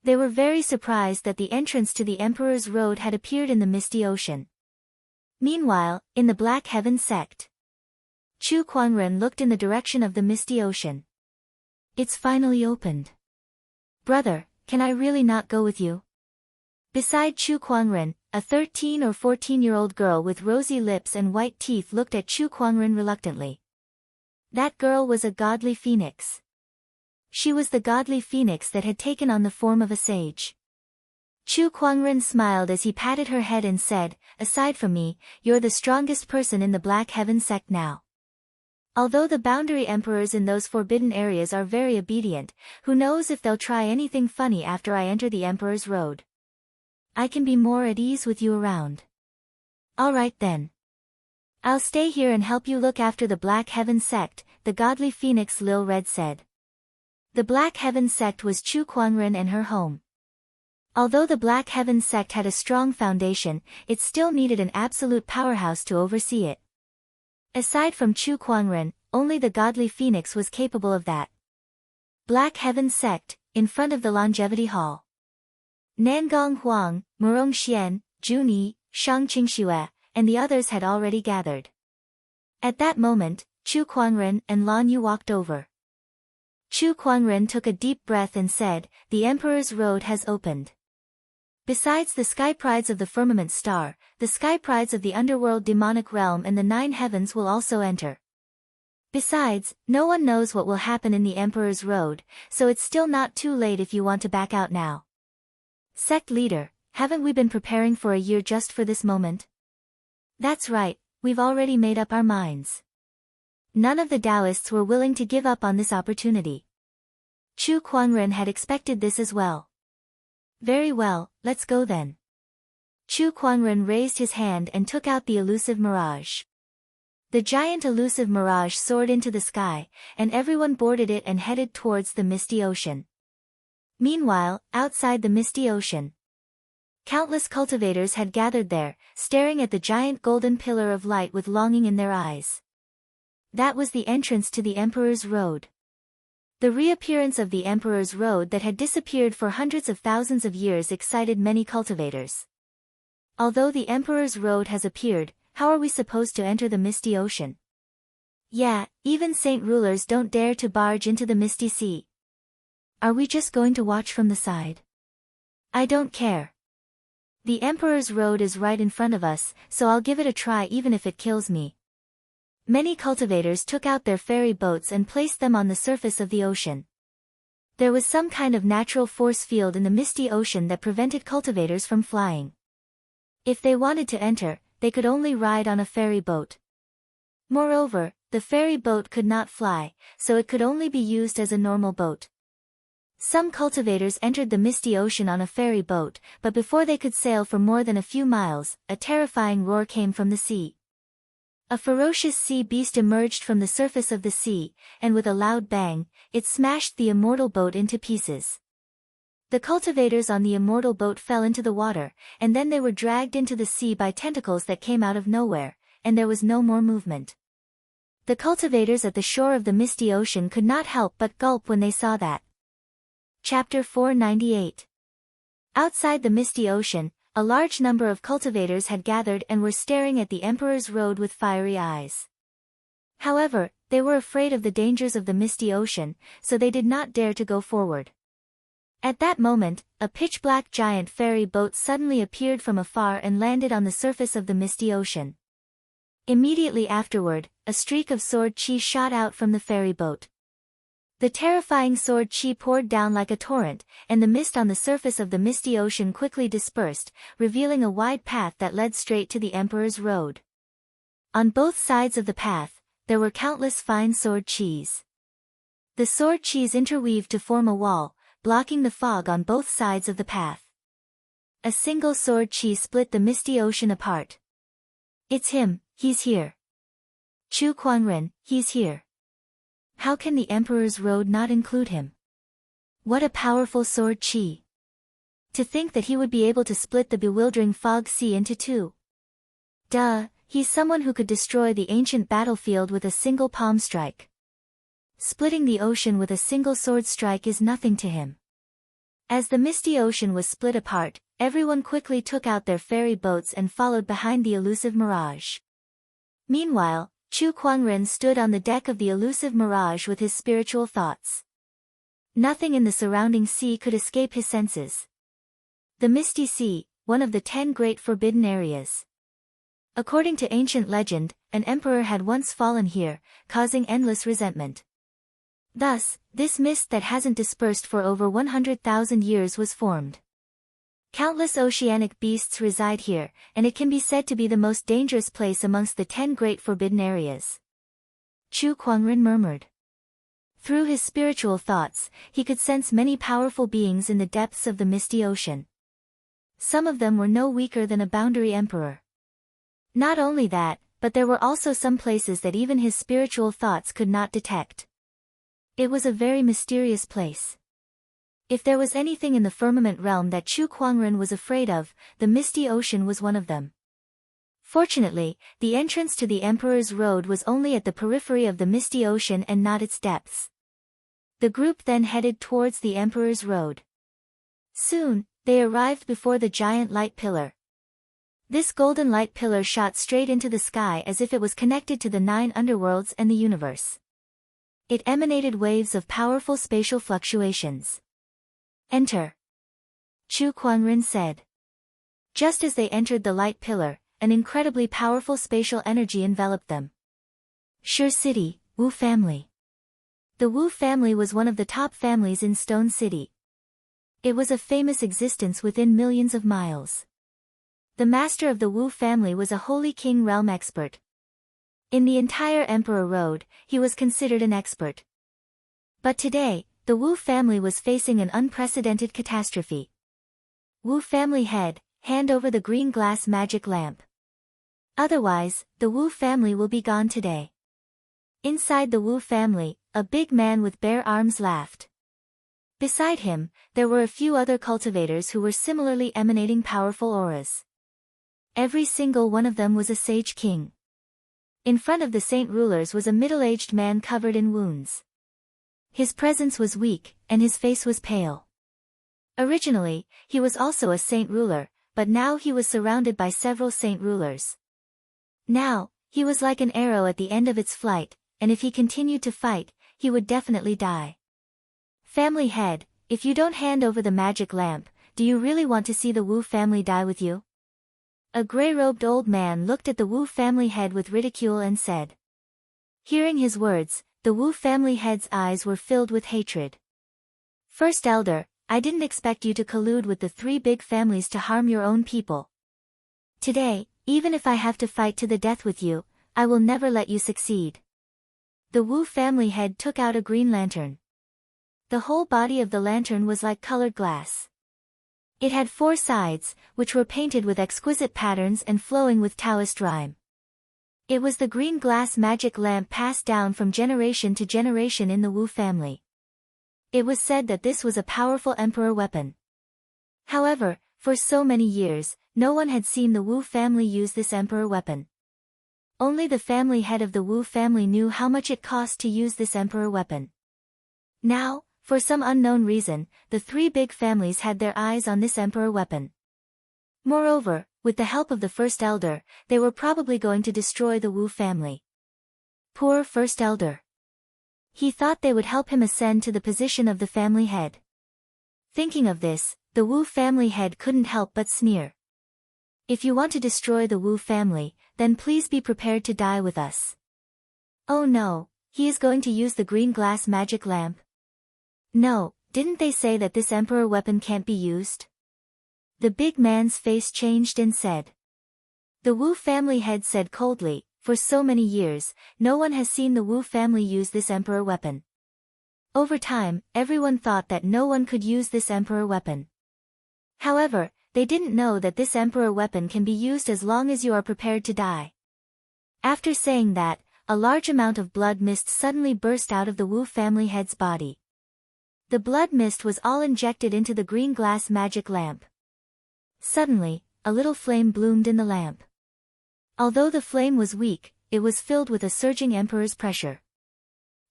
They were very surprised that the entrance to the Emperor's Road had appeared in the misty ocean. Meanwhile, in the Black Heaven sect, Chu Kuangren looked in the direction of the misty ocean. It's finally opened. Brother, can I really not go with you? Beside Chu Kuangren, a 13 or 14-year-old girl with rosy lips and white teeth looked at Chu Kuangren reluctantly. That girl was a godly phoenix. She was the godly phoenix that had taken on the form of a sage. Chu Kuangren smiled as he patted her head and said, "Aside from me, you're the strongest person in the Black Heaven sect now. Although the boundary emperors in those forbidden areas are very obedient, who knows if they'll try anything funny after I enter the Emperor's Road. I can be more at ease with you around." "Alright then. I'll stay here and help you look after the Black Heaven sect," the godly phoenix Lil Red said. The Black Heaven sect was Chu Kuangren and her home. Although the Black Heaven sect had a strong foundation, it still needed an absolute powerhouse to oversee it. Aside from Chu Kuangren, only the godly phoenix was capable of that. Black Heaven sect, in front of the Longevity Hall. Nangong Huang, Murong Xian, Junyi, Shang Qingxue, and the others had already gathered. At that moment, Chu Kuangren and Lan Yu walked over. Chu Kuangren took a deep breath and said, "The Emperor's Road has opened. Besides the sky prides of the firmament star, the sky prides of the underworld demonic realm and the 9 heavens will also enter. Besides, no one knows what will happen in the Emperor's Road, so it's still not too late if you want to back out now." "Sect leader, haven't we been preparing for a year just for this moment?" "That's right, we've already made up our minds." None of the Taoists were willing to give up on this opportunity. Chu Kuangren had expected this as well. "Very well, let's go then." Chu Kuangren raised his hand and took out the elusive mirage. The giant elusive mirage soared into the sky, and everyone boarded it and headed towards the misty ocean. Meanwhile, outside the misty ocean, countless cultivators had gathered there, staring at the giant golden pillar of light with longing in their eyes. That was the entrance to the Emperor's Road. The reappearance of the Emperor's Road that had disappeared for hundreds of thousands of years excited many cultivators. Although the Emperor's Road has appeared, how are we supposed to enter the misty ocean? Yeah, even saint rulers don't dare to barge into the misty sea. Are we just going to watch from the side? I don't care. The Emperor's Road is right in front of us, so I'll give it a try even if it kills me. Many cultivators took out their ferry boats and placed them on the surface of the ocean. There was some kind of natural force field in the misty ocean that prevented cultivators from flying. If they wanted to enter, they could only ride on a ferry boat. Moreover, the ferry boat could not fly, so it could only be used as a normal boat. Some cultivators entered the misty ocean on a ferry boat, but before they could sail for more than a few miles, a terrifying roar came from the sea. A ferocious sea beast emerged from the surface of the sea, and with a loud bang, it smashed the immortal boat into pieces. The cultivators on the immortal boat fell into the water, and then they were dragged into the sea by tentacles that came out of nowhere, and there was no more movement. The cultivators at the shore of the misty ocean could not help but gulp when they saw that. Chapter 498. Outside the misty ocean, a large number of cultivators had gathered and were staring at the Emperor's Road with fiery eyes. However, they were afraid of the dangers of the misty ocean, so they did not dare to go forward. At that moment, a pitch-black giant ferry boat suddenly appeared from afar and landed on the surface of the misty ocean. Immediately afterward, a streak of sword chi shot out from the ferry boat. The terrifying sword chi poured down like a torrent, and the mist on the surface of the misty ocean quickly dispersed, revealing a wide path that led straight to the Emperor's Road. On both sides of the path, there were countless fine sword chis. The sword chis interweaved to form a wall, blocking the fog on both sides of the path. A single sword chi split the misty ocean apart. It's him, he's here. Chu Kuangren, he's here. How can the Emperor's Road not include him? What a powerful sword chi. To think that he would be able to split the bewildering fog sea into two. Duh, he's someone who could destroy the ancient battlefield with a single palm strike. Splitting the ocean with a single sword strike is nothing to him. As the misty ocean was split apart, everyone quickly took out their ferry boats and followed behind the elusive mirage. Meanwhile, Chu Kuangren stood on the deck of the elusive mirage with his spiritual thoughts. Nothing in the surrounding sea could escape his senses. The Misty Sea, one of the 10 great forbidden areas. According to ancient legend, an emperor had once fallen here, causing endless resentment. Thus, this mist that hasn't dispersed for over 100,000 years was formed. Countless oceanic beasts reside here, and it can be said to be the most dangerous place amongst the 10 great forbidden areas. Chu Kuangren murmured. Through his spiritual thoughts, he could sense many powerful beings in the depths of the misty ocean. Some of them were no weaker than a boundary emperor. Not only that, but there were also some places that even his spiritual thoughts could not detect. It was a very mysterious place. If there was anything in the firmament realm that Chu Kuangren was afraid of, the misty ocean was one of them. Fortunately, the entrance to the Emperor's Road was only at the periphery of the misty ocean and not its depths. The group then headed towards the Emperor's Road. Soon, they arrived before the giant light pillar. This golden light pillar shot straight into the sky as if it was connected to the 9 underworlds and the universe. It emanated waves of powerful spatial fluctuations. Enter. Chu Kuangren said. Just as they entered the light pillar, an incredibly powerful spatial energy enveloped them. Sure City, Wu family. The Wu family was one of the top families in Stone City. It was a famous existence within millions of miles. The master of the Wu family was a holy king realm expert. In the entire Emperor Road, he was considered an expert. But today, the Wu family was facing an unprecedented catastrophe. Wu family head, hand over the green glass magic lamp. Otherwise, the Wu family will be gone today. Inside the Wu family, a big man with bare arms laughed. Beside him, there were a few other cultivators who were similarly emanating powerful auras. Every single one of them was a sage king. In front of the saint rulers was a middle-aged man covered in wounds. His presence was weak, and his face was pale. Originally, he was also a saint ruler, but now he was surrounded by several saint rulers. Now, he was like an arrow at the end of its flight, and if he continued to fight, he would definitely die. Family head, if you don't hand over the magic lamp, do you really want to see the Wu family die with you? A gray-robed old man looked at the Wu family head with ridicule and said. Hearing his words, the Wu family head's eyes were filled with hatred. First Elder, I didn't expect you to collude with the three big families to harm your own people. Today, even if I have to fight to the death with you, I will never let you succeed. The Wu family head took out a green lantern. The whole body of the lantern was like colored glass. It had 4 sides, which were painted with exquisite patterns and flowing with Taoist rhyme. It was the green glass magic lamp passed down from generation to generation in the Wu family. It was said that this was a powerful emperor weapon. However, for so many years, no one had seen the Wu family use this emperor weapon. Only the family head of the Wu family knew how much it cost to use this emperor weapon. Now, for some unknown reason, the 3 big families had their eyes on this emperor weapon. Moreover, with the help of the First Elder, they were probably going to destroy the Wu family. Poor First Elder. He thought they would help him ascend to the position of the family head. Thinking of this, the Wu family head couldn't help but sneer. If you want to destroy the Wu family, then please be prepared to die with us. Oh no, he is going to use the green glass magic lamp. No, didn't they say that this emperor weapon can't be used? The big man's face changed and said. The Wu family head said coldly, for so many years, no one has seen the Wu family use this emperor weapon. Over time, everyone thought that no one could use this emperor weapon. However, they didn't know that this emperor weapon can be used as long as you are prepared to die. After saying that, a large amount of blood mist suddenly burst out of the Wu family head's body. The blood mist was all injected into the green glass magic lamp. Suddenly, a little flame bloomed in the lamp. Although the flame was weak, it was filled with a surging emperor's pressure.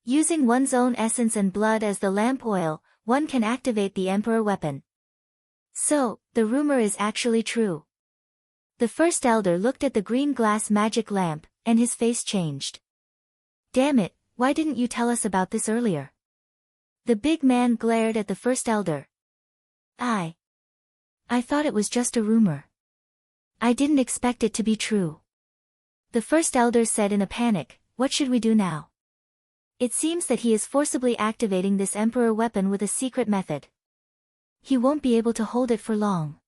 Using one's own essence and blood as the lamp oil, one can activate the emperor weapon. So, the rumor is actually true. The First Elder looked at the green glass magic lamp, and his face changed. Damn it, why didn't you tell us about this earlier? The big man glared at the First Elder. I thought it was just a rumor. I didn't expect it to be true. The First Elder said in a panic, what should we do now? It seems that he is forcibly activating this emperor weapon with a secret method. He won't be able to hold it for long.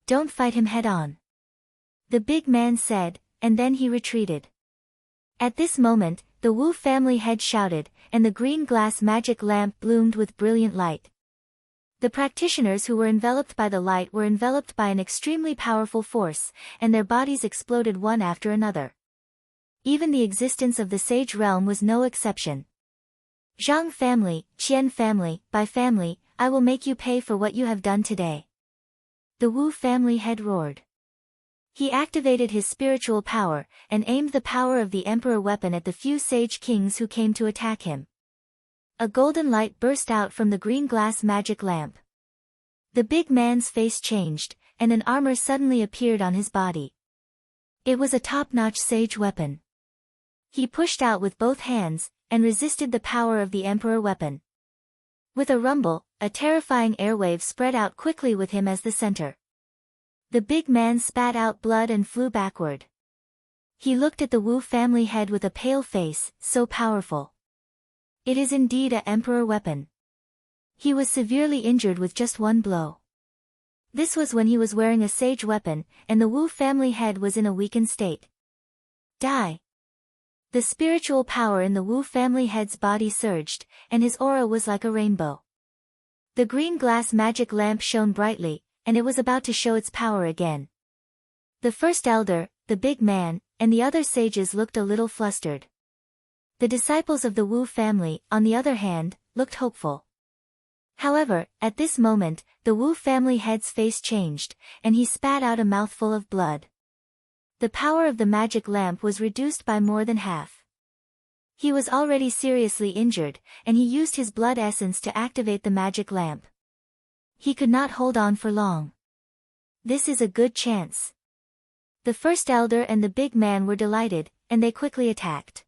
Don't fight him head-on. The big man said, and then he retreated. At this moment, the Wu family head shouted, and the green glass magic lamp bloomed with brilliant light. The practitioners who were enveloped by the light were enveloped by an extremely powerful force, and their bodies exploded one after another. Even the existence of the sage realm was no exception. Zhang family, Qian family, by family, I will make you pay for what you have done today. The Wu family head roared. He activated his spiritual power, and aimed the power of the emperor weapon at the few sage kings who came to attack him. A golden light burst out from the green glass magic lamp. The big man's face changed, and an armor suddenly appeared on his body. It was a top-notch sage weapon. He pushed out with both hands, and resisted the power of the emperor weapon. With a rumble, a terrifying airwave spread out quickly with him as the center. The big man spat out blood and flew backward. He looked at the Wu family head with a pale face, so powerful. It is indeed an emperor weapon. He was severely injured with just one blow. This was when he was wearing a sage weapon, and the Wu family head was in a weakened state. Die! The spiritual power in the Wu family head's body surged, and his aura was like a rainbow. The green glass magic lamp shone brightly, and it was about to show its power again. The First Elder, the big man, and the other sages looked a little flustered. The disciples of the Wu family, on the other hand, looked hopeful. However, at this moment, the Wu family head's face changed, and he spat out a mouthful of blood. The power of the magic lamp was reduced by more than half. He was already seriously injured, and he used his blood essence to activate the magic lamp. He could not hold on for long. This is a good chance. The first elder and the big man were delighted, and they quickly attacked.